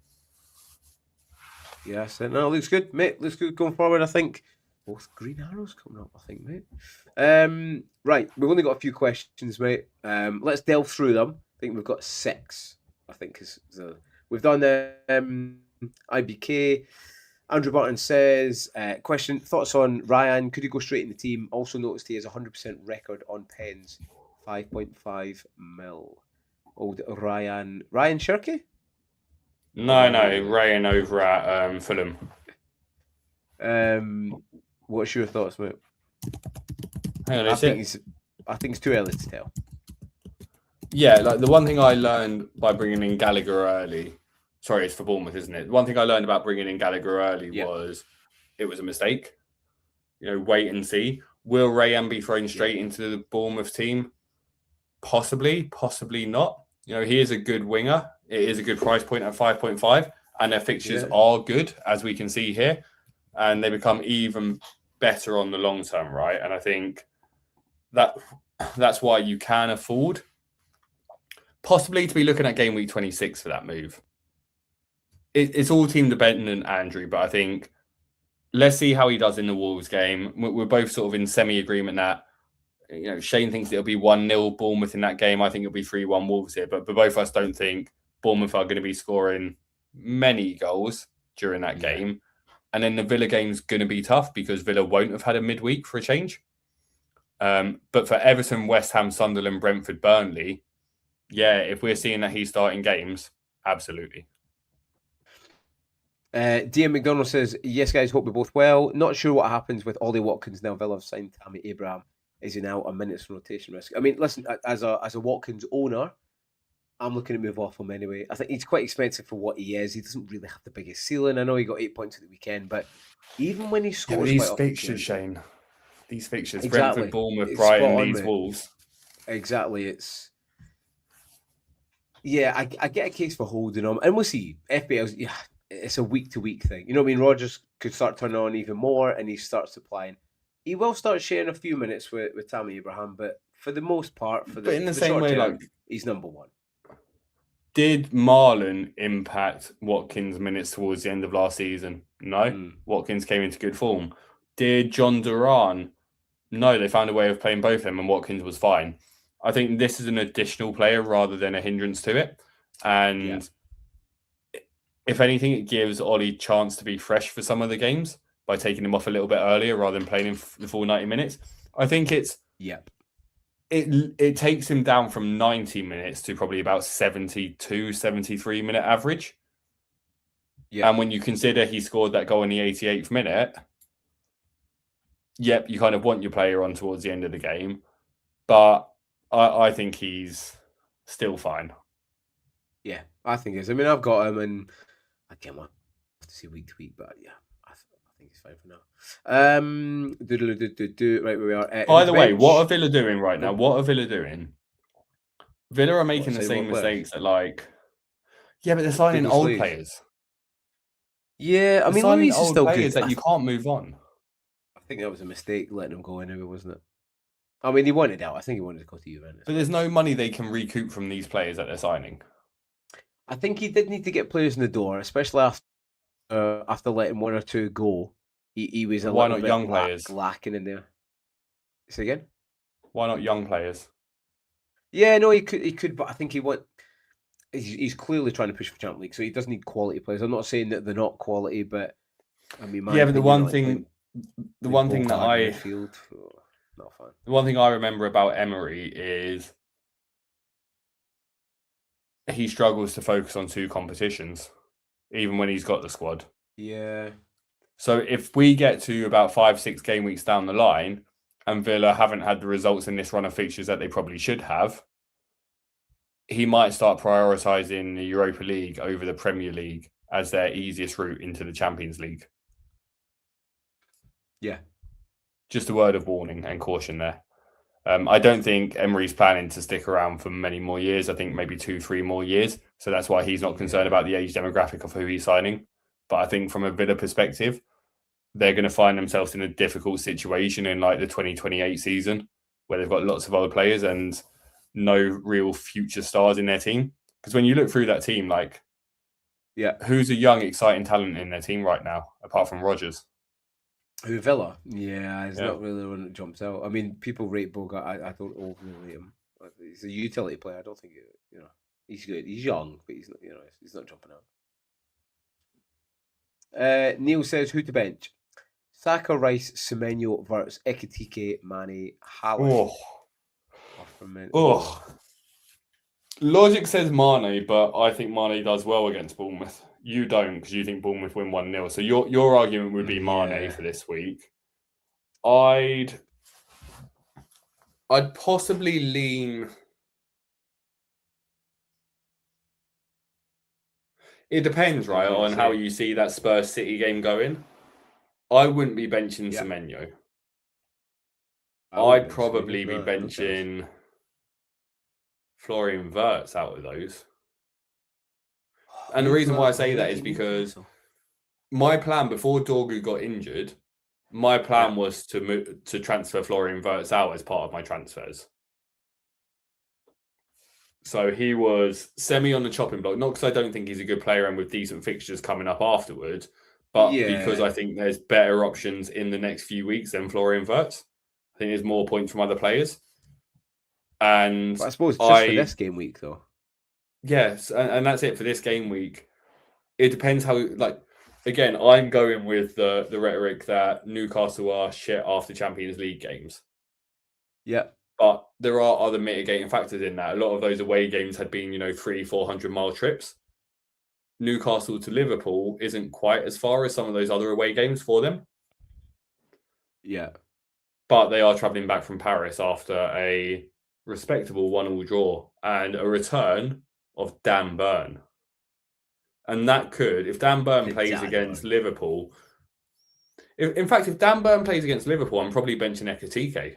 Yes, no, looks good, mate. Looks good going forward. I think both green arrows coming up. I think, mate. Right, we've only got a few questions, mate. Let's delve through them. I think we've got 6. I think because we've done the IBK. Andrew Barton says, question, thoughts on Ryan? Could he go straight in the team? Also noticed he has 100% record on pens, 5.5 mil. Old Ryan Shirky? No, Ryan over at Fulham. What's your thoughts, mate? Hang on, I think it's too early to tell. Yeah, like the one thing I learned by bringing in Gallagher early. Sorry, it's for Bournemouth, isn't it? One thing I learned about bringing in Gallagher early was it was a mistake. Wait and see. Will Rayan be thrown straight into the Bournemouth team? Possibly, possibly not. He is a good winger. It is a good price point at 5.5, and their fixtures are good, as we can see here, and they become even better on the long term, right? And I think that's why you can afford possibly to be looking at game week 26 for that move. It's all team dependent, Andrew, but I think let's see how he does in the Wolves game. We're both sort of in semi-agreement that, Shane thinks it'll be 1-0 Bournemouth in that game. I think it'll be 3-1 Wolves here, but both of us don't think Bournemouth are going to be scoring many goals during that game. And then the Villa game's going to be tough because Villa won't have had a midweek for a change. But for Everton, West Ham, Sunderland, Brentford, Burnley, if we're seeing that he's starting games, absolutely. DM McDonald says, yes, guys, hope we're both well. Not sure what happens with Ollie Watkins now. Villa have signed Tammy Abraham. Is he now a minutes rotation risk? I mean, listen, as a Watkins owner, I'm looking to move off him anyway. I think he's quite expensive for what he is. He doesn't really have the biggest ceiling. I know he got 8 points at the weekend, but even when he scores... these fixtures, Shane. These fixtures. Brentford, Bournemouth, Brighton, Leeds, Wolves. Exactly. It's... Yeah, I get a case for holding him. And we'll see. FPL's... Yeah, it's a week-to-week thing. You know what I mean? Rogers could start turning on even more, and he starts supplying. He will start sharing a few minutes with Tammy Abraham, but for the most part, but in the same way, term, he's number one. Did Marlon impact Watkins' minutes towards the end of last season? No. Watkins came into good form. Did John Duran? No, they found a way of playing both of them, and Watkins was fine. I think this is an additional player rather than a hindrance to it. And if anything, it gives Ollie a chance to be fresh for some of the games by taking him off a little bit earlier rather than playing him the full 90 minutes. I think it's... It takes him down from 90 minutes to probably about 72, 73 minute average. And when you consider he scored that goal in the 88th minute, you kind of want your player on towards the end of the game. But I think he's still fine. Yeah, I think he is. I mean, I've got him, and again, we'll have to see week to week, but I think he's fine for now. Right where we are. By the way, what are Villa doing right now? What are Villa doing? Villa are making the same mistakes that but they're signing old players. Yeah, I mean, Louis is still players good. That you can't move on. I think that was a mistake letting him go anyway, wasn't it? I mean, he wanted out. I think he wanted to go to Juventus. But there's no money they can recoup from these players that they're signing. I think he did need to get players in the door, especially after letting one or two go. He was a Why little not bit young players lacking in there. Say again? Why not young players? Yeah, no, he could, but I think he's clearly trying to push for Champions League, so he does need quality players. I'm not saying that they're not quality, but I mean, but the one thing that midfield, not fun. The one thing I remember about Emery is he struggles to focus on 2 competitions, even when he's got the squad. Yeah. So if we get to about 5-6 game weeks down the line and Villa haven't had the results in this run of fixtures that they probably should have, he might start prioritising the Europa League over the Premier League as their easiest route into the Champions League. Yeah. Just a word of warning and caution there. I don't think Emery's planning to stick around for many more years. I think maybe 2-3 more years. So that's why he's not concerned about the age demographic of who he's signing. But I think from a Villa perspective, they're going to find themselves in a difficult situation in like the 2028 season where they've got lots of old players and no real future stars in their team. Because when you look through that team, like, who's a young, exciting talent in their team right now, apart from Rodgers? Who, Villa? Yeah, he's not really the one that jumps out. I mean, people rate Bogart. I don't overly rate him. He's a utility player. I don't think he's good. He's young, but he's not. He's not jumping out. Neil says who to bench: Saka, Rice, Semenyo, Wirtz, Ekitike, Mane, Haaland. Logic says Mane, but I think Mane does well against Bournemouth. You don't, because you think Bournemouth win 1-0. So your argument would be Mane for this week. I'd possibly lean. It depends, right, on how you see that Spurs City game going. I wouldn't be benching Semenyo. I'd probably be benching Florian Wirtz out of those. And the reason why I say that is because my plan before Dorgu got injured, my plan was to transfer Florian Wirtz out as part of my transfers. So he was semi on the chopping block, not because I don't think he's a good player and with decent fixtures coming up afterwards, but because I think there's better options in the next few weeks than Florian Wirtz. I think there's more points from other players. And I suppose just for this game week, though. Yes, and that's it for this game week. It depends how, again, I'm going with the rhetoric that Newcastle are shit after Champions League games. Yeah. But there are other mitigating factors in that. A lot of those away games had been, 300-400 mile trips. Newcastle to Liverpool isn't quite as far as some of those other away games for them. Yeah. But they are travelling back from Paris after a respectable 1-1 draw and a return of Dan Burn. And that could, if Dan Burn plays against Liverpool, if Dan Burn plays against Liverpool, I'm probably benching Ekitike.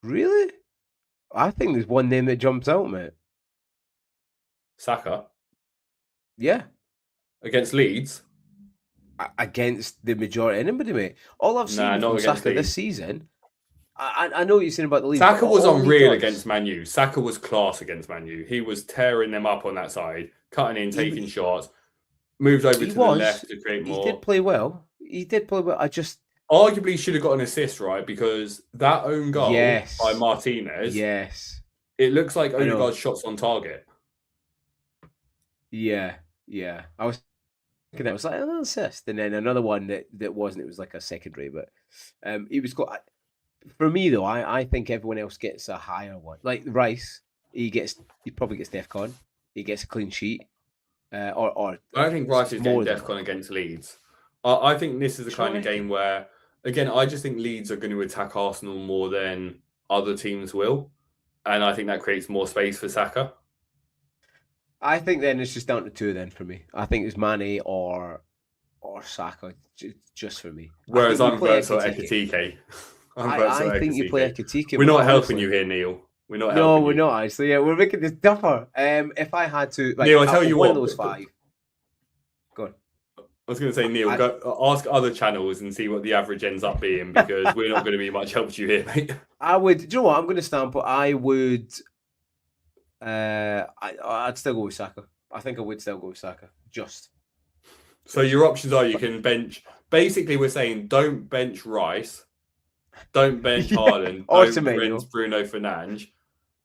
Really? I think there's one name that jumps out, mate. Saka? Yeah. Against Leeds? Against the majority. Anybody, mate. All I've seen from Saka this season, I know what you're saying about the Leeds. Saka was unreal against Man U. Saka was class against Man U. He was tearing them up on that side, cutting in, taking shots, moved over to the left to create more. He did play well. I just... Arguably should have got an assist, right? Because that own goal by Martinez, it looks like Odegaard's shots on target. Yeah. I was thinking that was like an assist. And then another one that wasn't. It was like a secondary. But he was got... For me, though, I think everyone else gets a higher one. Like Rice, he probably gets DEFCON. He gets a clean sheet. I don't think Rice is getting DEFCON against Leeds. I think this is the kind of game where, again, I just think Leeds are going to attack Arsenal more than other teams will. And I think that creates more space for Saka. I think then it's just down to two then for me. I think it's Mane or Saka, just for me. Whereas I'm Wirtz or Ekitike. I think you play Ekitike. We're not helping you here, Neil. We're not helping No, we're not actually. Yeah, we're making this tougher. If I had to, Neil, I tell you one what. Of those five. Go on. I was going to say, Neil, go ask other channels and see what the average ends up being because we're not going to be much help to you here, mate. I would. Do you know what? I'm going to stamp it. I would. I'd still go with Saka. I think I would still go with Saka. So your options are you can bench. Basically, we're saying don't bench Rice. Don't bench Haaland. Don't bench Bruno Fernandes.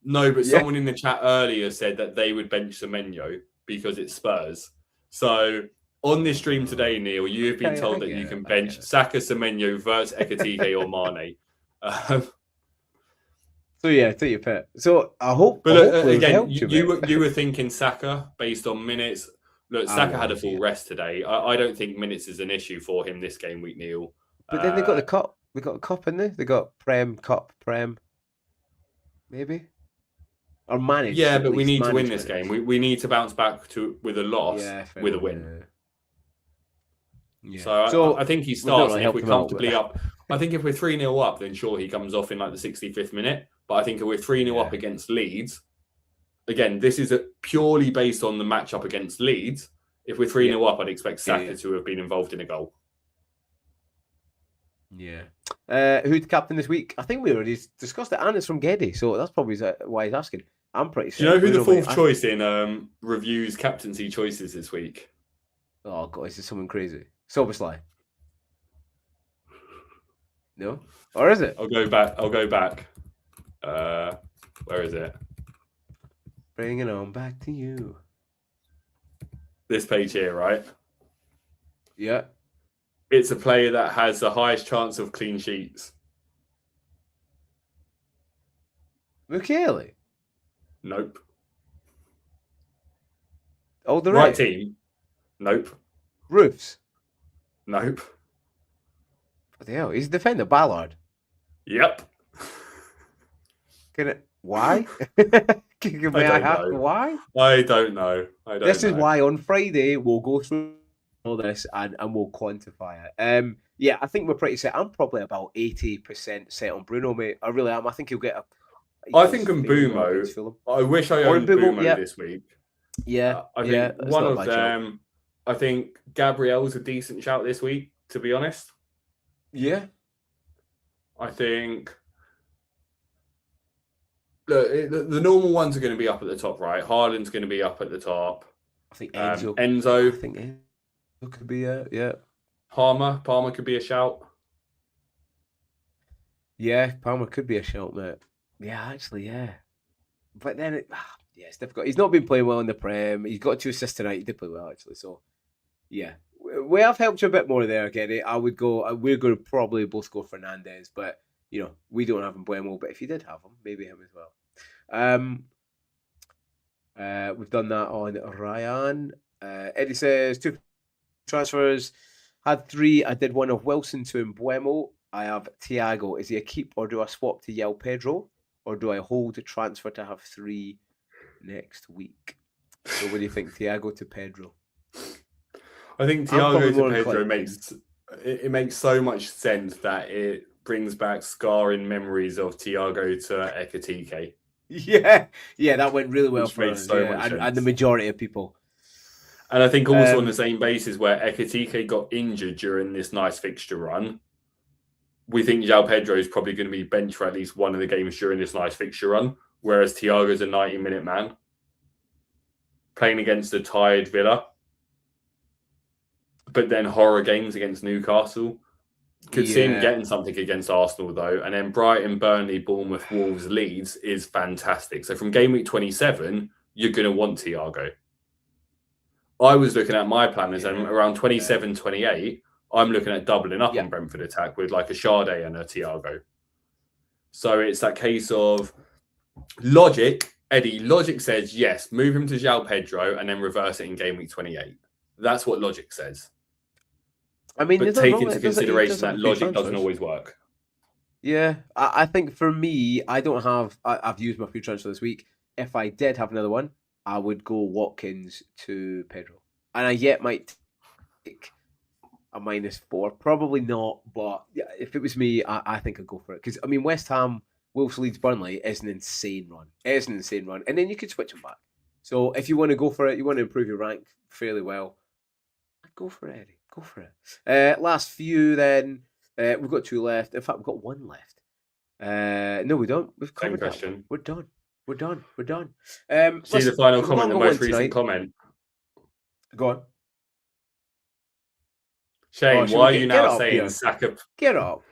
No, but someone in the chat earlier said that they would bench Semenyo because it's Spurs. So on this stream today, Neil, you have been told that you can bench Saka, Semenyo, Verts, Ekitike, or Mane. So yeah, take your pick. So I hope. But again, you were thinking Saka based on minutes. Look, Saka had a full rest today. I don't think minutes is an issue for him this game week, Neil. But then they got the cup. They got a cup in there. They got Prem, Cup, Prem. Maybe. Or manage. Yeah, but we need to win this game. We need to bounce back with a loss with a win. Yeah. So I think he starts. If we're comfortably up, I think if we're 3-0 up, then sure he comes off in like the 65th minute. But I think if we're 3-0 up against Leeds, again, this is purely based on the matchup against Leeds. If we're 3-0 up, I'd expect Saka to have been involved in a goal. Yeah. Who'd captain this week? I think we already discussed it, and it's from Geddy, so that's probably why he's asking. I'm pretty sure. Do you know who the fourth choice in reviews captaincy choices this week? Oh god, is this someone crazy? Soberslide. No? Or is it? I'll go back. Where is it? Bring it on back to you. This page here, right? Yeah. It's a player that has the highest chance of clean sheets. Mukiele? Nope. Oh, the right team? Nope. Roofs? Nope. What the hell? He's a defender, Ballard. Yep. Why? Why? I don't know. This is why on Friday we'll go through all this and we'll quantify it. Yeah, I think we're pretty set. I'm probably about 80% set on Bruno, mate. I really am. I think he'll get a. I think Mbumo. I wish I owned Mbumo this week. Yeah, I think one of them. I think Gabriel's a decent shout this week, to be honest. Yeah. I think. Look, the normal ones are going to be up at the top, right? Haaland's going to be up at the top. I think Enzo. Enzo. I think Enzo could be yeah. Palmer could be a shout. Yeah, Palmer could be a shout, mate. Yeah, actually, yeah. But then, it's difficult. He's not been playing well in the Prem. He's got 2 assists tonight. He did play well, actually. So, yeah. We have helped you a bit more there, Gary. I would go. We're going to probably both go Fernandez, but we don't have him playing well. But if you did have him, maybe him as well. We've done that on Ryan. Eddie says 2 transfers. Had 3. I did one of Wilson to Mbuemo. I have Thiago. Is he a keep or do I swap to Yao Pedro? Or do I hold a transfer to have 3 next week? So what do you think, Thiago to Pedro? I think Thiago to Pedro makes so much sense that it brings back scarring memories of Thiago to Ekitike. Yeah, that went really well for us. And the majority of people. And I think also on the same basis where Ekitike got injured during this nice fixture run, we think João Pedro is probably going to be benched for at least one of the games during this nice fixture run, whereas Thiago's a 90-minute man playing against a tired Villa, but then horror games against Newcastle. Could see him getting something against Arsenal, though. And then Brighton, Burnley, Bournemouth, Wolves, Leeds is fantastic. So from game week 27, you're going to want Thiago. I was looking at my planners, and around 27, 28, I'm looking at doubling up on Brentford attack with like a Sade and a Thiago. So it's that case of logic. Eddie, logic says, yes, move him to João Pedro and then reverse it in game week 28. That's what logic says. I mean, but take into consideration that logic doesn't always work. Yeah, I think for me, I've used my free transfer this week. If I did have another one, I would go Watkins to Pedro. And I might take a -4. Probably not, but if it was me, I think I'd go for it. Because, I mean, West Ham, Wolves, Leeds, Burnley is an insane run. It is an insane run. And then you could switch them back. So if you want to go for it, you want to improve your rank fairly well, I'd go for it, Eddie. Go for it. Last few then. We've got 2 left. In fact, we've got 1 left. No, we don't. We've covered that one. We're done. We're done. See the final comment, the most recent comment. Go on. Shane, why are you now saying Saka? Get up.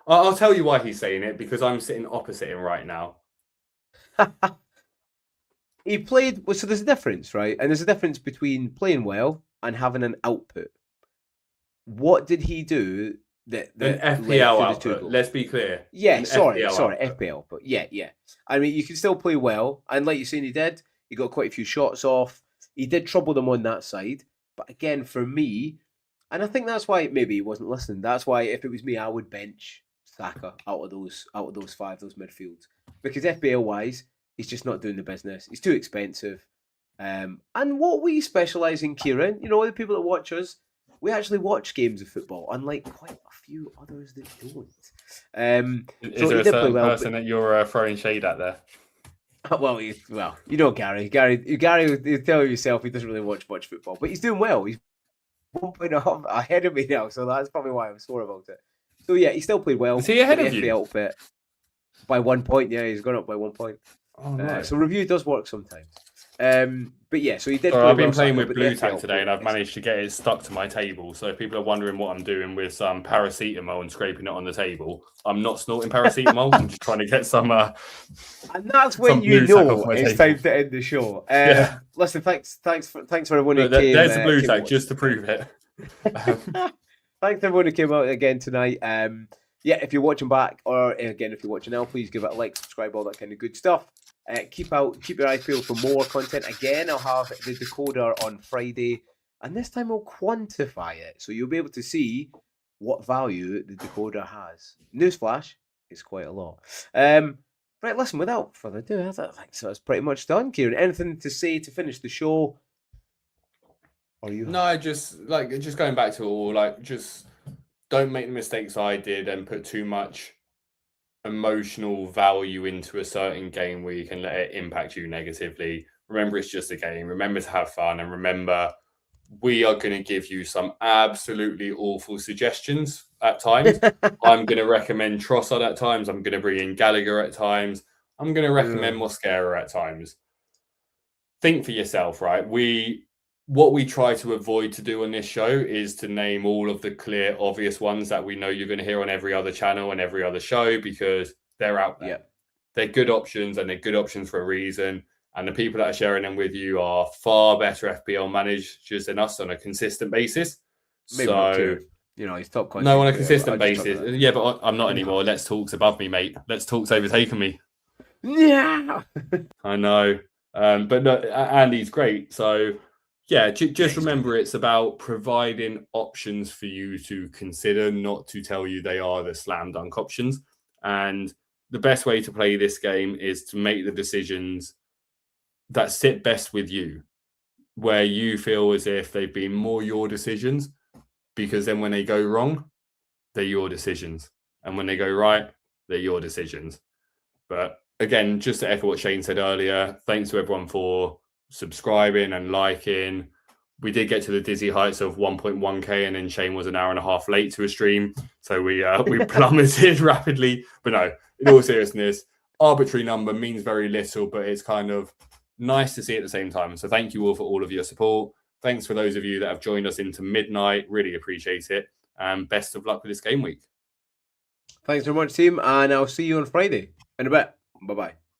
I'll tell you why he's saying it, because I'm sitting opposite him right now. He played, so there's a difference, right? And there's a difference between playing well and having an output. What did he do that an FPL output? Let's be clear. Yeah, sorry, FPL. But yeah. I mean, you can still play well, and like you're saying, he did. He got quite a few shots off. He did trouble them on that side. But again, for me, and I think that's why maybe he wasn't listening. That's why if it was me, I would bench Saka out of those five, those midfields, because FPL wise, he's just not doing the business. He's too expensive. And what we specialise in, Kieran, the people that watch us, we actually watch games of football, unlike quite a few others that don't. Is there a certain person that you're throwing shade at there? Well, Gary. Gary, you tell yourself he doesn't really watch much football, but he's doing well. He's 1 point ahead of me now, so that's probably why I'm sore about it. So yeah, he still played well. Is he ahead of you? Outfit by 1 point. Yeah, he's gone up by 1 point. Oh no! So review does work sometimes. But yeah, so he did. So I've been playing with Blue Tack today, and I've managed to get it stuck to my table. So if people are wondering what I'm doing with some paracetamol and scraping it on the table, I'm not snorting paracetamol. I'm just trying to get some. And that's when you know it's time to end the show. Yeah. Listen, thanks for everyone who came. There's the Blue Tack just to prove it. Thanks to everyone who came out again tonight. Yeah, if you're watching back, or again if you're watching now, please give it a like, subscribe, all that kind of good stuff. Keep your eyes peeled for more content. Again, I'll have the decoder on Friday, and this time I'll quantify it, so you'll be able to see what value the decoder has. Newsflash, it's quite a lot. Right, listen, without further ado, I think so that's pretty much done, Kieran. Anything to say to finish the show? Or you? No, just going back to all, just don't make the mistakes I did and put too much emotional value into a certain game where you can let it impact you negatively. Remember, it's just a game. Remember to have fun, and remember, we are going to give you some absolutely awful suggestions at times. I'm going to recommend Trossard at times. I'm going to bring in Gallagher at times. I'm going to recommend Mosquera at times. Think for yourself, right? What we try to avoid to do on this show is to name all of the clear, obvious ones that we know you're going to hear on every other channel and every other show, because they're out there. Yeah. They're good options, and they're good options for a reason. And the people that are sharing them with you are far better FPL managers than us on a consistent basis. Maybe not too. He's top content. No, on a consistent basis. Yeah, but I'm not anymore. Let's Talk's above me, mate. Let's Talk's overtaken me. Yeah. I know. But no, Andy's great. So yeah, just remember, it's about providing options for you to consider, not to tell you they are the slam dunk options. And the best way to play this game is to make the decisions that sit best with you, where you feel as if they've been more your decisions, because then when they go wrong, they're your decisions. And when they go right, they're your decisions. But again, just to echo what Shane said earlier, thanks to everyone for subscribing and liking. We did get to the dizzy heights of 1.1k, and then Shane was an hour and a half late to a stream, so we plummeted rapidly. But no, in all seriousness, arbitrary number means very little, but it's kind of nice to see at the same time. So thank you all for all of your support. Thanks for those of you that have joined us into midnight. Really appreciate it, and best of luck with this game week. Thanks very much, team, and I'll see you on Friday in a bit. Bye-bye.